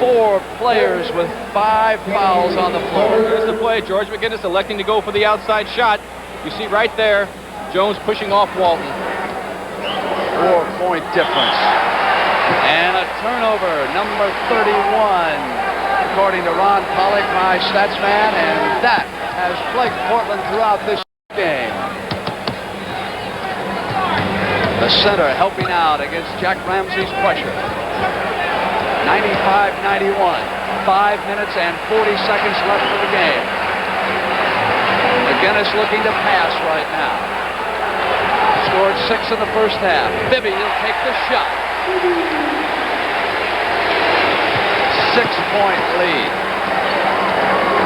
4 players with 5 fouls on the floor. Here's the play. George McGinnis electing to go for the outside shot. You see right there, Jones pushing off Walton. 4-point difference. And a turnover, number 31. According to Ron Pollock, my stats man, and that has plagued Portland throughout this game. The center helping out against Jack Ramsey's pressure. 95-91. 5 minutes and 40 seconds left for the game. McGinnis looking to pass right now. Scored 6 in the first half. Bibby will take the shot. 6-point lead.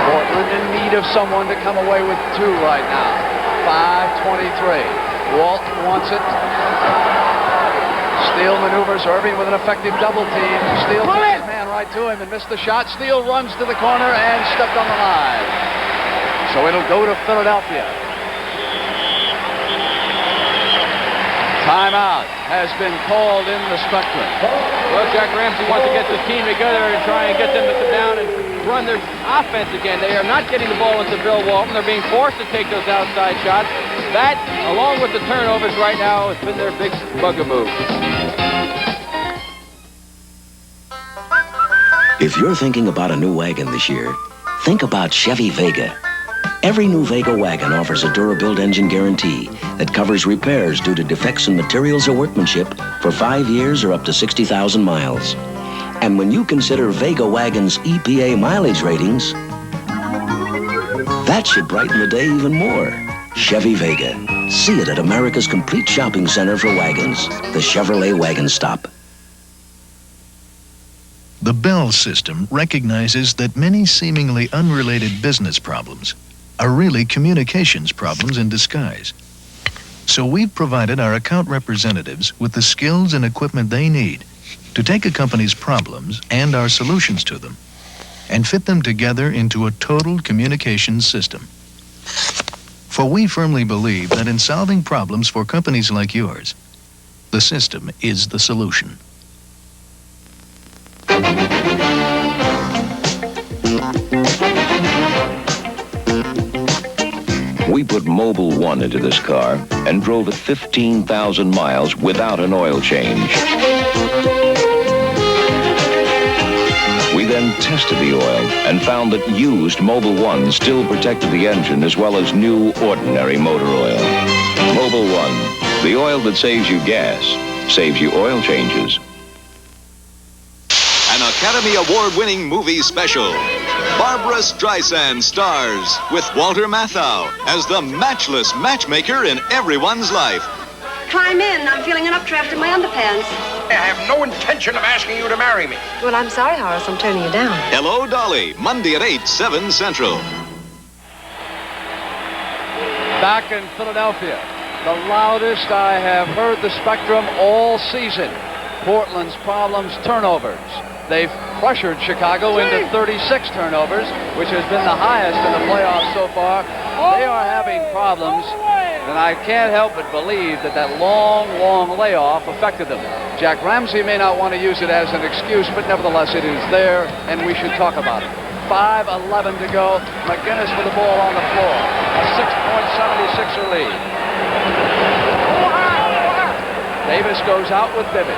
Portland in need of someone to come away with 2 right now. 5:23. Walton wants it. Steele maneuvers Erving with an effective double team. Steele puts his man right to him and missed the shot. Steele runs to the corner and stepped on the line. So it'll go to Philadelphia. Timeout has been called in the Spectrum. Well, Jack Ramsey wants to get the team together and try and get them to sit down and run their offense again. They are not getting the ball into Bill Walton. They're being forced to take those outside shots. That, along with the turnovers right now, has been their big bugaboo. If you're thinking about a new wagon this year, think about Chevy Vega. Every new Vega wagon offers a Durabuild engine guarantee that covers repairs due to defects in materials or workmanship for 5 years or up to 60,000 miles. And when you consider Vega wagon's EPA mileage ratings, that should brighten the day even more. Chevy Vega. See it at America's complete shopping center for wagons, the Chevrolet Wagon Stop. The Bell system recognizes that many seemingly unrelated business problems are really communications problems in disguise. So we've provided our account representatives with the skills and equipment they need to take a company's problems and our solutions to them, and fit them together into a total communications system. For we firmly believe that in solving problems for companies like yours, the system is the solution. We put Mobil 1 into this car and drove it 15,000 miles without an oil change. We then tested the oil and found that used Mobil 1 still protected the engine as well as new ordinary motor oil. Mobil 1, the oil that saves you gas, saves you oil changes. An Academy Award-winning movie special. Barbara Streisand stars with Walter Matthau as the matchless matchmaker in everyone's life. Climb in. I'm feeling an updraft in my underpants. I have no intention of asking you to marry me. Well, I'm sorry, Horace. I'm turning you down. Hello, Dolly. Monday at 8, 7 Central. Back in Philadelphia, the loudest I have heard the spectrum all season. Portland's problems, turnovers. They've pressured Chicago into 36 turnovers, which has been the highest in the playoffs so far. They are having problems, and I can't help but believe that that long layoff affected them. Jack Ramsey may not want to use it as an excuse, but nevertheless it is there, and we should talk about it. 5:11 to go. McGinnis with the ball on the floor. A 6-point 76er lead. Davis goes out with Bibby.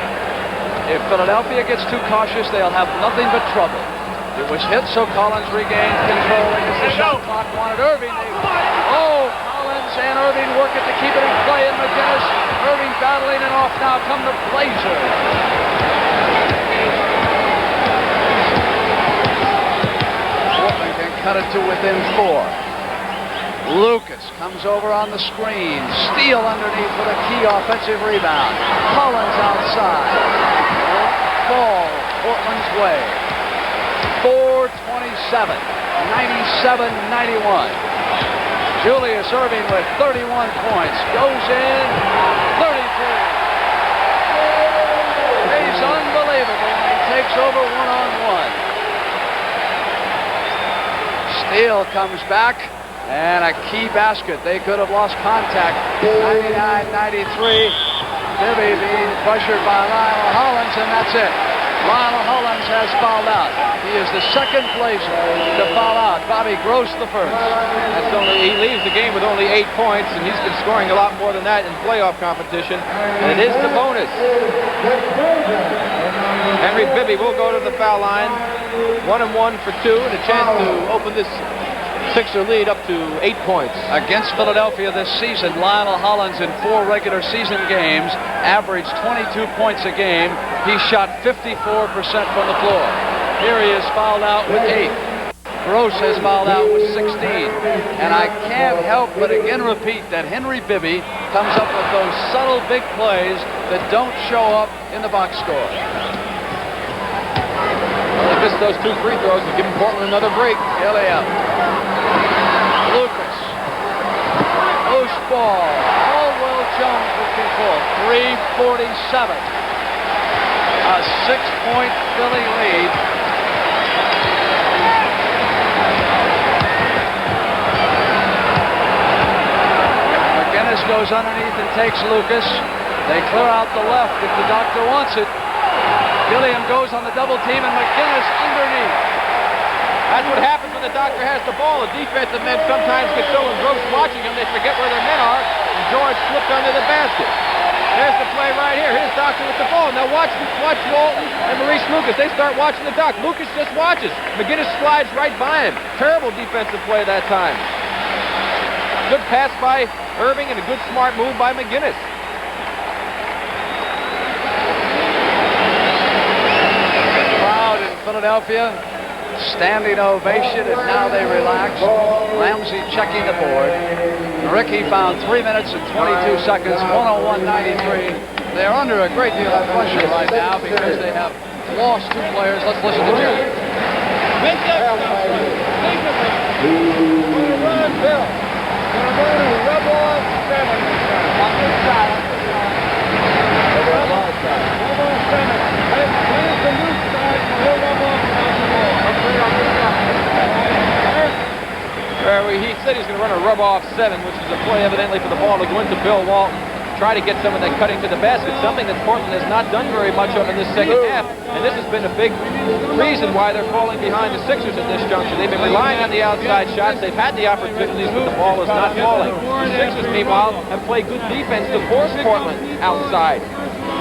If Philadelphia gets too cautious, they'll have nothing but trouble. It was hit, so Collins regained control as the shot clock wanted Erving. Collins and Erving work it to keep it in play, and McGinnis. Erving battling and off now come the Blazers. Walton can cut it to within 4. Lucas comes over on the screen. Steele underneath with a key offensive rebound. Hollins outside. Ball Portland's way. 4:27, 97-91. Julius Erving with 31 points. Goes in, 33. He's unbelievable. He takes over one-on-one. Steele comes back, and a key basket. They could have lost contact. 99-93. Bibby being pressured by Lionel Hollins, and that's it. Lionel Hollins has fouled out. He is the second Blazer to foul out. Bobby Gross the first. He leaves the game with only 8 points, and he's been scoring a lot more than that in playoff competition. And it is the bonus. Henry Bibby will go to the foul line. 1-1 for 2, and a chance to open this Sixer lead up to 8 points. Against Philadelphia this season, Lionel Hollins in 4 regular season games averaged 22 points a game. He shot 54% from the floor. Here he is fouled out with 8. Gross has fouled out with 16. And I can't help but again repeat that Henry Bibby comes up with those subtle big plays that don't show up in the box score. Well, they missed those 2 free throws and giving Portland another break. Here they are. Lucas. Loose ball. Caldwell Jones with control. 3:47. A 6-point Philly lead. McGinnis goes underneath and takes Lucas. They clear out the left if the doctor wants it. Gilliam goes on the double team, and McGinnis underneath. That's what happens when the doctor has the ball. The defensive men sometimes get so engrossed watching them, they forget where their men are, and George slipped under the basket. There's the play right here. Here's Doctor with the ball. Now watch Walton and Maurice Lucas. They start watching the doc. Lucas just watches. McGinnis slides right by him. Terrible defensive play that time. Good pass by Erving and a good smart move by McGinnis. Crowd in Philadelphia. Standing ovation, and now they relax. Ramsey checking the board. Ricky found 3 minutes and 22 seconds, 101-93. They're under a great deal of pressure right now because they have lost 2 players. Let's listen to Jerry. Instead, he's going to run a rub-off 7, which is a play evidently for the ball to go into Bill Walton. Try to get some of that cutting to the basket, something that Portland has not done very much of in this second half. And this has been a big reason why they're falling behind the Sixers at this juncture. They've been relying on the outside shots. They've had the opportunities, but the ball is not falling. The Sixers, meanwhile, have played good defense to force Portland outside.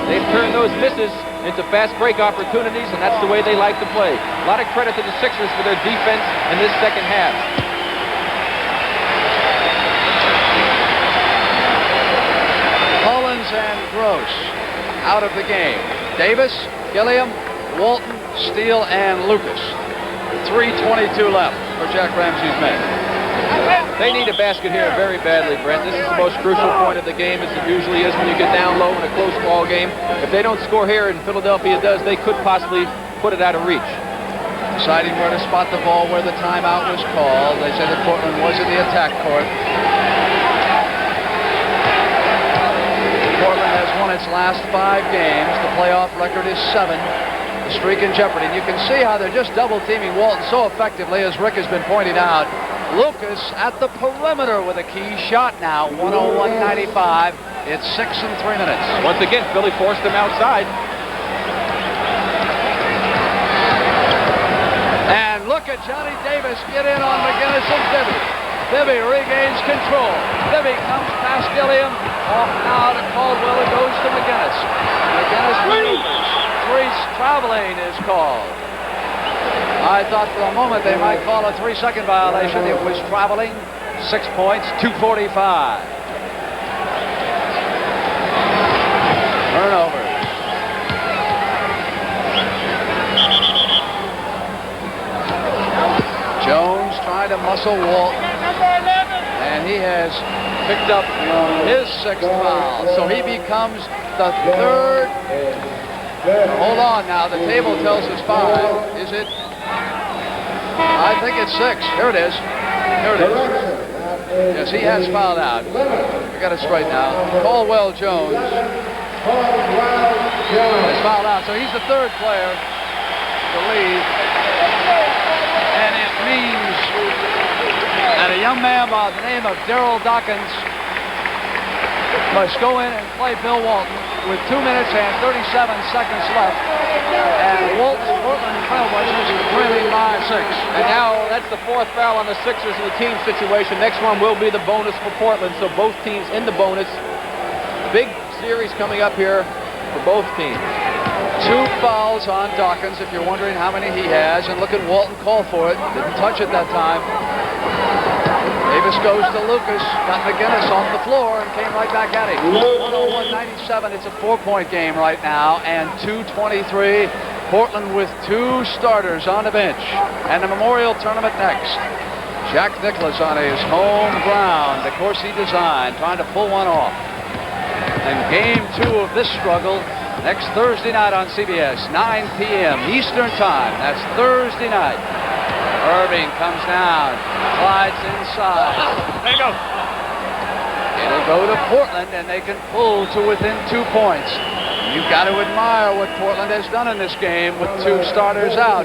They've turned those misses into fast break opportunities, and that's the way they like to play. A lot of credit to the Sixers for their defense in this second half. Hollins and Gross out of the game. Davis, Gilliam, Walton, Steele, and Lucas. 3:22 left for Jack Ramsey's men. They need a basket here very badly, Brent. This is the most crucial point of the game, as it usually is when you get down low in a close ball game. If they don't score here, and Philadelphia does, they could possibly put it out of reach. Deciding where to spot the ball where the timeout was called. They said that Portland was in the attack court. Portland has won its last 5 games. The playoff record is 7. The streak in jeopardy. And you can see how they're just double-teaming Walton so effectively, as Rick has been pointing out. Lucas at the perimeter with a key shot now. 101-95. It's 6 and 3 minutes. Once again, Philly forced them outside. And look at Johnny Davis get in on McGinnis and Bibby. Bibby regains control. Bibby comes past Gilliam. Off now to Caldwell. It goes to McGinnis. McGinnis maneuvers. 3 traveling is called. I thought for a moment they might call a 3-second violation. It was traveling. 6 points, 2:45. Turnovers. Jones trying to muscle Walton. And he has picked up his 6th foul. So he becomes the 3rd. Hold on now. The table tells us 5. Is it? I think it's 6. Here it is. Here it is. Yes, he has fouled out. I got it straight now. Caldwell Jones has fouled out. So he's the 3rd player to leave. And it means that a young man by the name of Daryl Dawkins must go in and play Bill Walton with 2 minutes and 37 seconds left. And Walton's Portland Trailblazers are trailing by 6. And now that's the 4th foul on the Sixers in the team situation. Next one will be the bonus for Portland, so both teams in the bonus. Big series coming up here for both teams. 2 fouls on Dawkins, if you're wondering how many he has. And look at Walton call for it. Didn't touch it that time. Davis goes to Lucas. Got McGinnis off the floor and came right back at him. 101-97. It's a 4-point game right now. And 2:23. Portland with 2 starters on the bench. And the Memorial Tournament next. Jack Nicklaus on his home ground. The course he designed, trying to pull one off. And game 2 of this struggle next Thursday night on CBS, 9 p.m. Eastern Time. That's Thursday night. Erving comes down, slides inside. There you go. It'll go to Portland, and they can pull to within 2 points. You've got to admire what Portland has done in this game with 2 starters out.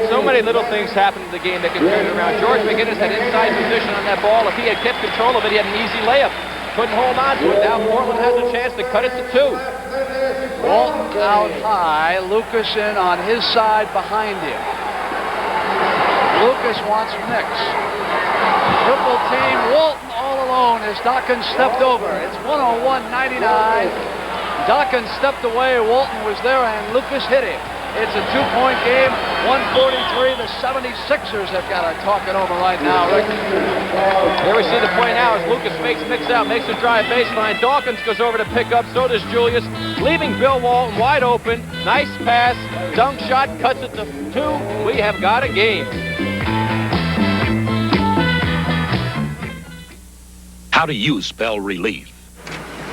So many little things happen in the game that can turn it around. George McGinnis had inside position on that ball. If he had kept control of it, he had an easy layup. Couldn't hold on to it. Now Portland has a chance to cut it to 2. Walton out high. Lucas in on his side behind him. Lucas wants Mix. Triple team. Walton all alone as Dawkins stepped over. It's 101-99. Dawkins stepped away. Walton was there, and Lucas hit him. It's a 2-point game. 143. The 76ers have got to talk it over right now, Rick. There we see the play now as Lucas fakes Mix out, makes a drive baseline. Dawkins goes over to pick up. So does Julius, leaving Bill Walton wide open. Nice pass. Dunk shot. Cuts it to 2. We have got a game. How do you spell relief?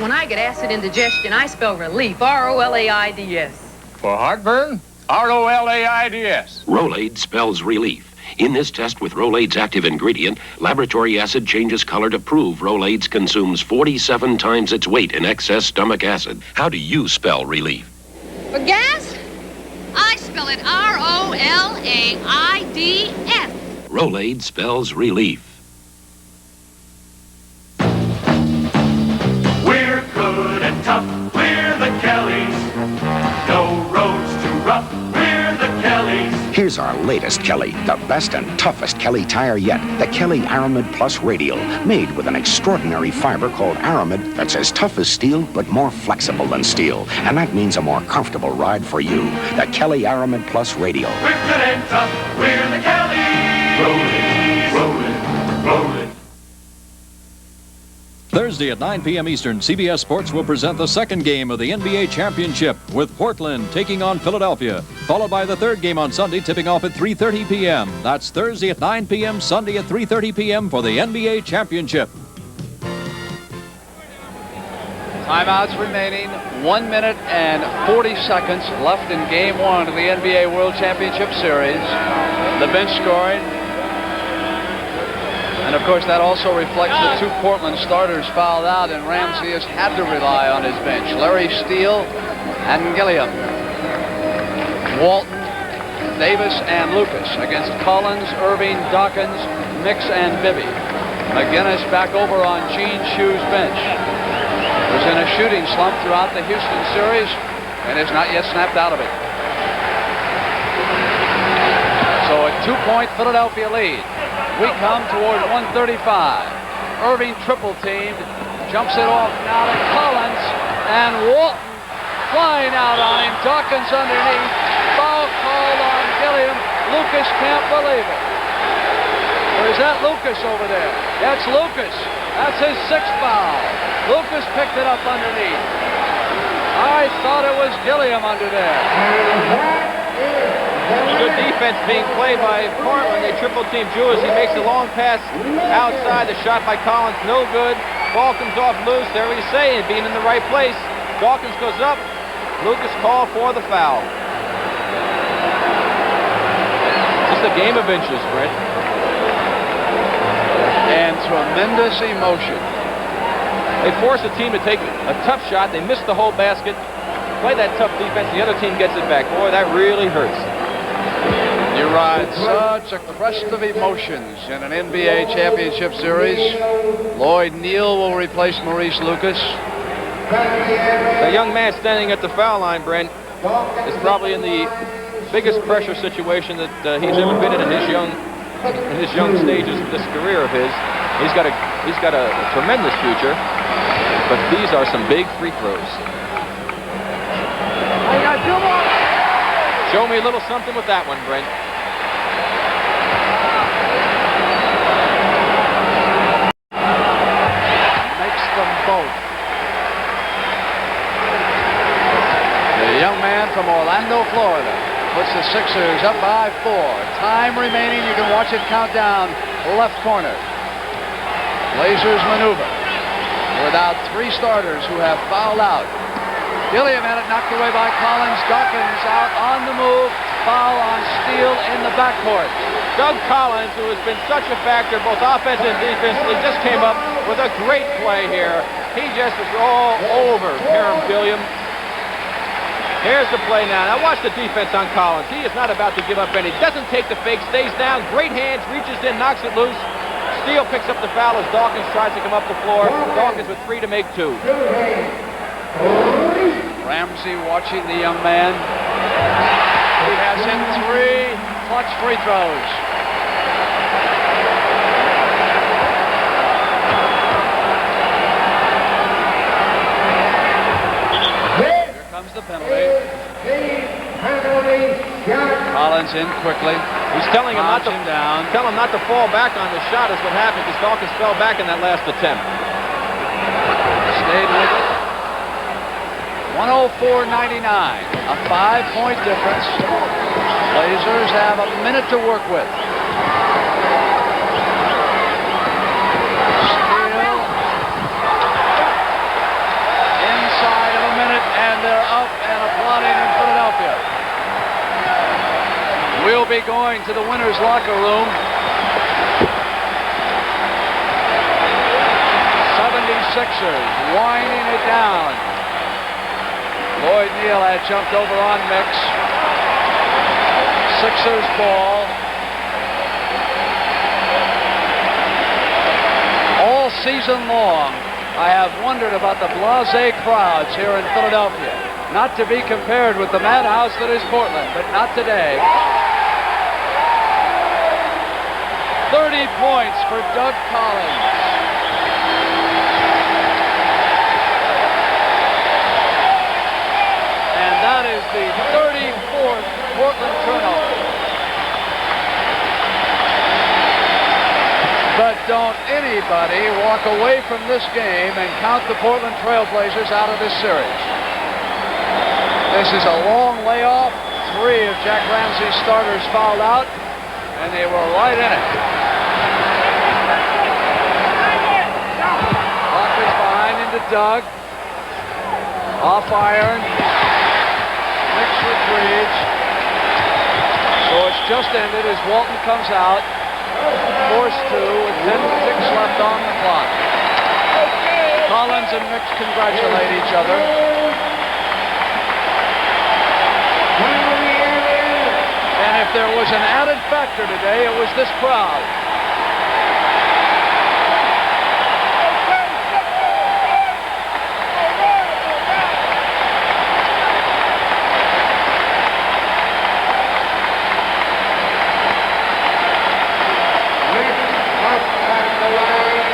When I get acid indigestion, I spell relief. R-O-L-A-I-D-S. For heartburn? R-O-L-A-I-D-S. Rolaids spells relief. In this test with Rolaids active ingredient, laboratory acid changes color to prove Rolaids consumes 47 times its weight in excess stomach acid. How do you spell relief? For gas, I spell it R-O-L-A-I-D-S. Rolaids spells relief. Here's our latest Kelly, the best and toughest Kelly tire yet, the Kelly Aramid Plus Radial, made with an extraordinary fiber called Aramid that's as tough as steel but more flexible than steel. And that means a more comfortable ride for you. The Kelly Aramid Plus Radial. We're good and tough, we're the Kelly. Rolling, rolling, rolling. Thursday at 9 p.m. Eastern, CBS Sports will present the second game of the NBA Championship with Portland taking on Philadelphia, followed by the third game on Sunday tipping off at 3:30 p.m. That's Thursday at 9 p.m., Sunday at 3:30 p.m. for the NBA Championship. Timeouts remaining, 1 minute and 40 seconds left in Game 1 of the NBA World Championship Series. The bench scoring. And, of course, that also reflects the two Portland starters fouled out, and Ramsey has had to rely on his bench. Larry Steele and Gilliam. Walton, Davis, and Lucas against Hollins, Erving, Dawkins, Mix, and Bibby. McGinnis back over on Gene Shue's bench. Was in a shooting slump throughout the Houston series and has not yet snapped out of it. So a 2-point Philadelphia lead. We come toward 135. Erving triple teamed, jumps it off now to Hollins, and Walton flying out on him. Dawkins underneath. Foul called on Gilliam. Lucas can't believe it. Or is that Lucas over there? That's Lucas. That's his 6th foul. Lucas picked it up underneath. I thought it was Gilliam under there. Good defense being played by Portland. They triple team Julius. He makes a long pass outside. The shot by Collins, no good. Ball comes off loose. There he's saying, being in the right place. Dawkins goes up. Lucas called for the foul. Just a game of inches, Brent. And tremendous emotion. They force the team to take a tough shot. They miss the whole basket. Play that tough defense. The other team gets it back. Boy, that really hurts. You ride such a crest of emotions in an NBA championship series. Lloyd Neal will replace Maurice Lucas. The young man standing at the foul line, Brent, is probably in the biggest pressure situation that he's ever been in his young stages of this career of his. He's got a tremendous future, but these are some big free throws. I got 2 more. Show me a little something with that one, Brent. Makes them both. The young man from Orlando, Florida, puts the Sixers up by 4. Time remaining. You can watch it count down. Left corner. Blazers maneuver without 3 starters who have fouled out. Gilliam had it knocked away by Collins. Dawkins out on the move. Foul on Steele in the backcourt. Doug Collins, who has been such a factor both offensively and defensively, just came up with a great play here. He just was all over Gilliam. Here's the play now. Now watch the defense on Collins. He is not about to give up any. Doesn't take the fake, stays down. Great hands, reaches in, knocks it loose. Steele picks up the foul as Dawkins tries to come up the floor. Dawkins with 3 to make 2. Ramsey watching the young man. He has hit 3 clutch free throws. Here comes the penalty. Hollins in quickly. He's telling him not to down. Tell him not to fall back on the shot is what happened because Dawkins fell back in that last attempt. Stayed with it. 104.99, a 5-point difference. Blazers have a minute to work with. Steele inside of a minute, and they're up and applauding in Philadelphia. We'll be going to the winner's locker room. 76ers winding it down. Lloyd Neal had jumped over on Mix. Sixers ball. All season long, I have wondered about the blasé crowds here in Philadelphia. Not to be compared with the madhouse that is Portland, but not today. 30 points for Doug Collins. And that is the 34th Portland turnover. But don't anybody walk away from this game and count the Portland Trailblazers out of this series. This is a long layoff. 3 of Jack Ramsey's starters fouled out, and they were right in it. Clock is behind into Doug. Off iron. Mix retrieves. So it's just ended as Walton comes out. Forced to with 10 ticks left on the clock. Hollins and Mix congratulate each other. And if there was an added factor today, it was this crowd.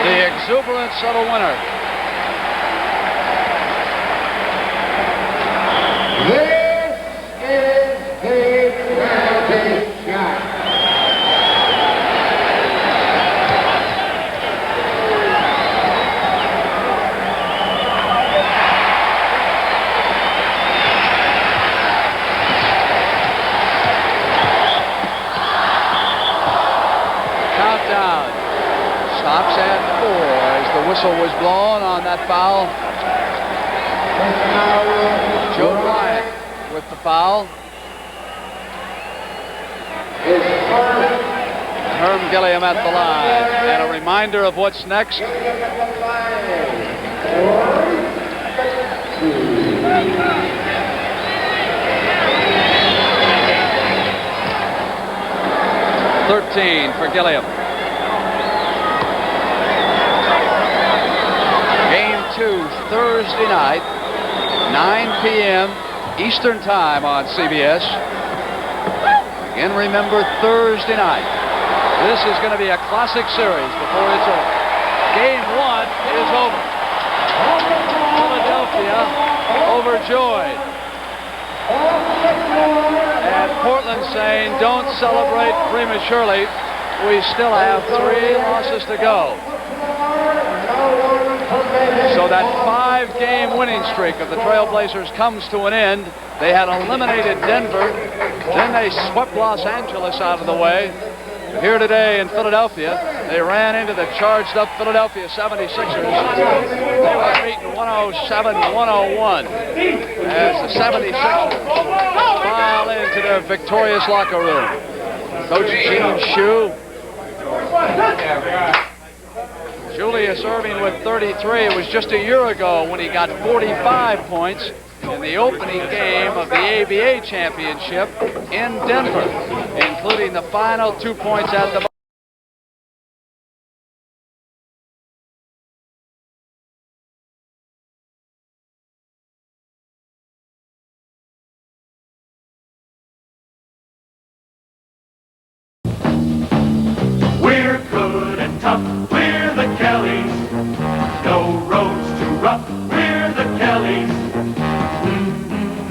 The exuberance of a winner. This is the penalty shot. Countdown. Stops at 4 as the whistle was blown on that foul. Joe Bryant with the foul. Herm Gilliam at the line. And a reminder of what's next. $13 for Gilliam. Game 2 Thursday night, 9 p.m. Eastern Time on CBS. Again, remember, Thursday night. This is going to be a classic series before it's over. Game 1 is over. Philadelphia overjoyed. And Portland saying, don't celebrate prematurely. We still have 3 losses to go. So that 5-game winning streak of the Trailblazers comes to an end. They had eliminated Denver. Then they swept Los Angeles out of the way. Here today in Philadelphia, they ran into the charged-up Philadelphia 76ers. They were beaten 107-101 as the 76ers file into their victorious locker room. Coach Gene Shue. Julius Erving with 33. It was just a year ago when he got 45 points in the opening game of the ABA championship in Denver, including the final 2 points at the We're good and tough, we're the Kellys. No roads too rough, we're the Kellys.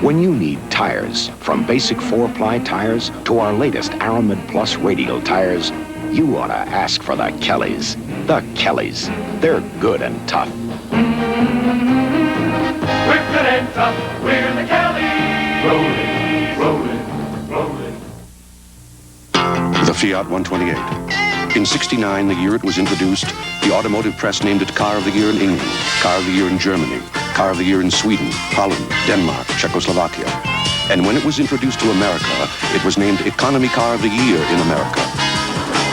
When you need tires, from basic 4-ply tires to our latest Aramid Plus radial tires, you ought to ask for the Kellys. The Kellys. They're good and tough. We're good and tough, we're the Kellys. Rolling, rolling, rolling. The Fiat 128. In '69, the year it was introduced, the automotive press named it Car of the Year in England, Car of the Year in Germany, Car of the Year in Sweden, Holland, Denmark, Czechoslovakia. And when it was introduced to America, it was named Economy Car of the Year in America.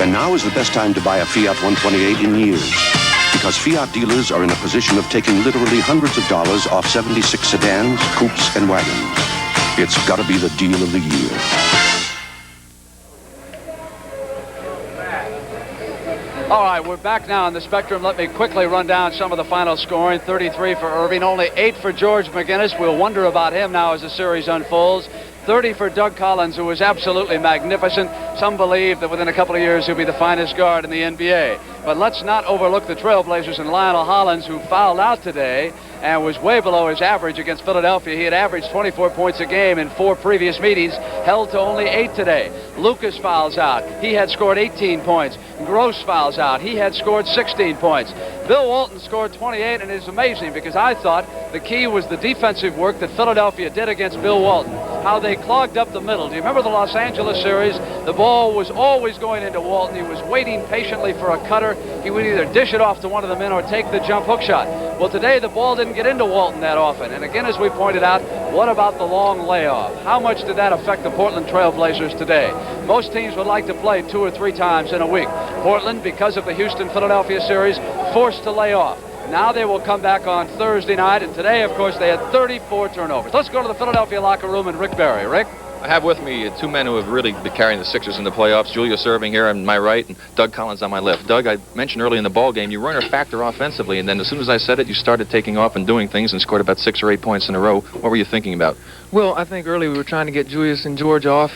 And now is the best time to buy a Fiat 128 in years, because Fiat dealers are in a position of taking literally hundreds of dollars off 76 sedans, coupes, and wagons. It's got to be the deal of the year. All right, we're back now on the Spectrum. Let me quickly run down some of the final scoring. 33 for Erving, only 8 for George McGinnis. We'll wonder about him now as the series unfolds. 30 for Doug Hollins, who was absolutely magnificent. Some believe that within a couple of years he'll be the finest guard in the NBA. But let's not overlook the Trailblazers and Lionel Hollins, who fouled out today and was way below his average against Philadelphia. He had averaged 24 points a game in 4 previous meetings, held to only 8 today. Lucas fouls out. He had scored 18 points. Gross fouls out. He had scored 16 points. Bill Walton scored 28, and it's amazing because I thought the key was the defensive work that Philadelphia did against Bill Walton, how they clogged up the middle. Do you remember the Los Angeles series? The ball was always going into Walton. He was waiting patiently for a cutter. He would either dish it off to one of the men or take the jump hook shot. Well, today the ball didn't get into Walton that often. And again, as we pointed out, what about the long layoff? How much did that affect the Portland Trailblazers today? Most teams would like to play 2 or 3 times in a week. Portland, because of the Houston-Philadelphia series, forced to lay off. Now they will come back on Thursday night, and today, of course, they had 34 turnovers. Let's go to the Philadelphia locker room and Rick Barry. Rick? I have with me 2 men who have really been carrying the Sixers in the playoffs. Julius Erving here on my right and Doug Hollins on my left. Doug, I mentioned early in the ball game, you weren't a factor offensively, and then as soon as I said it, you started taking off and doing things and scored about 6 or 8 points in a row. What were you thinking about? Well, I think early we were trying to get Julius and George off.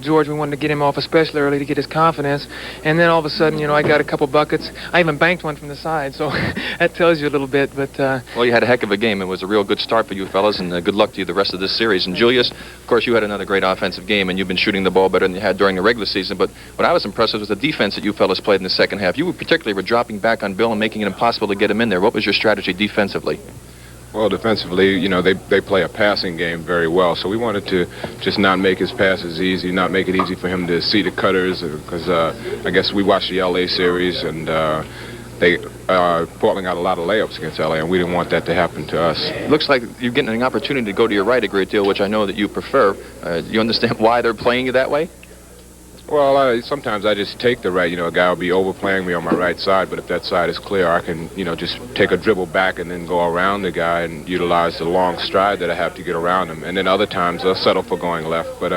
George, we wanted to get him off especially early to get his confidence. And then all of a sudden, I got a couple buckets. I even banked one from the side, so that tells you a little bit. But well, you had a heck of a game. It was a real good start for you fellas, and good luck to you the rest of this series. And Julius, of course, you had another great offensive game, and you've been shooting the ball better than you had during the regular season. But what I was impressed with was the defense that you fellas played in the second half. You particularly were dropping back on Bill and making it impossible to get him in there. What was your strategy defensively? Well, defensively, they play a passing game very well, so we wanted to just not make his passes easy, not make it easy for him to see the cutters, because I guess we watched the L.A. series, and Portland got a lot of layups against L.A., and we didn't want that to happen to us. It looks like you're getting an opportunity to go to your right a great deal, which I know that you prefer. Do you understand why they're playing you that way? Well, sometimes I just take the right. A guy will be overplaying me on my right side, but if that side is clear, I can, just take a dribble back and then go around the guy and utilize the long stride that I have to get around him. And then other times I'll settle for going left. But,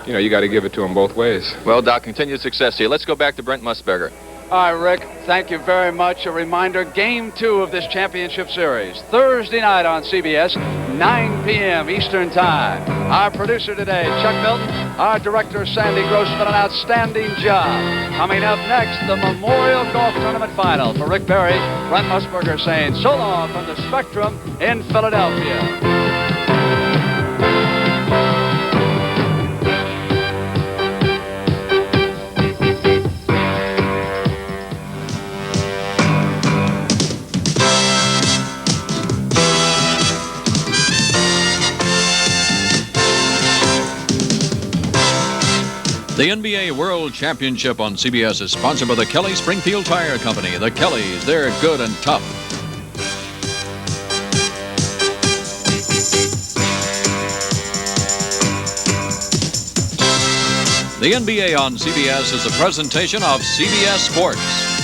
you got to give it to him both ways. Well, Doc, continued success here. Let's go back to Brent Musburger. All right, Rick, thank you very much. A reminder, Game 2 of this championship series, Thursday night on CBS, 9 p.m. Eastern Time. Our producer today, Chuck Milton. Our director, Sandy Grossman, an outstanding job. Coming up next, the Memorial Golf Tournament Final. For Rick Barry, Brent Musburger saying so long from the Spectrum in Philadelphia. The NBA World Championship on CBS is sponsored by the Kelly Springfield Tire Company. The Kellys, they're good and tough. The NBA on CBS is a presentation of CBS Sports.